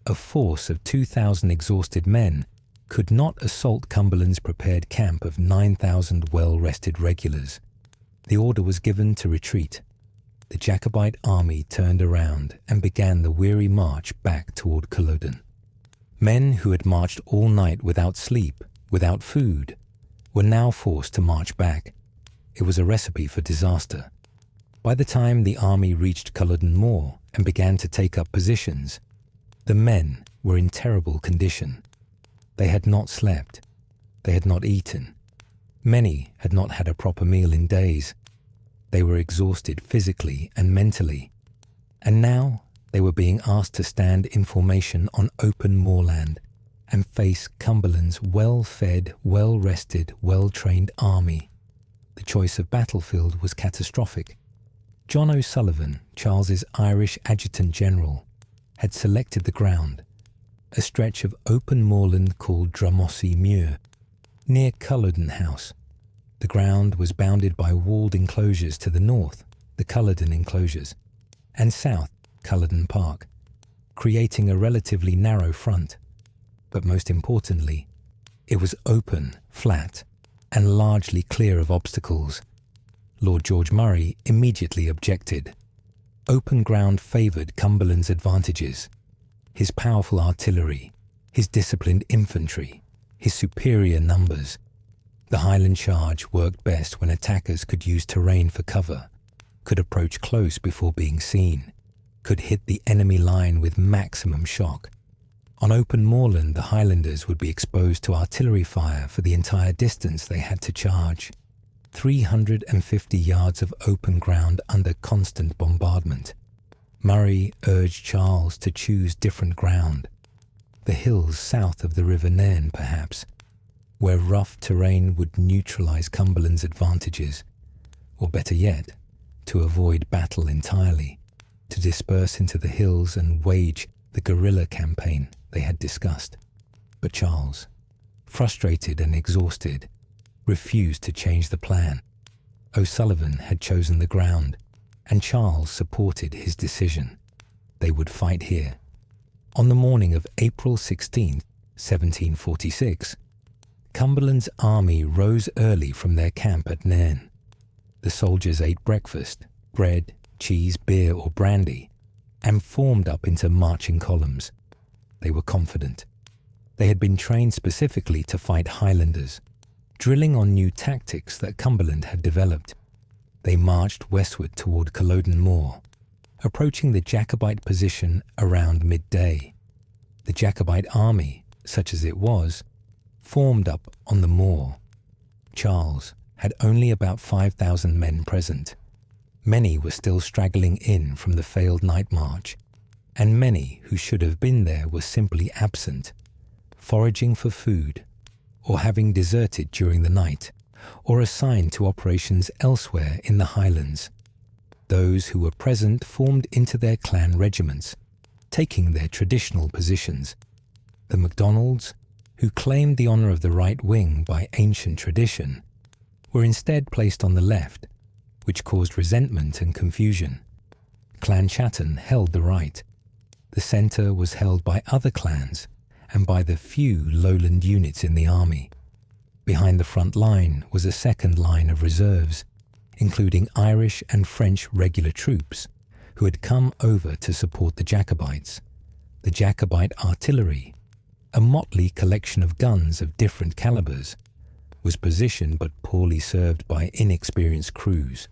A force of 2,000 exhausted men could not assault Cumberland's prepared camp of 9,000 well-rested regulars. The order was given to retreat. The Jacobite army turned around and began the weary march back toward Culloden. Men who had marched all night without sleep, without food, were now forced to march back. It was a recipe for disaster. By the time the army reached Culloden Moor and began to take up positions, the men were in terrible condition. They had not slept. They had not eaten. Many had not had a proper meal in days. They were exhausted physically and mentally, and now they were being asked to stand in formation on open moorland and face Cumberland's well-fed, well-rested, well-trained army. The choice of battlefield was catastrophic. John O'Sullivan, Charles's Irish adjutant general, had selected the ground, a stretch of open moorland called Drumossie Muir, near Culloden House. The ground was bounded by walled enclosures to the north, the Culloden enclosures, and south, Culloden Park, creating a relatively narrow front. But most importantly, it was open, flat, and largely clear of obstacles. Lord George Murray immediately objected. Open ground favoured Cumberland's advantages. His powerful artillery, his disciplined infantry, his superior numbers. The Highland charge worked best when attackers could use terrain for cover, could approach close before being seen, could hit the enemy line with maximum shock. On open moorland, the Highlanders would be exposed to artillery fire for the entire distance they had to charge. 350 yards of open ground under constant bombardment. Murray urged Charles to choose different ground. The hills south of the River Nairn, perhaps, where rough terrain would neutralize Cumberland's advantages, or better yet, to avoid battle entirely, to disperse into the hills and wage the guerrilla campaign they had discussed. But Charles, frustrated and exhausted, refused to change the plan. O'Sullivan had chosen the ground, and Charles supported his decision. They would fight here. On the morning of April 16, 1746, Cumberland's army rose early from their camp at Nairn. The soldiers ate breakfast, bread, cheese, beer or brandy, and formed up into marching columns. They were confident. They had been trained specifically to fight Highlanders, drilling on new tactics that Cumberland had developed. They marched westward toward Culloden Moor, approaching the Jacobite position around midday. The Jacobite army, such as it was, formed up on the moor. Charles had only about 5,000 men present. Many were still straggling in from the failed night march, and many who should have been there were simply absent, foraging for food, or having deserted during the night, or assigned to operations elsewhere in the Highlands. Those who were present formed into their clan regiments, taking their traditional positions. The MacDonalds, who claimed the honour of the right wing by ancient tradition, were instead placed on the left, which caused resentment and confusion. Clan Chatton held the right. The centre was held by other clans and by the few lowland units in the army. Behind the front line was a second line of reserves, including Irish and French regular troops who had come over to support the Jacobites. The Jacobite artillery, a motley collection of guns of different calibers, was positioned but poorly served by inexperienced crews.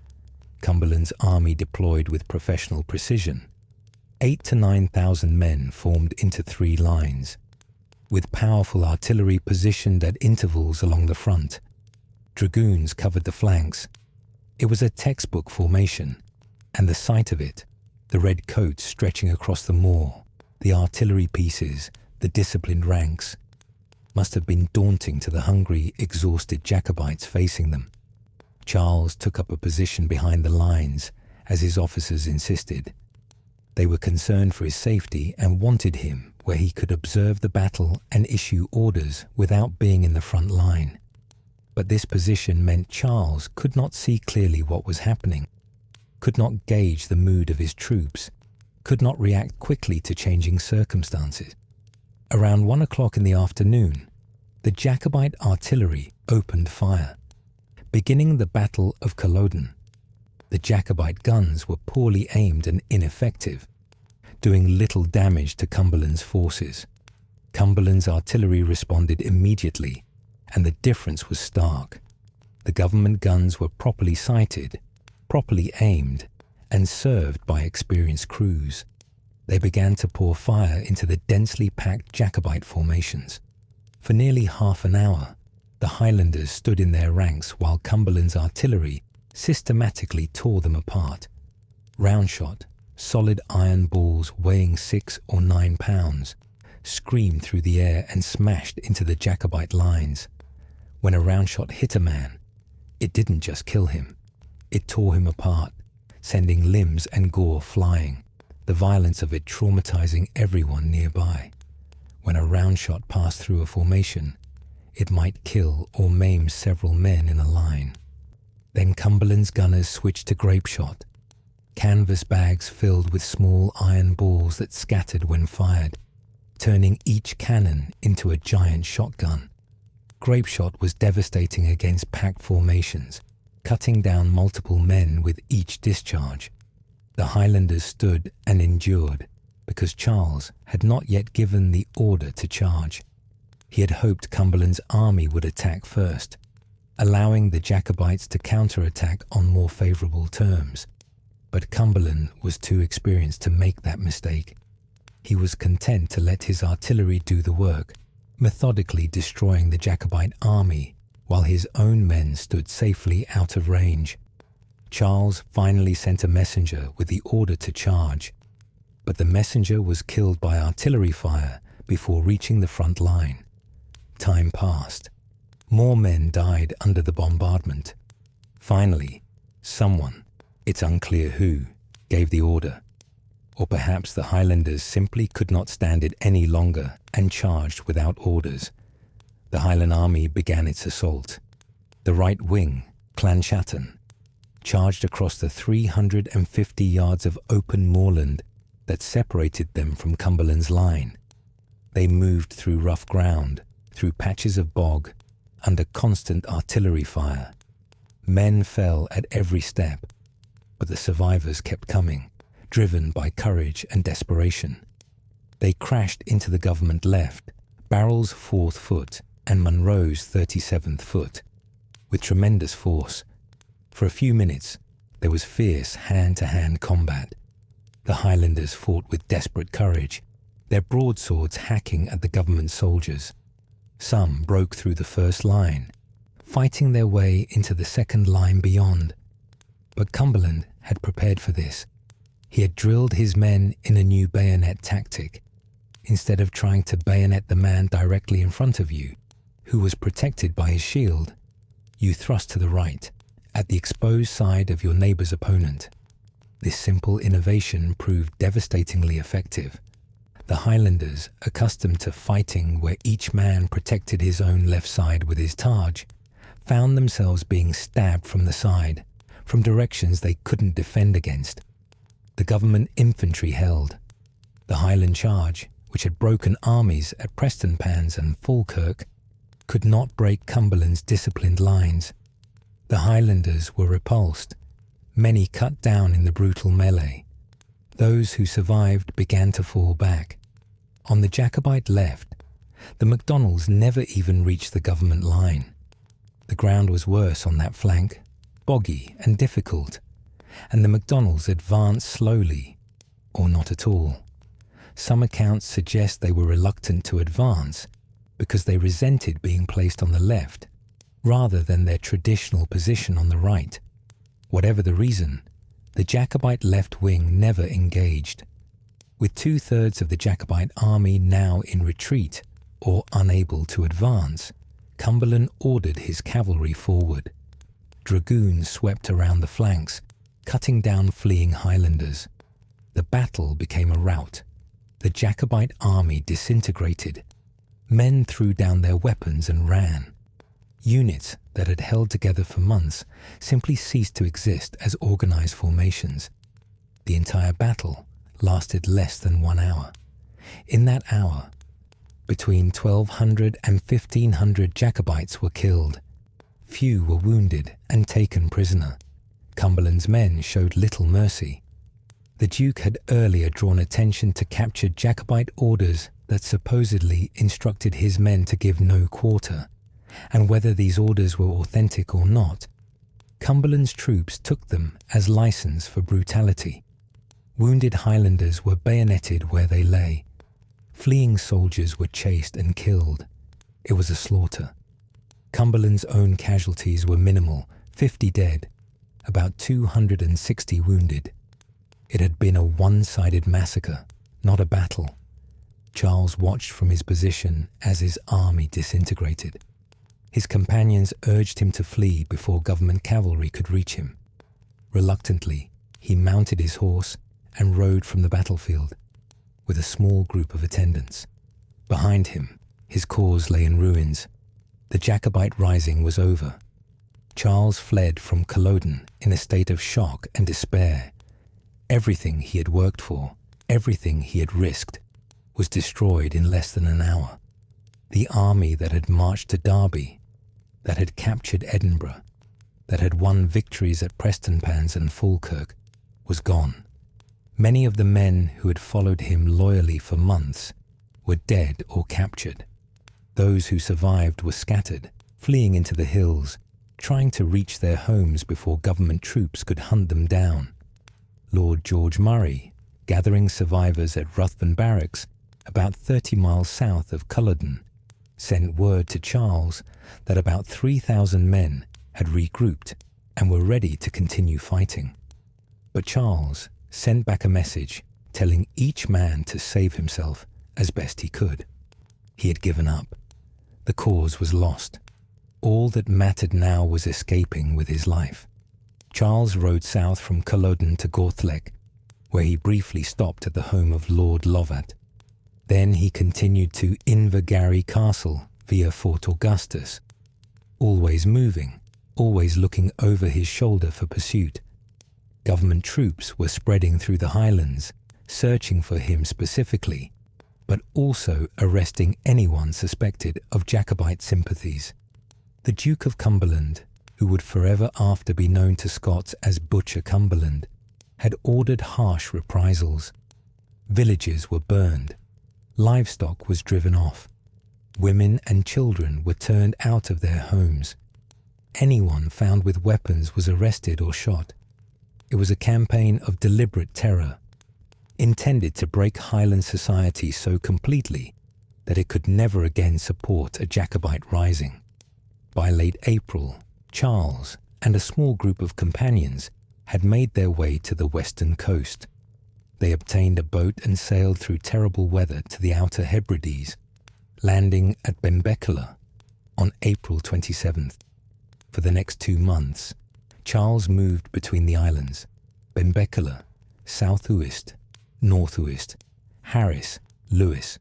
Cumberland's army deployed with professional precision. 8,000 to 9,000 men formed into three lines, with powerful artillery positioned at intervals along the front. Dragoons covered the flanks. It was a textbook formation, and the sight of it, the red coats stretching across the moor, the artillery pieces, the disciplined ranks, must have been daunting to the hungry, exhausted Jacobites facing them. Charles took up a position behind the lines, as his officers insisted. They were concerned for his safety and wanted him where he could observe the battle and issue orders without being in the front line. But this position meant Charles could not see clearly what was happening, could not gauge the mood of his troops, could not react quickly to changing circumstances. Around 1 o'clock in the afternoon, the Jacobite artillery opened fire, beginning the Battle of Culloden. The Jacobite guns were poorly aimed and ineffective, doing little damage to Cumberland's forces. Cumberland's artillery responded immediately, and the difference was stark. The government guns were properly sighted, properly aimed, and served by experienced crews. They began to pour fire into the densely packed Jacobite formations. For nearly half an hour, the Highlanders stood in their ranks while Cumberland's artillery systematically tore them apart. Round-shot, solid iron balls weighing 6 or 9 pounds screamed through the air and smashed into the Jacobite lines. When a round-shot hit a man, it didn't just kill him. It tore him apart, sending limbs and gore flying, the violence of it traumatizing everyone nearby. When a round shot passed through a formation, it might kill or maim several men in a line. Then Cumberland's gunners switched to grape shot, canvas bags filled with small iron balls that scattered when fired, turning each cannon into a giant shotgun. grapeshot was devastating against pack formations, cutting down multiple men with each discharge. The Highlanders stood and endured because Charles had not yet given the order to charge. He had hoped Cumberland's army would attack first, allowing the Jacobites to counterattack on more favourable terms. But Cumberland was too experienced to make that mistake. He was content to let his artillery do the work, methodically destroying the Jacobite army while his own men stood safely out of range. Charles finally sent a messenger with the order to charge, but the messenger was killed by artillery fire before reaching the front line. Time passed. More men died under the bombardment. Finally, someone, it's unclear who, gave the order. Or perhaps the Highlanders simply could not stand it any longer and charged without orders. The Highland army began its assault. The right wing, Clan Chattan, charged across the 350 yards of open moorland that separated them from Cumberland's line. They moved through rough ground, through patches of bog, under constant artillery fire. Men fell at every step, but the survivors kept coming, driven by courage and desperation. They crashed into the government left, Barrel's 4th Foot and Munro's 37th Foot, with tremendous force. For a few minutes, there was fierce hand-to-hand combat. The Highlanders fought with desperate courage, their broadswords hacking at the government soldiers. Some broke through the first line, fighting their way into the second line beyond. But Cumberland had prepared for this. He had drilled his men in a new bayonet tactic. Instead of trying to bayonet the man directly in front of you, who was protected by his shield, you thrust to the right, at the exposed side of your neighbour's opponent. This simple innovation proved devastatingly effective. The Highlanders, accustomed to fighting where each man protected his own left side with his targe, found themselves being stabbed from the side, from directions they couldn't defend against. The government infantry held. The Highland charge, which had broken armies at Prestonpans and Falkirk, could not break Cumberland's disciplined lines. The Highlanders were repulsed, many cut down in the brutal melee. Those who survived began to fall back. On the Jacobite left, the MacDonalds never even reached the government line. The ground was worse on that flank, boggy and difficult, and the MacDonalds advanced slowly, or not at all. Some accounts suggest they were reluctant to advance because they resented being placed on the left rather than their traditional position on the right. Whatever the reason, the Jacobite left wing never engaged. With 2/3 of the Jacobite army now in retreat or unable to advance, Cumberland ordered his cavalry forward. Dragoons swept around the flanks, cutting down fleeing Highlanders. The battle became a rout. The Jacobite army disintegrated. Men threw down their weapons and ran. Units that had held together for months simply ceased to exist as organized formations. The entire battle lasted less than 1 hour. In that hour, between 1,200 and 1,500 Jacobites were killed. Few were wounded and taken prisoner. Cumberland's men showed little mercy. The Duke had earlier drawn attention to captured Jacobite orders that supposedly instructed his men to give no quarter, and whether these orders were authentic or not, Cumberland's troops took them as license for brutality. Wounded Highlanders were bayoneted where they lay. Fleeing soldiers were chased and killed. It was a slaughter. Cumberland's own casualties were minimal, 50 dead, about 260 wounded. It had been a one-sided massacre, not a battle. Charles watched from his position as his army disintegrated. His companions urged him to flee before government cavalry could reach him. Reluctantly, he mounted his horse and rode from the battlefield, with a small group of attendants. Behind him, his cause lay in ruins. The Jacobite rising was over. Charles fled from Culloden in a state of shock and despair. Everything he had worked for, everything he had risked, was destroyed in less than an hour. The army that had marched to Derby, that had captured Edinburgh, that had won victories at Prestonpans and Falkirk, was gone. Many of the men who had followed him loyally for months were dead or captured. Those who survived were scattered, fleeing into the hills, trying to reach their homes before government troops could hunt them down. Lord George Murray, gathering survivors at Ruthven Barracks, about 30 miles south of Culloden, sent word to Charles that about 3,000 men had regrouped and were ready to continue fighting. But Charles sent back a message telling each man to save himself as best he could. He had given up. The cause was lost. All that mattered now was escaping with his life. Charles rode south from Culloden to Gorthlec, where he briefly stopped at the home of Lord Lovat. Then he continued to Invergarry Castle via Fort Augustus, always moving, always looking over his shoulder for pursuit. Government troops were spreading through the Highlands, searching for him specifically, but also arresting anyone suspected of Jacobite sympathies. The Duke of Cumberland, who would forever after be known to Scots as Butcher Cumberland, had ordered harsh reprisals. Villages were burned. Livestock was driven off. Women and children were turned out of their homes. Anyone found with weapons was arrested or shot. It was a campaign of deliberate terror, intended to break Highland society so completely that it could never again support a Jacobite rising. By late April, Charles and a small group of companions had made their way to the western coast. They obtained a boat and sailed through terrible weather to the Outer Hebrides, landing at Benbecula on April 27th. For the next 2 months, Charles moved between the islands, Benbecula, South Uist, North Uist, Harris, Lewis,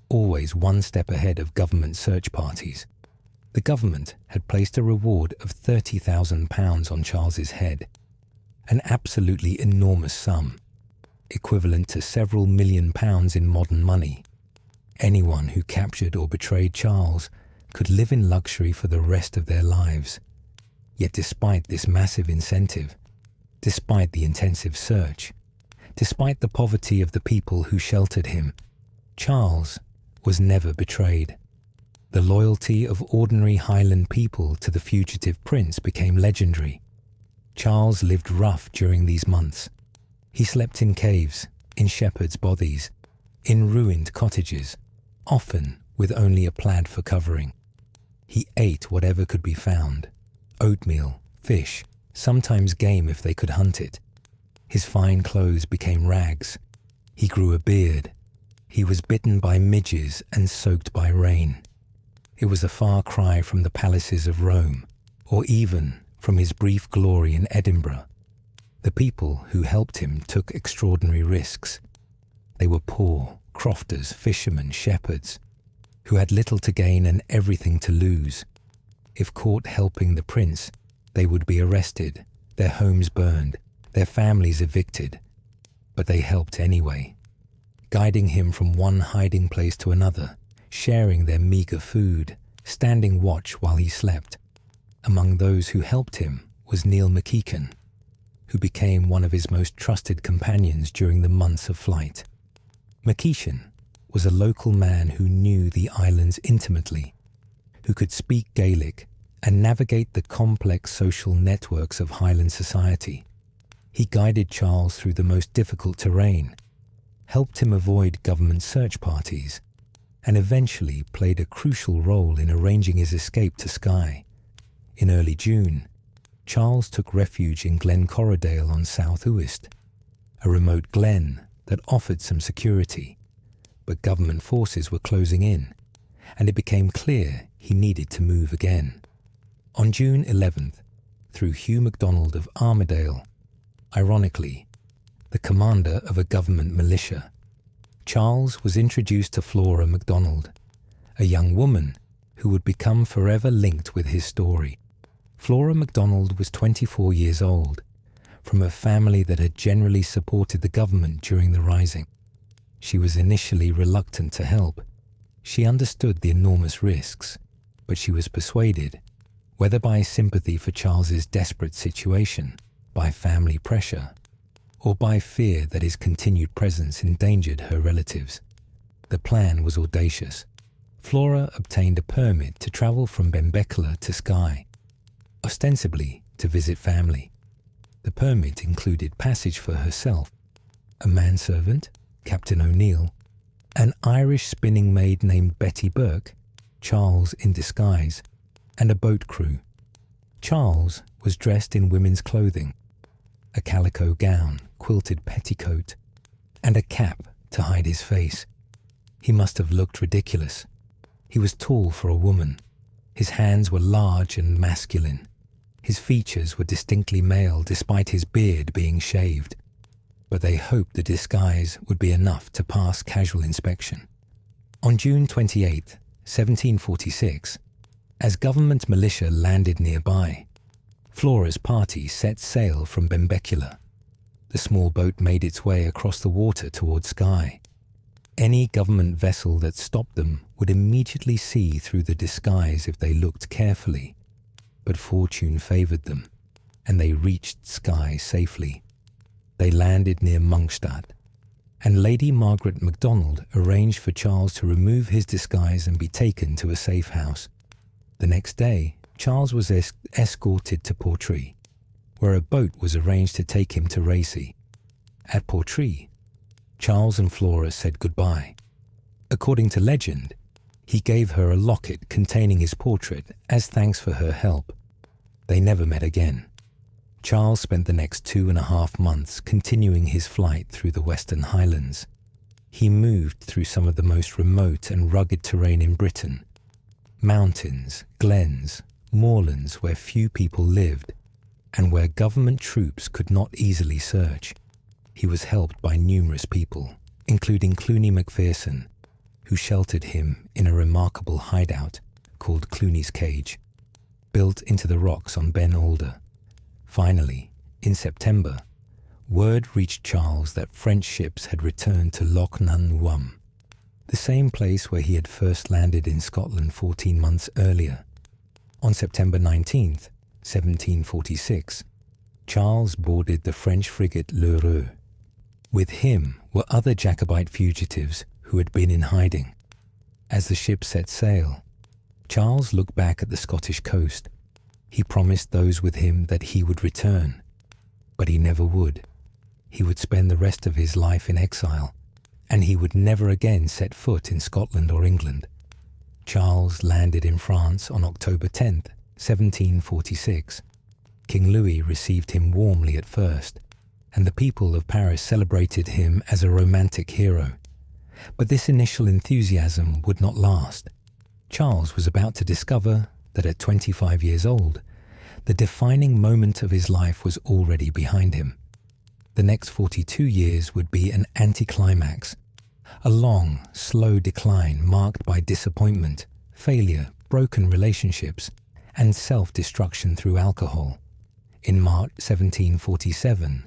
always one step ahead of government search parties. The government had placed a reward of £30,000 on Charles's head, an absolutely enormous sum, equivalent to several £1,000,000 in modern money. Anyone who captured or betrayed Charles could live in luxury for the rest of their lives. Yet despite this massive incentive, despite the intensive search, despite the poverty of the people who sheltered him, Charles was never betrayed. The loyalty of ordinary Highland people to the fugitive prince became legendary. Charles lived rough during these months. He slept in caves, in shepherds' bothies, in ruined cottages, often with only a plaid for covering. He ate whatever could be found: oatmeal, fish, sometimes game if they could hunt it. His fine clothes became rags. He grew a beard. He was bitten by midges and soaked by rain. It was a far cry from the palaces of Rome, or even from his brief glory in Edinburgh. The people who helped him took extraordinary risks. They were poor, crofters, fishermen, shepherds, who had little to gain and everything to lose. If caught helping the prince, they would be arrested, their homes burned, their families evicted. But they helped anyway, guiding him from one hiding place to another, sharing their meager food, standing watch while he slept. Among those who helped him was Neil McEachen, who became one of his most trusted companions during the months of flight. McEachen was a local man who knew the islands intimately, who could speak Gaelic and navigate the complex social networks of Highland society. He guided Charles through the most difficult terrain, helped him avoid government search parties, and eventually played a crucial role in arranging his escape to Skye. In early June, Charles took refuge in Glen Corridale on South Uist, a remote glen that offered some security, but government forces were closing in, and it became clear he needed to move again. On June 11th, through Hugh MacDonald of Armadale, ironically, the commander of a government militia, Charles was introduced to Flora MacDonald, a young woman who would become forever linked with his story. Flora MacDonald was 24 years old, from a family that had generally supported the government during the Rising. She was initially reluctant to help, She understood the enormous risks, but she was persuaded, whether by sympathy for Charles's desperate situation, by family pressure, or by fear that his continued presence endangered her relatives. The plan was audacious. Flora obtained a permit to travel from Benbecula to Skye, ostensibly to visit family. The permit included passage for herself, a manservant, Captain O'Neill, an Irish spinning maid named Betty Burke, Charles in disguise, and a boat crew. Charles was dressed in women's clothing, a calico gown, quilted petticoat, and a cap to hide his face. He must have looked ridiculous. He was tall for a woman. His hands were large and masculine. His features were distinctly male despite his beard being shaved. But they hoped the disguise would be enough to pass casual inspection. On June 28, 1746, as government militia landed nearby, Flora's party set sail from Benbecula. The small boat made its way across the water towards Skye. Any government vessel that stopped them would immediately see through the disguise if they looked carefully. But fortune favoured them, and they reached Skye safely. They landed near Munkstadt, and Lady Margaret MacDonald arranged for Charles to remove his disguise and be taken to a safe house. The next day, Charles was escorted to Portree, where a boat was arranged to take him to Racy. At Portree, Charles and Flora said goodbye. According to legend, he gave her a locket containing his portrait as thanks for her help. They never met again. Charles spent the next 2.5 months continuing his flight through the Western Highlands. He moved through some of the most remote and rugged terrain in Britain. Mountains, glens, moorlands where few people lived, and where government troops could not easily search. He was helped by numerous people, including Cluny Macpherson, who sheltered him in a remarkable hideout called Cluny's Cage, built into the rocks on Ben Alder. Finally, in September, word reached Charles that French ships had returned to Loch Nan-Uam, the same place where he had first landed in Scotland 14 months earlier. On September 19th, 1746, Charles boarded the French frigate L'Heureux. With him were other Jacobite fugitives who had been in hiding. As the ship set sail, Charles looked back at the Scottish coast. He promised those with him that he would return, but he never would. He would spend the rest of his life in exile, and he would never again set foot in Scotland or England. Charles landed in France on October 10th, 1746. King Louis received him warmly at first, and the people of Paris celebrated him as a romantic hero. But this initial enthusiasm would not last. Charles was about to discover that at 25 years old, the defining moment of his life was already behind him. The next 42 years would be an anticlimax, a long, slow decline marked by disappointment, failure, broken relationships, and self-destruction through alcohol. In March 1747,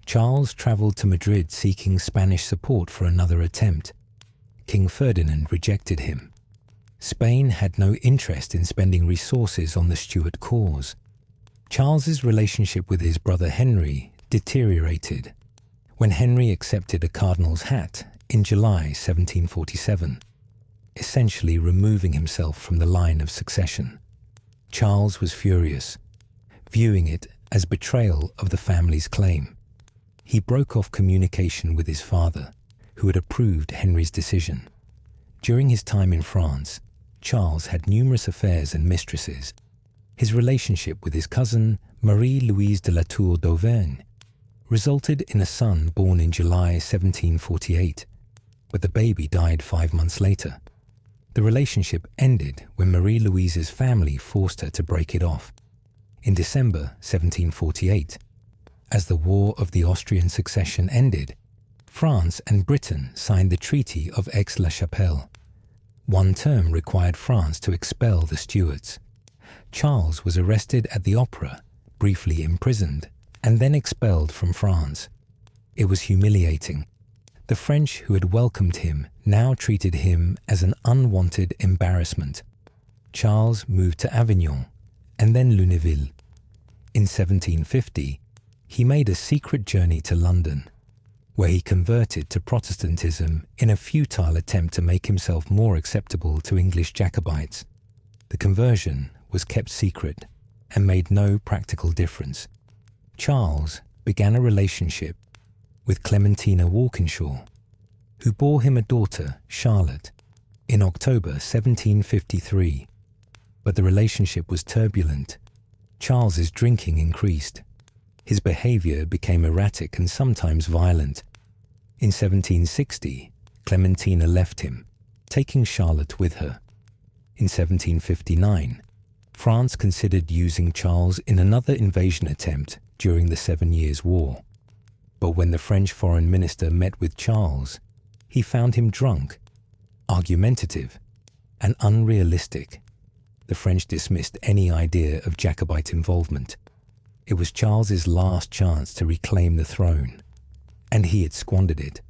Charles travelled to Madrid seeking Spanish support for another attempt. King Ferdinand rejected him. Spain had no interest in spending resources on the Stuart cause. Charles's relationship with his brother Henry deteriorated when Henry accepted a cardinal's hat in July 1747, essentially removing himself from the line of succession. Charles was furious, viewing it as betrayal of the family's claim. He broke off communication with his father, who had approved Henry's decision. During his time in France, Charles had numerous affairs and mistresses. His relationship with his cousin, Marie-Louise de la Tour d'Auvergne, resulted in a son born in July 1748, but the baby died 5 months later. The relationship ended when Marie-Louise's family forced her to break it off. In December 1748, as the War of the Austrian Succession ended, France and Britain signed the Treaty of Aix-la-Chapelle. One term required France to expel the Stuarts. Charles was arrested at the Opera, briefly imprisoned, and then expelled from France. It was humiliating. The French who had welcomed him now treated him as an unwanted embarrassment. Charles moved to Avignon and then Lunéville. In 1750, he made a secret journey to London, where he converted to Protestantism in a futile attempt to make himself more acceptable to English Jacobites. The conversion was kept secret and made no practical difference. Charles began a relationship with Clementina Walkinshaw, who bore him a daughter, Charlotte, in October 1753. But the relationship was turbulent. Charles's drinking increased. His behavior became erratic and sometimes violent. In 1760, Clementina left him, taking Charlotte with her. In 1759, France considered using Charles in another invasion attempt during the 7 Years' War. But when the French foreign minister met with Charles, he found him drunk, argumentative, and unrealistic. The French dismissed any idea of Jacobite involvement. It was Charles's last chance to reclaim the throne, and he had squandered it.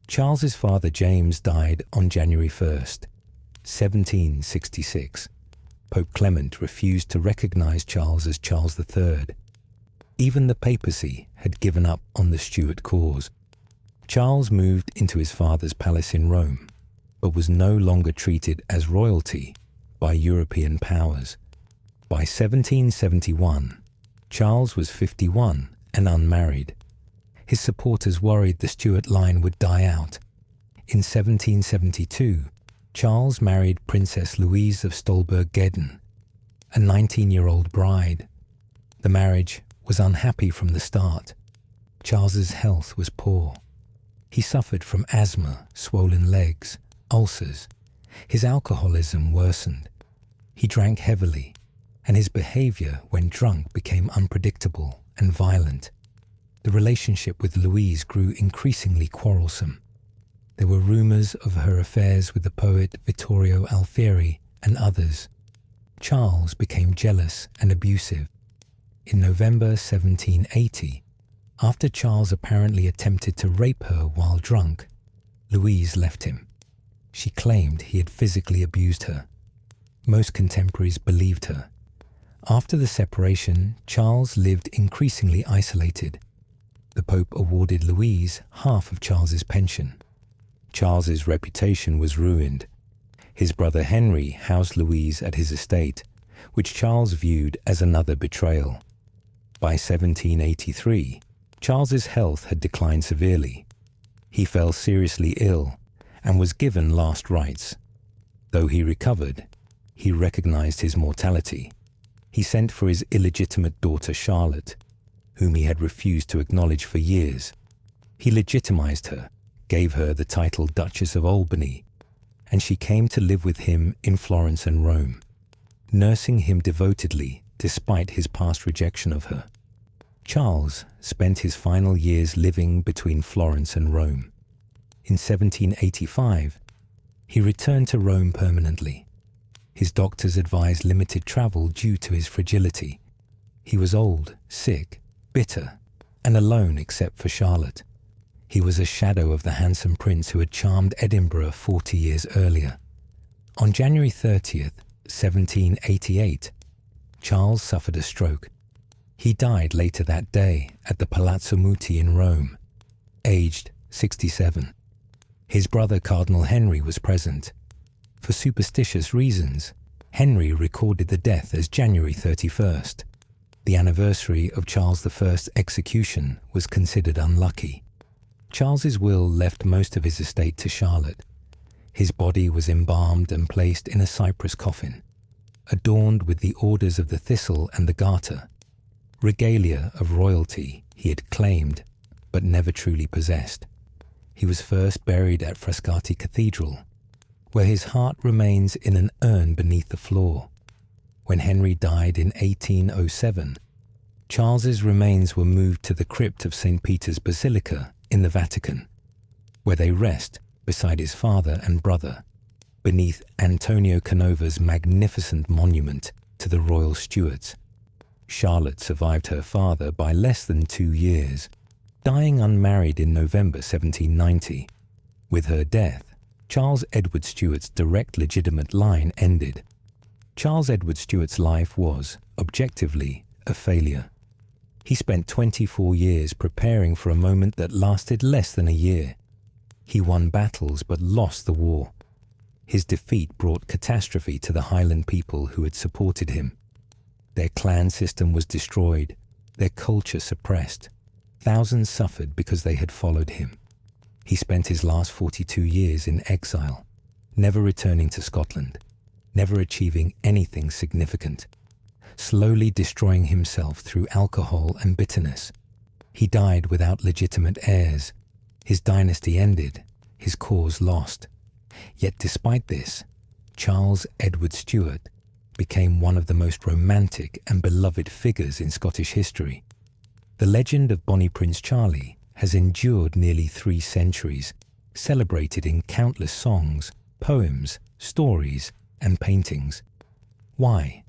Charles's father James died on January 1st, 1766. Pope Clement refused to recognize Charles as Charles III. Even the papacy had given up on the Stuart cause. Charles moved into his father's palace in Rome, but was no longer treated as royalty by European powers. By 1771, Charles was 51 and unmarried. His supporters worried the Stuart line would die out. In 1772, Charles married Princess Louise of Stolberg-Gedden, a 19-year-old bride. The marriage was unhappy from the start. Charles's health was poor. He suffered from asthma, swollen legs, ulcers. His alcoholism worsened. He drank heavily, and his behavior when drunk became unpredictable and violent. The relationship with Louise grew increasingly quarrelsome. There were rumors of her affairs with the poet Vittorio Alfieri and others. Charles became jealous and abusive. In November 1780, after Charles apparently attempted to rape her while drunk, Louise left him. She claimed he had physically abused her. Most contemporaries believed her. After the separation, Charles lived increasingly isolated. The Pope awarded Louise half of Charles's pension. Charles's reputation was ruined. His brother Henry housed Louise at his estate, which Charles viewed as another betrayal. By 1783, Charles's health had declined severely. He fell seriously ill and was given last rites. Though he recovered, he recognized his mortality. He sent for his illegitimate daughter Charlotte, whom he had refused to acknowledge for years. He legitimized her, gave her the title Duchess of Albany, and she came to live with him in Florence and Rome, nursing him devotedly despite his past rejection of her. Charles spent his final years living between Florence and Rome. In 1785, he returned to Rome permanently. His doctors advised limited travel due to his fragility. He was old, sick, bitter, and alone except for Charlotte. He was a shadow of the handsome prince who had charmed Edinburgh 40 years earlier. On January 30th, 1788, Charles suffered a stroke. He died later that day at the Palazzo Muti in Rome, aged 67. His brother Cardinal Henry was present. For superstitious reasons, Henry recorded the death as January 31st. The anniversary of Charles I's execution was considered unlucky. Charles's will left most of his estate to Charlotte. His body was embalmed and placed in a cypress coffin, adorned with the orders of the Thistle and the Garter, regalia of royalty he had claimed but never truly possessed. He was first buried at Frascati Cathedral, where his heart remains in an urn beneath the floor. When Henry died in 1807, Charles's remains were moved to the crypt of St. Peter's Basilica in the Vatican, where they rest beside his father and brother, beneath Antonio Canova's magnificent monument to the royal Stuarts. Charlotte survived her father by less than 2 years, dying unmarried in November 1790. With her death, Charles Edward Stuart's direct legitimate line ended. Charles Edward Stuart's life was, objectively, a failure. He spent 24 years preparing for a moment that lasted less than a year. He won battles but lost the war. His defeat brought catastrophe to the Highland people who had supported him. Their clan system was destroyed, their culture suppressed. Thousands suffered because they had followed him. He spent his last 42 years in exile, never returning to Scotland, never achieving anything significant, slowly destroying himself through alcohol and bitterness. He died without legitimate heirs. His dynasty ended, his cause lost. Yet despite this, Charles Edward Stuart became one of the most romantic and beloved figures in Scottish history. The legend of Bonnie Prince Charlie has endured nearly 3 centuries, celebrated in countless songs, poems, stories, and paintings. Why?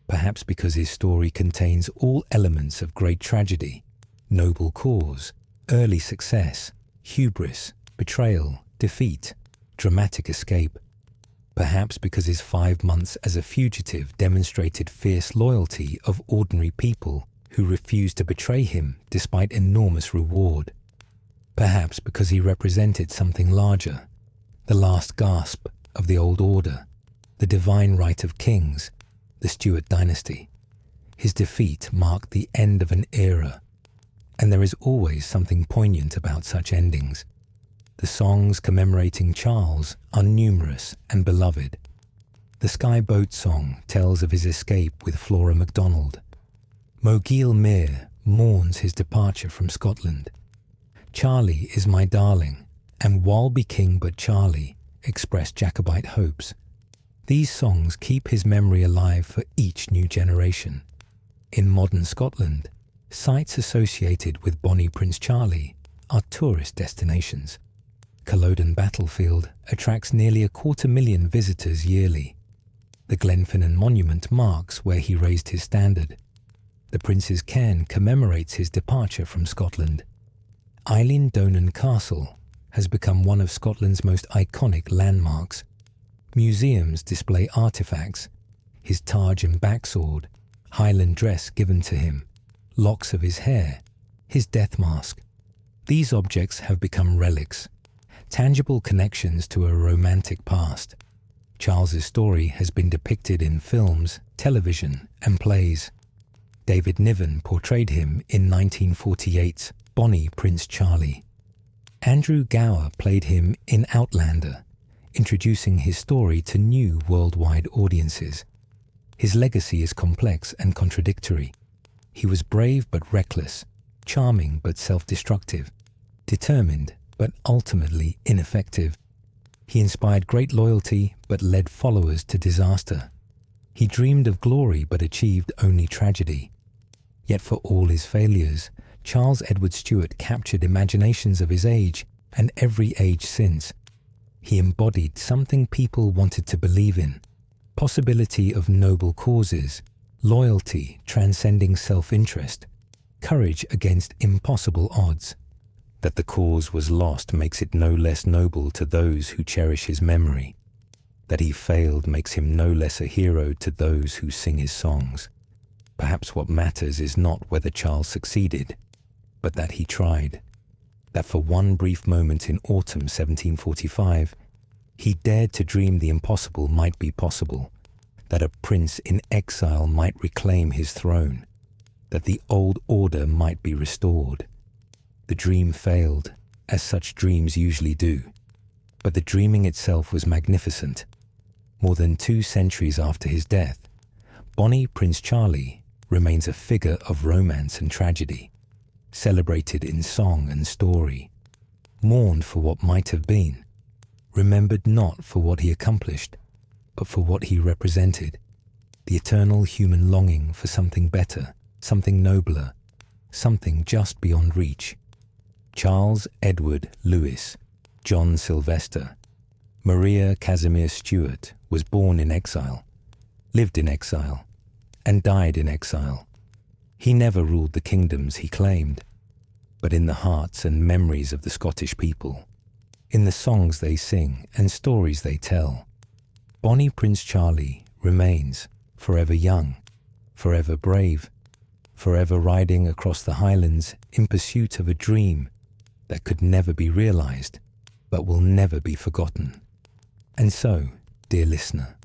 Perhaps because his story contains all elements of great tragedy: noble cause, early success, hubris, betrayal, defeat, dramatic escape. Perhaps because his 5 months as a fugitive demonstrated fierce loyalty of ordinary people who refused to betray him despite enormous reward. Perhaps because he represented something larger, the last gasp of the old order, the divine right of kings, the Stuart dynasty. His defeat marked the end of an era, and there is always something poignant about such endings. The songs commemorating Charles are numerous and beloved. The Skye boat song tells of his escape with Flora MacDonald. Mogiel Mere mourns his departure from Scotland. Charlie is my darling, and while be king but Charlie expressed Jacobite hopes. These songs keep his memory alive for each new generation. In modern Scotland, sites associated with Bonnie Prince Charlie are tourist destinations. Culloden battlefield attracts nearly 250,000 visitors yearly. The Glenfinnan monument marks where he raised his standard. The Prince's Cairn commemorates his departure from Scotland. Eilean Donan Castle has become one of Scotland's most iconic landmarks. Museums display artifacts: his Taj and backsword, Highland dress given to him, locks of his hair, his death mask. These objects have become relics, tangible connections to a romantic past. Charles's story has been depicted in films, television, and plays. David Niven portrayed him in 1948's Bonnie Prince Charlie. Andrew Gower played him in Outlander, introducing his story to new worldwide audiences. His legacy is complex and contradictory. He was brave but reckless, charming but self-destructive, determined but ultimately ineffective. He inspired great loyalty but led followers to disaster. He dreamed of glory but achieved only tragedy. Yet for all his failures, Charles Edward Stuart captured imaginations of his age and every age since. He embodied something people wanted to believe in: possibility of noble causes, loyalty transcending self-interest, courage against impossible odds. That the cause was lost makes it no less noble to those who cherish his memory. That he failed makes him no less a hero to those who sing his songs. Perhaps what matters is not whether Charles succeeded, but that he tried. That for one brief moment in autumn 1745, he dared to dream the impossible might be possible, that a prince in exile might reclaim his throne, that the old order might be restored. The dream failed, as such dreams usually do, but the dreaming itself was magnificent. More than 2 centuries after his death, Bonnie Prince Charlie remains a figure of romance and tragedy, celebrated in song and story, mourned for what might have been, remembered not for what he accomplished, but for what he represented: the eternal human longing for something better, something nobler, something just beyond reach. Charles Edward Lewis, John Sylvester, Maria Casimir Stuart was born in exile, lived in exile, and died in exile. He never ruled the kingdoms he claimed. but in the hearts and memories of the Scottish people, in the songs they sing and stories they tell. Bonnie Prince Charlie remains forever young, forever brave, forever riding across the Highlands in pursuit of a dream that could never be realized, but will never be forgotten. And so, dear listener,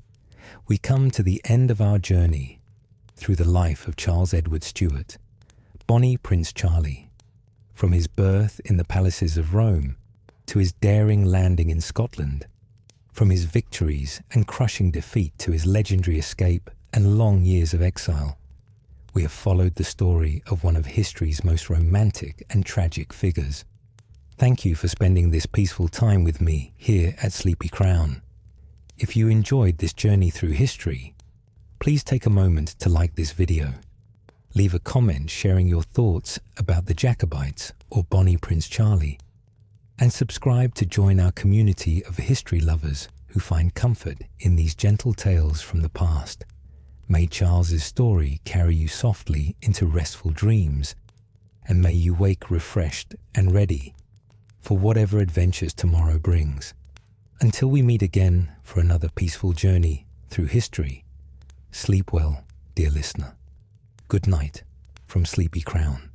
we come to the end of our journey through the life of Charles Edward Stuart, Bonnie Prince Charlie. From his birth in the palaces of Rome to his daring landing in Scotland, from his victories and crushing defeat to his legendary escape and long years of exile, we have followed the story of one of history's most romantic and tragic figures. Thank you for spending this peaceful time with me here at Sleepy Crown. If you enjoyed this journey through history, please take a moment to like this video. Leave a comment sharing your thoughts about the Jacobites or Bonnie Prince Charlie, and subscribe to join our community of history lovers who find comfort in these gentle tales from the past. May Charles's story carry you softly into restful dreams, and may you wake refreshed and ready for whatever adventures tomorrow brings. Until we meet again for another peaceful journey through history, sleep well, dear listener. Good night from Sleepy Crown.